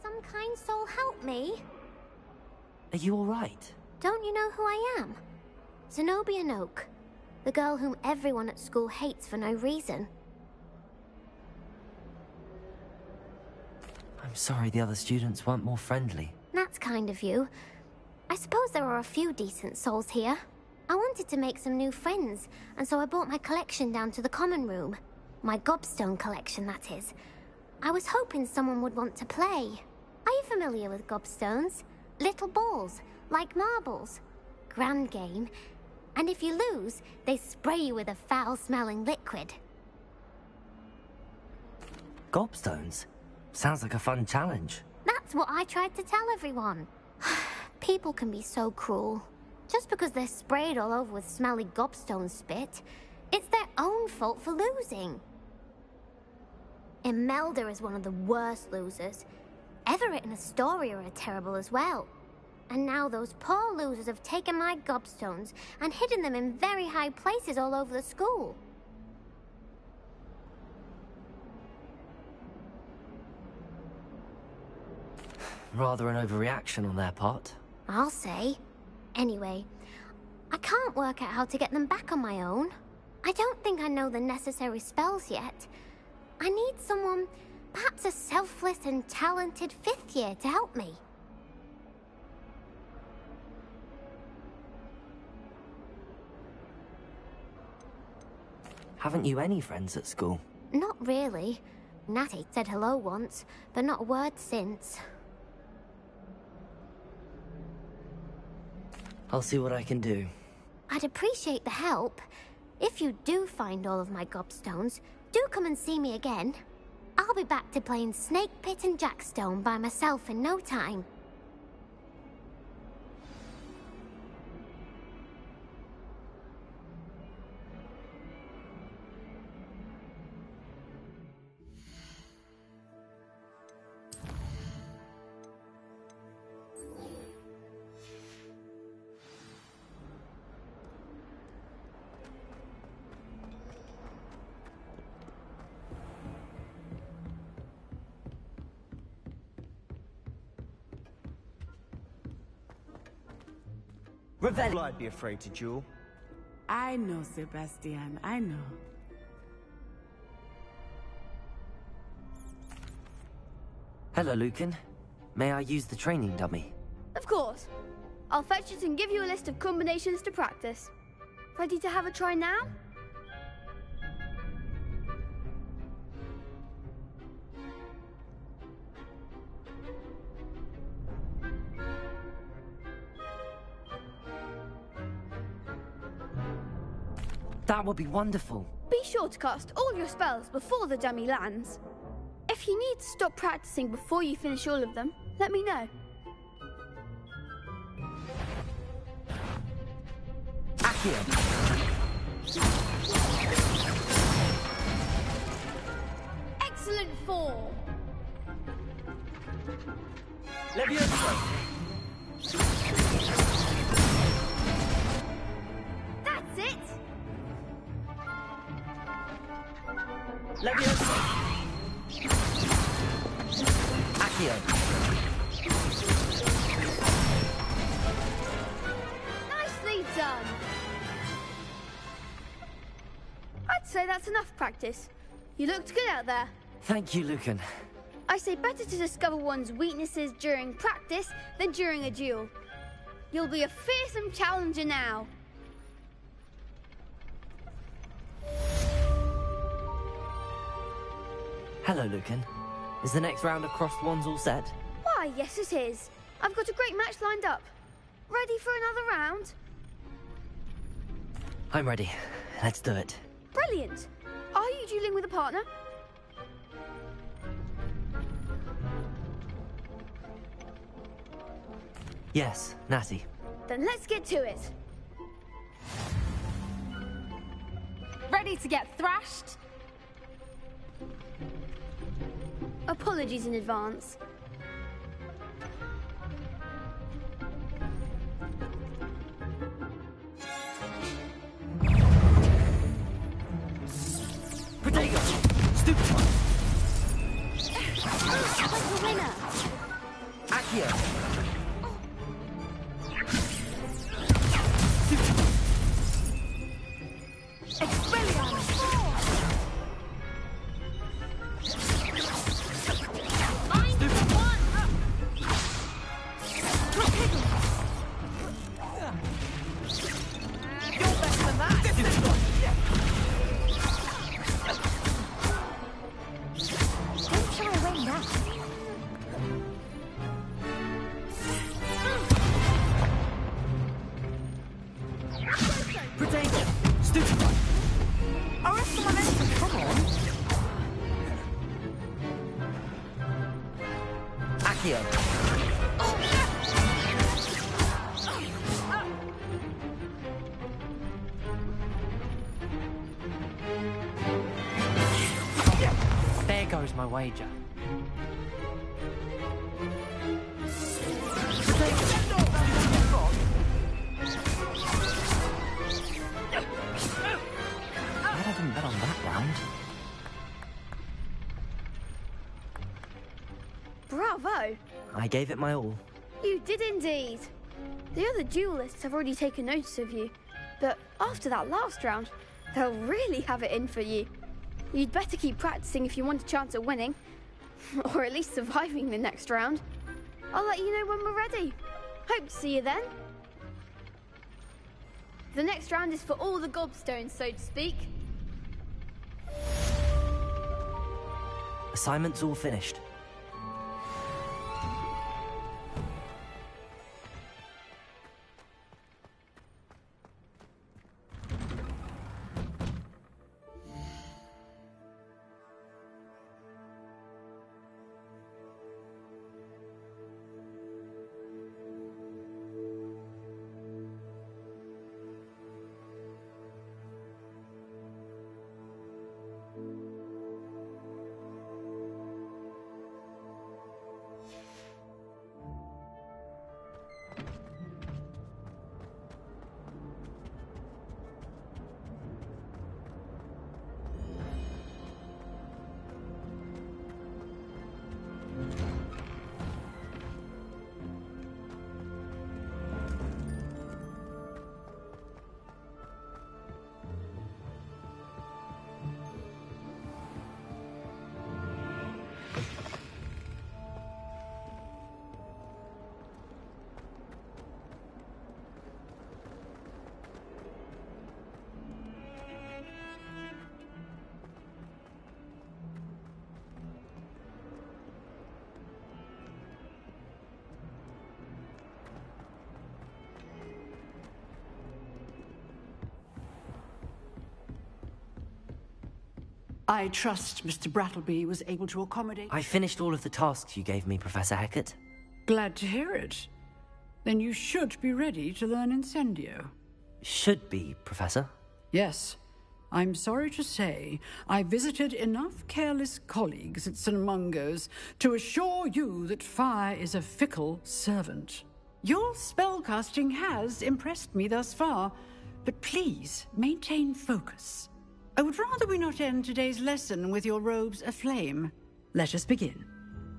Some kind soul help me? Are you all right? Don't you know who I am? Zenobia Noak, the girl whom everyone at school hates for no reason. I'm sorry the other students weren't more friendly. That's kind of you. I suppose there are a few decent souls here. I wanted to make some new friends, and so I brought my collection down to the common room. My gobstone collection, that is. I was hoping someone would want to play. Are you familiar with gobstones? Little balls, like marbles. Grand game. And if you lose, they spray you with a foul-smelling liquid. Gobstones? Sounds like a fun challenge. That's what I tried to tell everyone. People can be so cruel. Just because they're sprayed all over with smelly gobstone spit, it's their own fault for losing. Imelda is one of the worst losers. Everett and Astoria are terrible as well. And now those poor losers have taken my gobstones and hidden them in very high places all over the school. Rather an overreaction on their part. I'll say. Anyway, I can't work out how to get them back on my own. I don't think I know the necessary spells yet. I need someone, perhaps a selfless and talented fifth year to help me. Haven't you any friends at school? Not really. Natty said hello once, but not a word since. I'll see what I can do. I'd appreciate the help. If you do find all of my gobstones, do come and see me again. I'll be back to playing Snake Pit and Jackstone by myself in no time. Revelio, I'd be afraid to duel. I know, Sebastian, I know. Hello, Lucan. May I use the training dummy? Of course. I'll fetch it and give you a list of combinations to practice. Ready to have a try now? That would be wonderful. Be sure to cast all your spells before the dummy lands. If you need to stop practicing before you finish all of them, let me know. Accio. Excellent form. Levioso. That's it. Levioso. Accio. Nicely done. I'd say that's enough practice. You looked good out there. Thank you, Lucan. I say better to discover one's weaknesses during practice than during a duel. You'll be a fearsome challenger now. Hello, Lucan. Is the next round of crossed wands all set? Why, yes it is. I've got a great match lined up. Ready for another round? I'm ready. Let's do it. Brilliant. Are you dueling with a partner? Yes, Natty. Then let's get to it. Ready to get thrashed? Apologies in advance. Protego! Stupefy! Like a winner! Accio! There goes my wager. I didn't bet on that round. Bravo! I gave it my all. You did indeed. The other duelists have already taken notice of you, but after that last round, they'll really have it in for you. You'd better keep practicing if you want a chance at winning, or at least surviving the next round. I'll let you know when we're ready. Hope to see you then. The next round is for all the gobstones, so to speak. Assignment's all finished. I trust Mr. Brattleby was able to accommodate... I finished all of the tasks you gave me, Professor Hecat. Glad to hear it. Then you should be ready to learn Incendio. Should be, Professor? Yes. I'm sorry to say, I visited enough careless colleagues at St. Mungo's to assure you that fire is a fickle servant. Your spellcasting has impressed me thus far, but please maintain focus. I would rather we not end today's lesson with your robes aflame. Let us begin.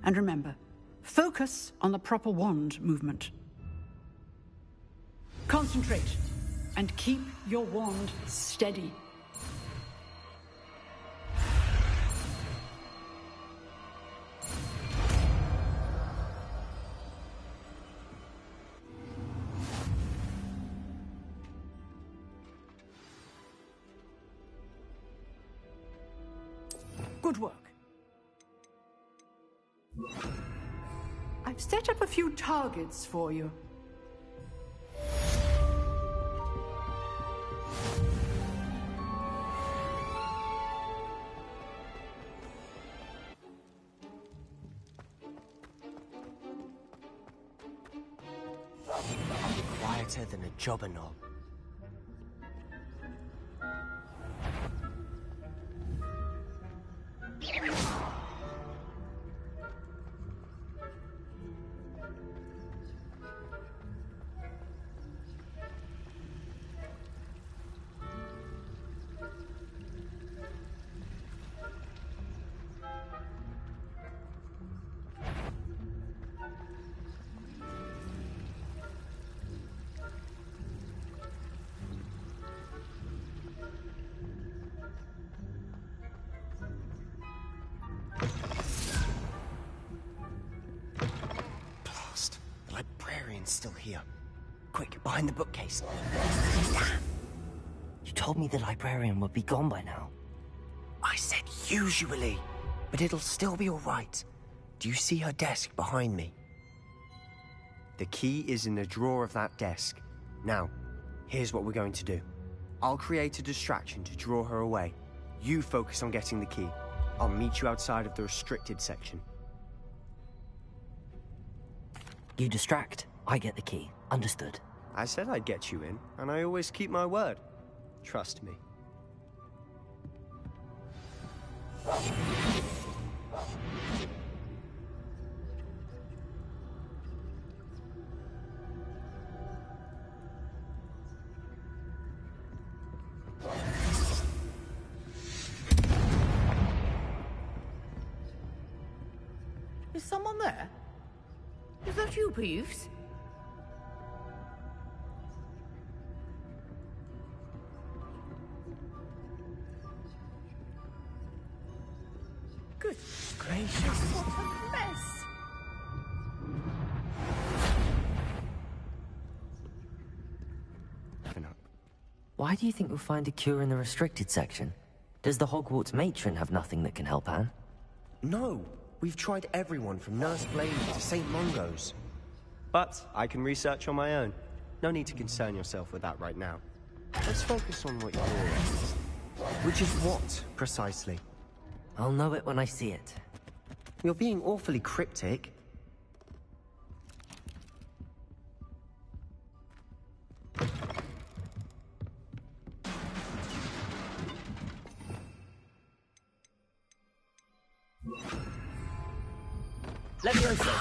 And remember, focus on the proper wand movement. Concentrate, and keep your wand steady. Good work. I've set up a few targets for you. Quieter than a jobberknoll. Still here. Quick, behind the bookcase. Damn! You told me the librarian would be gone by now. I said usually, but it'll still be all right. Do you see her desk behind me? The key is in the drawer of that desk. Now, here's what we're going to do. I'll create a distraction to draw her away. You focus on getting the key. I'll meet you outside of the restricted section. You distract. I get the key. Understood. I said I'd get you in, and I always keep my word. Trust me. Is someone there? Is that you, Peeves? Good gracious, what a mess! Why do you think we'll find a cure in the restricted section? Does the Hogwarts matron have nothing that can help Anne? No, we've tried everyone from Nurse Blade to St. Mungo's. But I can research on my own. No need to concern yourself with that right now. Let's focus on what you're... Which is what, precisely? I'll know it when I see it. You're being awfully cryptic. Leviosa!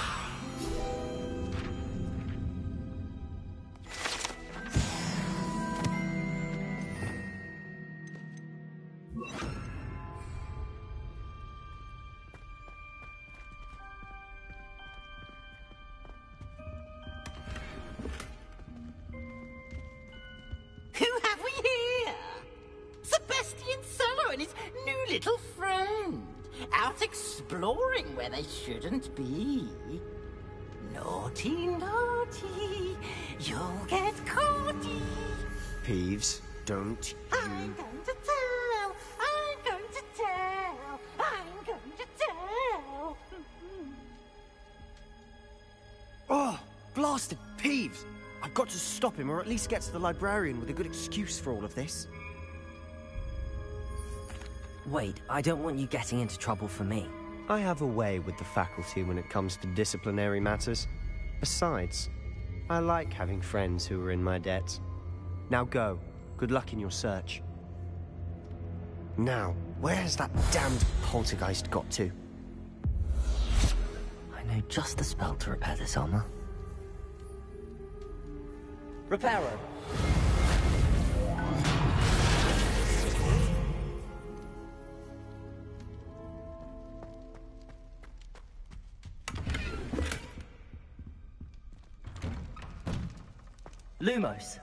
Who have we here? Sebastian Sallow and his new little friend. Out exploring where they shouldn't be. Naughty, naughty, you'll get caughty. Peeves, don't you... I'm going to tell, I'm going to tell, I'm going to tell. Oh, blasted Peeves! I've got to stop him, or at least get to the librarian with a good excuse for all of this. Wait, I don't want you getting into trouble for me. I have a way with the faculty when it comes to disciplinary matters. Besides, I like having friends who are in my debt. Now go. Good luck in your search. Now, where has that damned poltergeist got to? I know just the spell to repair this armor. Reparo! Lumos.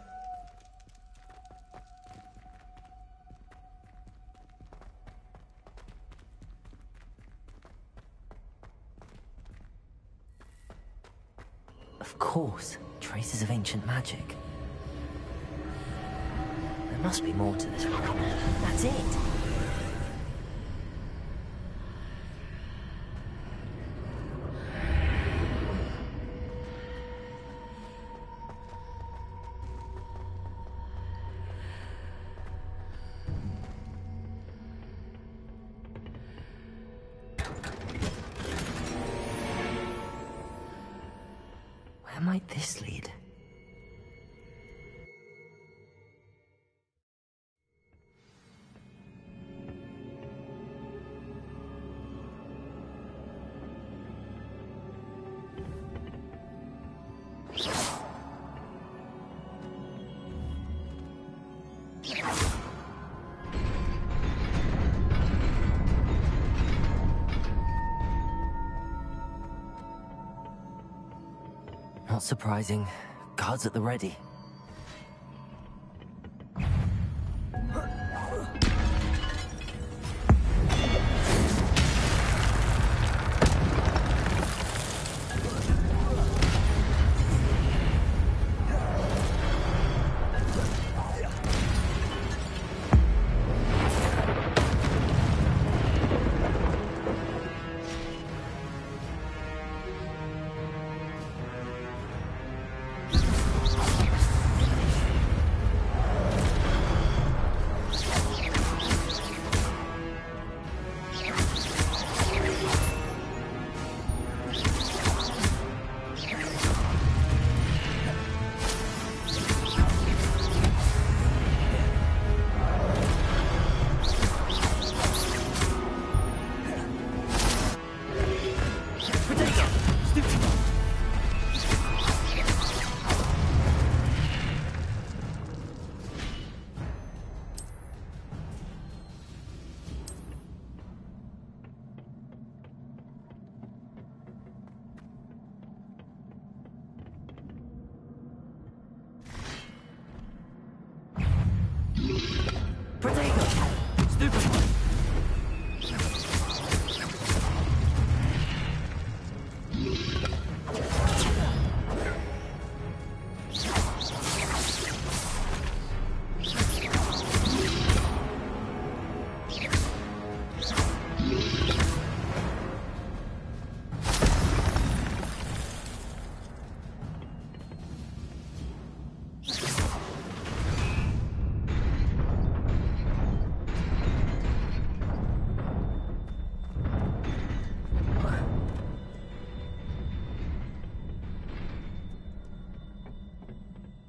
Of course, traces of ancient magic. There must be more to this room. That's it! Where might this lead? Not surprising. Guards at the ready.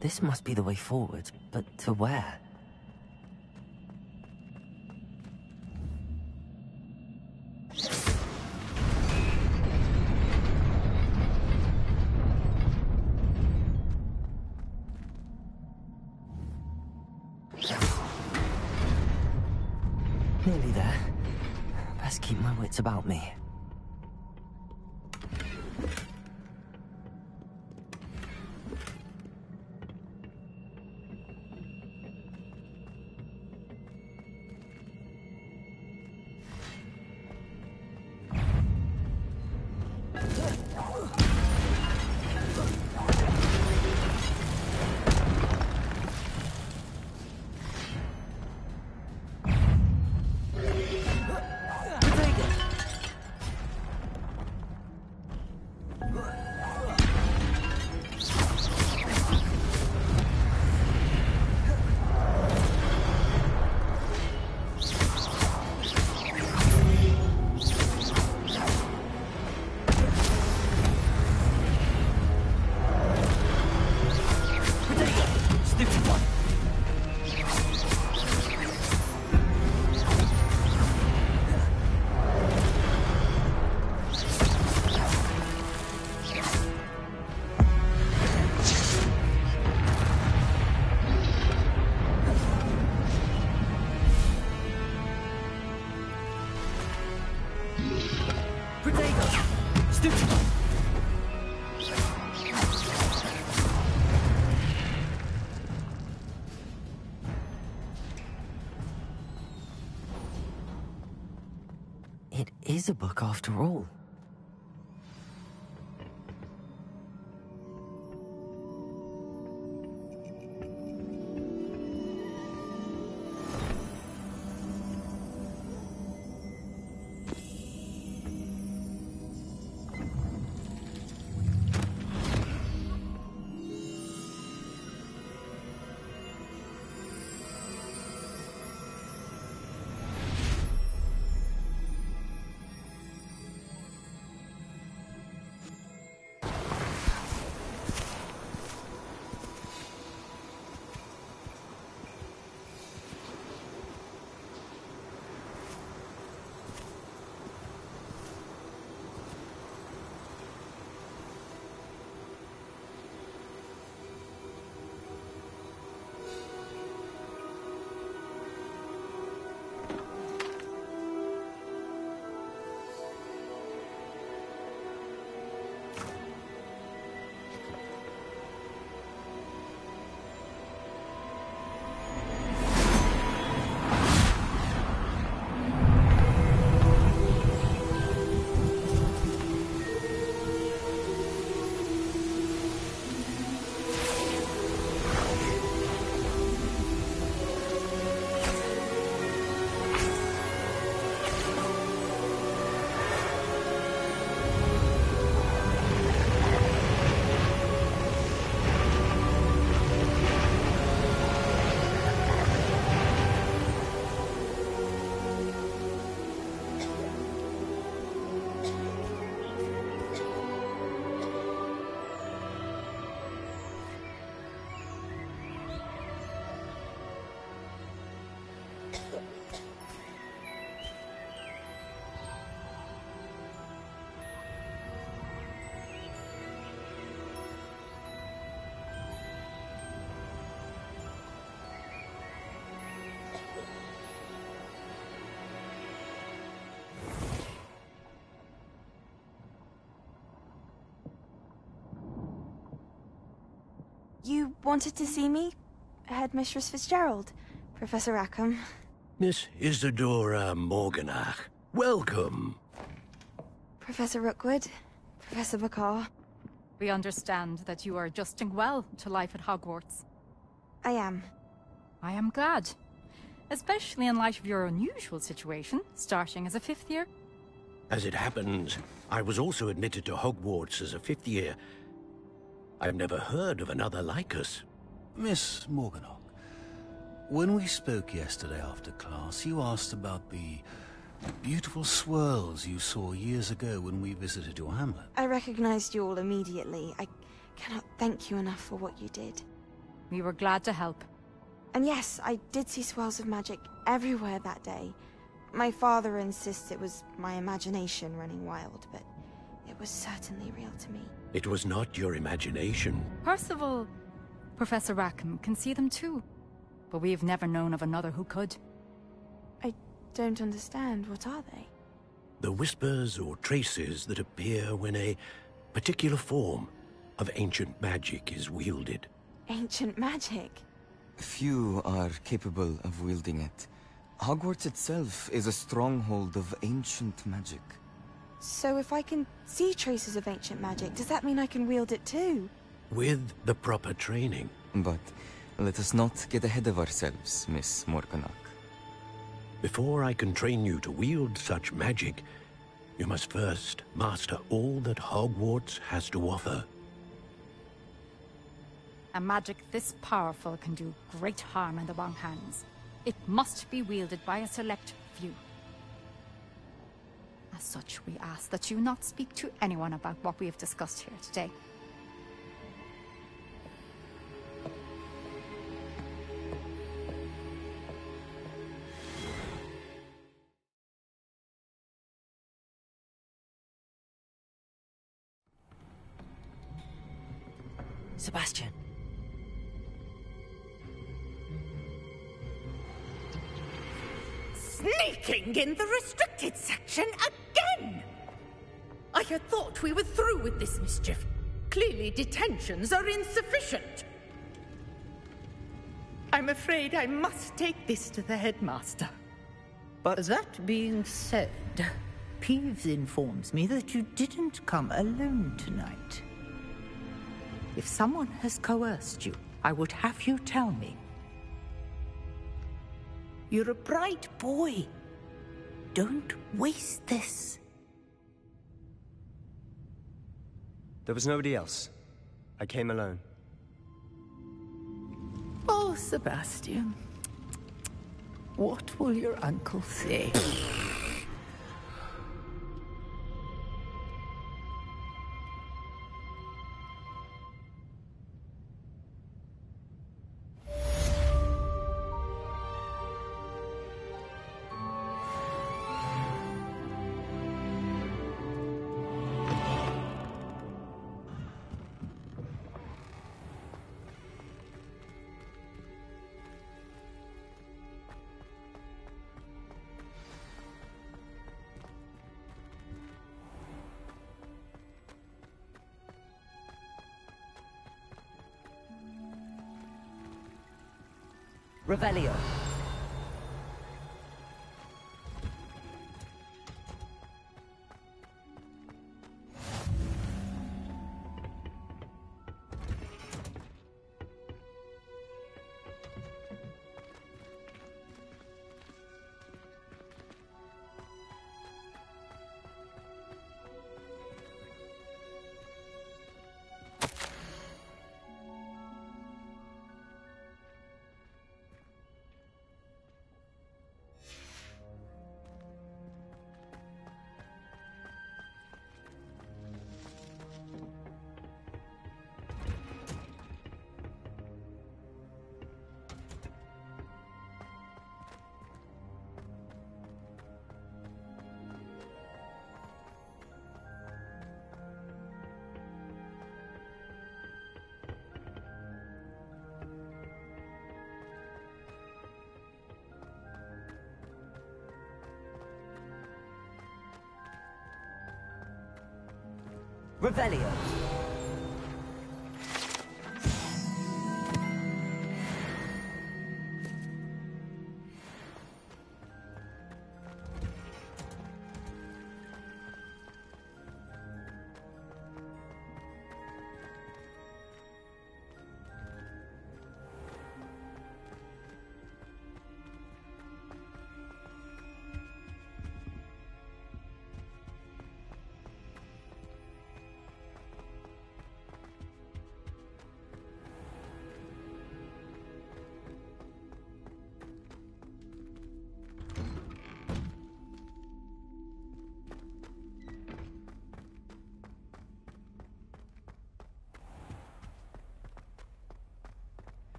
This must be the way forward, but to where? Nearly there. Best keep my wits about me. It is a book after all. You wanted to see me? Headmistress Fitzgerald, Professor Rackham. Miss Isadora Morganach, welcome. Professor Rookwood, Professor McCaw. We understand that you are adjusting well to life at Hogwarts. I am. I am glad. Especially in light of your unusual situation, starting as a 5th year. As it happens, I was also admitted to Hogwarts as a 5th year. I've never heard of another like us. Miss Morganach, when we spoke yesterday after class, you asked about the beautiful swirls you saw years ago when we visited your hamlet. I recognized you all immediately. I cannot thank you enough for what you did. We were glad to help. And yes, I did see swirls of magic everywhere that day. My father insists it was my imagination running wild, but it was certainly real to me. It was not your imagination. Percival, Professor Rackham can see them too. But we've never known of another who could. I don't understand. What are they? The whispers or traces that appear when a particular form of ancient magic is wielded. Ancient magic? Few are capable of wielding it. Hogwarts itself is a stronghold of ancient magic. So if I can see traces of ancient magic, does that mean I can wield it too? With the proper training. But let us not get ahead of ourselves, Miss Morganach. Before I can train you to wield such magic, you must first master all that Hogwarts has to offer. A magic this powerful can do great harm in the wrong hands. It must be wielded by a select few. As such, we ask that you not speak to anyone about what we have discussed here today. Sebastian. Sneaking in the restricted section again! I had thought we were through with this mischief. Clearly detentions are insufficient. I'm afraid I must take this to the headmaster. But that being said, Peeves informs me that you didn't come alone tonight. If someone has coerced you, I would have you tell me. You're a bright boy. Don't waste this. There was nobody else. I came alone. Oh, Sebastian. What will your uncle say? Revelio. Revelio.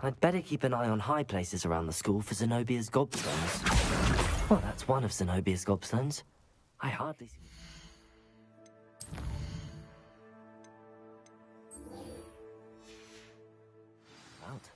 I'd better keep an eye on high places around the school for Zenobia's gobstones. Well, that's one of Zenobia's gobstones. I hardly see... Out.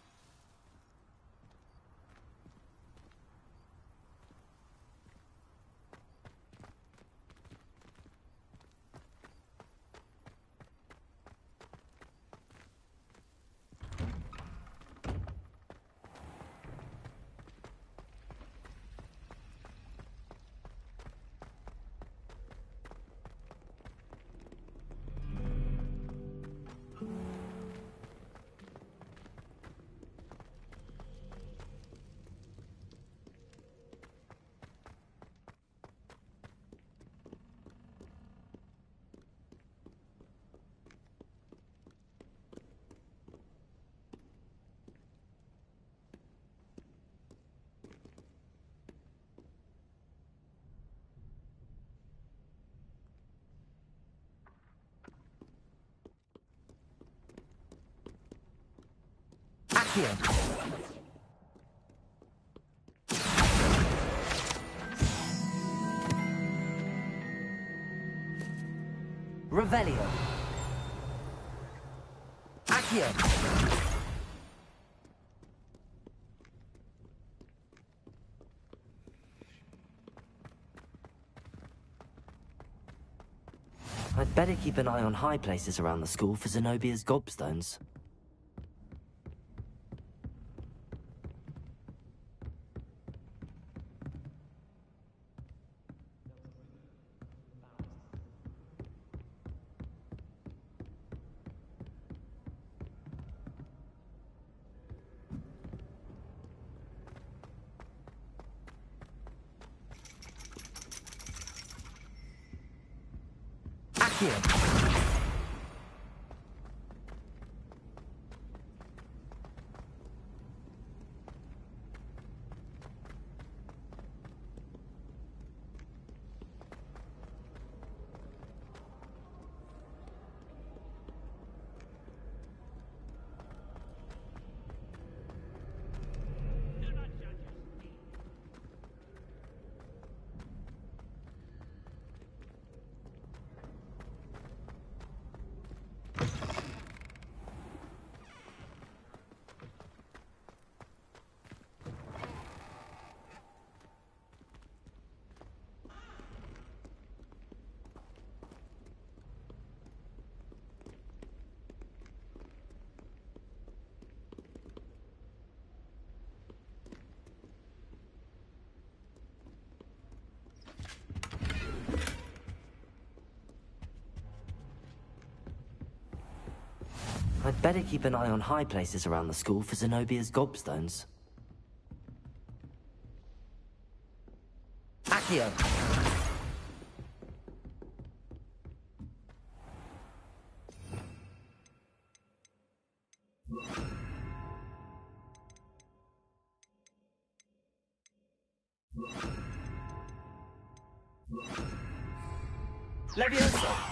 Accio. Revelio. Accio. Accio! I'd better keep an eye on high places around the school for Zenobia's gobstones. Accio! I'd better keep an eye on high places around the school for Zenobia's gobstones. Accio! Leviosa!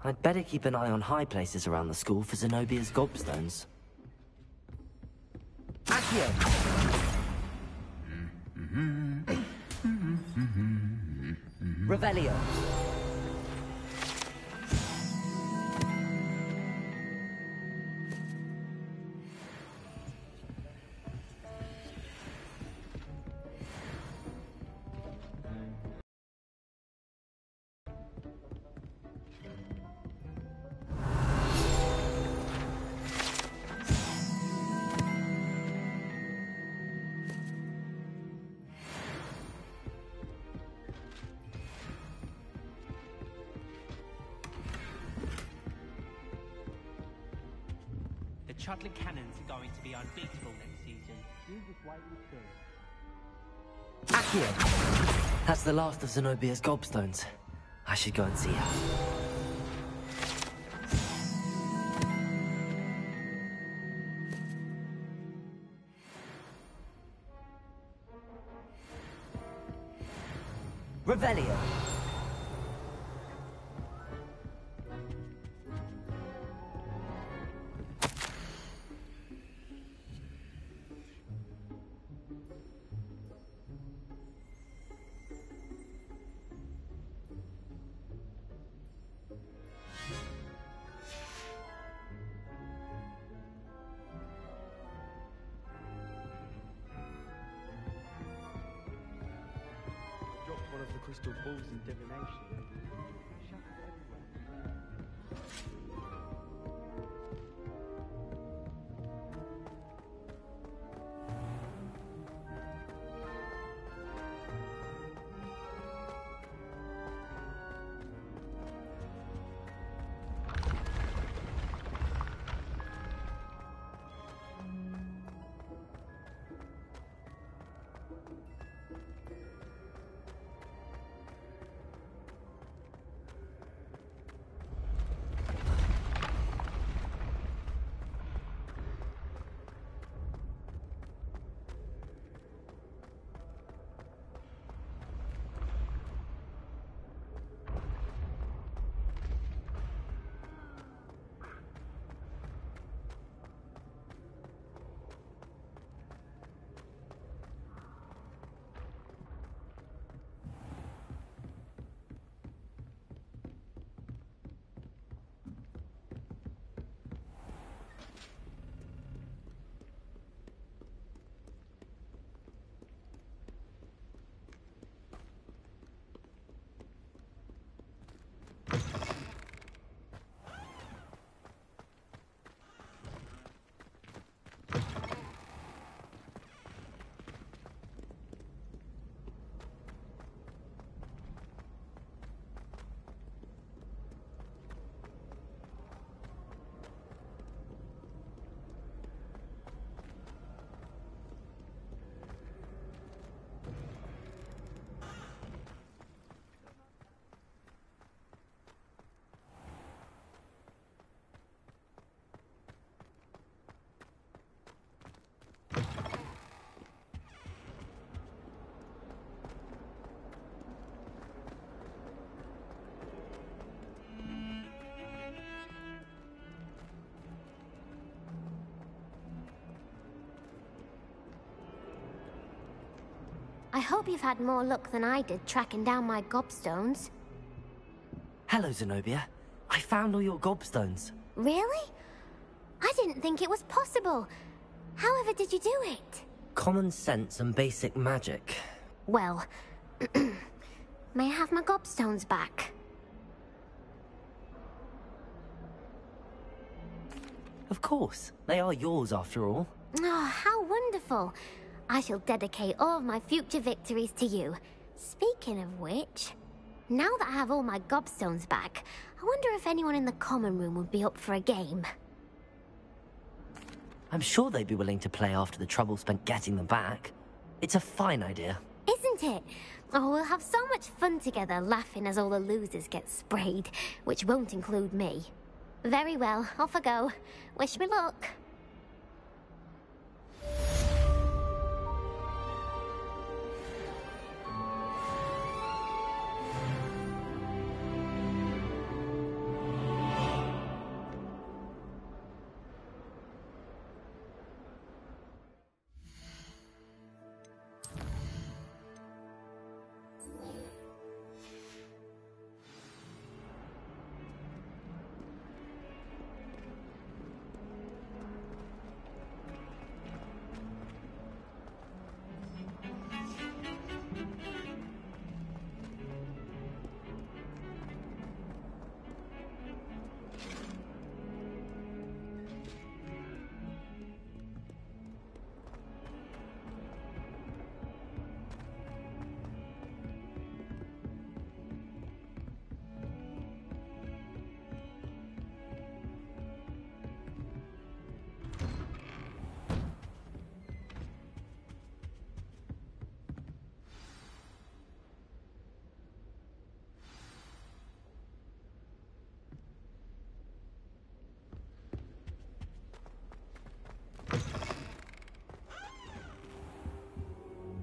I'd better keep an eye on high places around the school for Zenobia's gobstones. Accio! Revelio! The Chudley Cannons are going to be unbeatable next season. You just wait and see. Accio! That's the last of Zenobia's gobstones. I should go and see her. Revelio! One of the crystal balls in divination. Shattered everywhere. I hope you've had more luck than I did tracking down my gobstones. Hello, Zenobia. I found all your gobstones. Really? I didn't think it was possible. However did you do it? Common sense and basic magic. Well, may I have my gobstones back? Of course. They are yours, after all. Oh, how wonderful. I shall dedicate all of my future victories to you. Speaking of which, now that I have all my gobstones back, I wonder if anyone in the common room would be up for a game. I'm sure they'd be willing to play after the trouble spent getting them back. It's a fine idea. Isn't it? Oh, we'll have so much fun together, laughing as all the losers get sprayed, which won't include me. Very well, off I go. Wish me luck.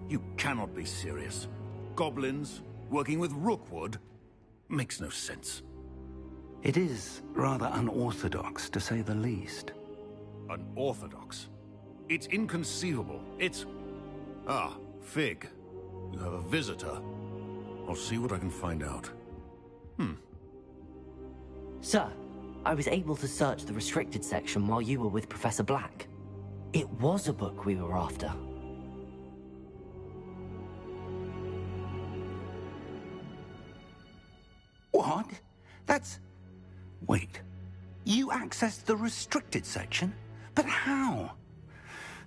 You cannot be serious. Goblins working with Rookwood? Makes no sense. It is rather unorthodox, to say the least. Unorthodox? It's inconceivable. It's... Ah, Fig. You have a visitor. I'll see what I can find out. Sir, I was able to search the restricted section while you were with Professor Black. It was a book we were after. What? That's... Wait. You accessed the restricted section? But how?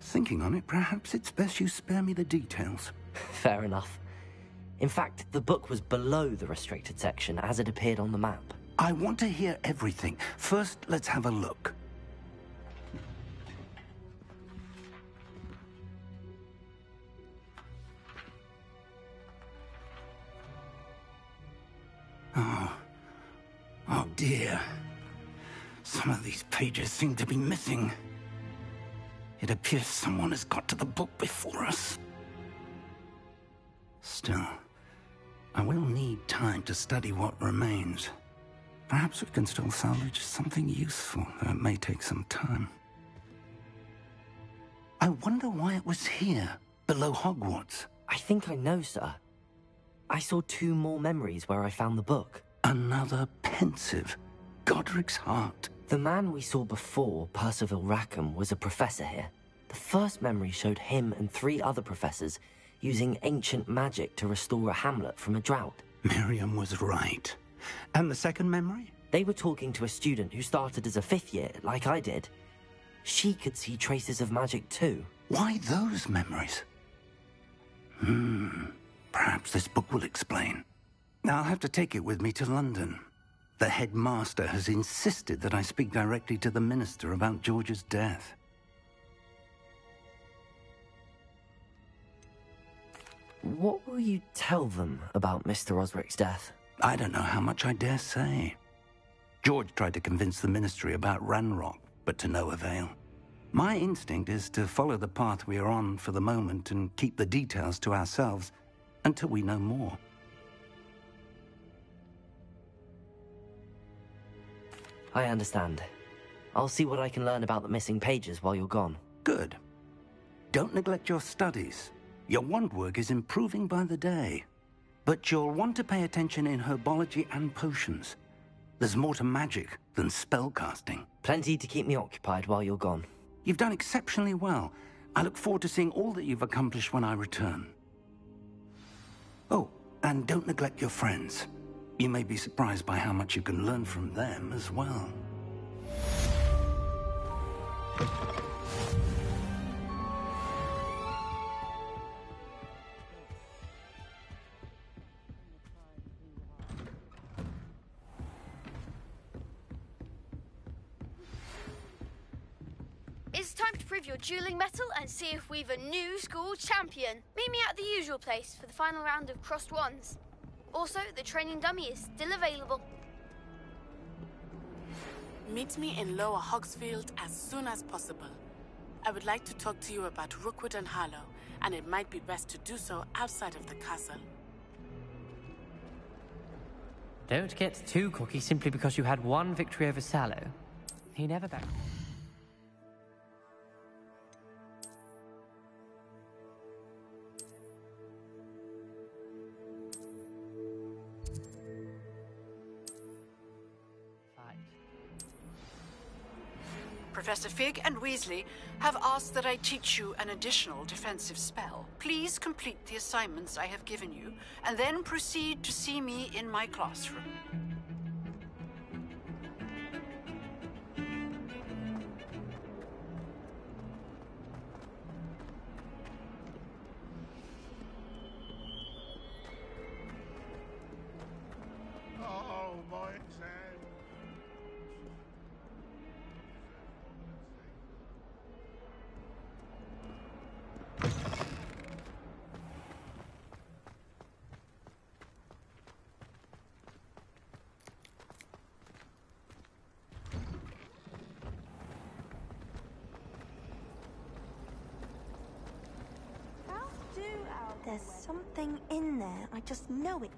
Thinking on it, perhaps it's best you spare me the details. Fair enough. In fact, the book was below the restricted section as it appeared on the map. I want to hear everything. First, let's have a look. Oh dear. Some of these pages seem to be missing. It appears someone has got to the book before us. Still, I will need time to study what remains. Perhaps we can still salvage something useful, though it may take some time. I wonder why it was here, below Hogwarts. I think I know, sir. I saw 2 more memories where I found the book. Another pensive. Godric's heart. The man we saw before, Percival Rackham, was a professor here. The first memory showed him and 3 other professors using ancient magic to restore a hamlet from a drought. Miriam was right. And the second memory? They were talking to a student who started as a 5th year, like I did. She could see traces of magic too. Why those memories? Perhaps this book will explain. I'll have to take it with me to London. The headmaster has insisted that I speak directly to the minister about George's death. What will you tell them about Mr. Osric's death? I don't know how much I dare say. George tried to convince the ministry about Ranrock, but to no avail. My instinct is to follow the path we are on for the moment and keep the details to ourselves until we know more. I understand. I'll see what I can learn about the missing pages while you're gone. Good. Don't neglect your studies. Your wand work is improving by the day. But you'll want to pay attention in herbology and potions. There's more to magic than spellcasting. Plenty to keep me occupied while you're gone. You've done exceptionally well. I look forward to seeing all that you've accomplished when I return. Oh, and don't neglect your friends. You may be surprised by how much you can learn from them as well. It's time to prove your dueling mettle and see if we've a new school champion. Meet me at the usual place for the final round of crossed wands. Also, the training dummy is still available. Meet me in Lower Hogsfield as soon as possible. I would like to talk to you about Rookwood and Harlow, and it might be best to do so outside of the castle. Don't get too cocky simply because you had one victory over Sallow. He never backed. Professor Fig and Weasley have asked that I teach you an additional defensive spell. Please complete the assignments I have given you, and then proceed to see me in my classroom. Oh, my exam. There's something in there. I just know it.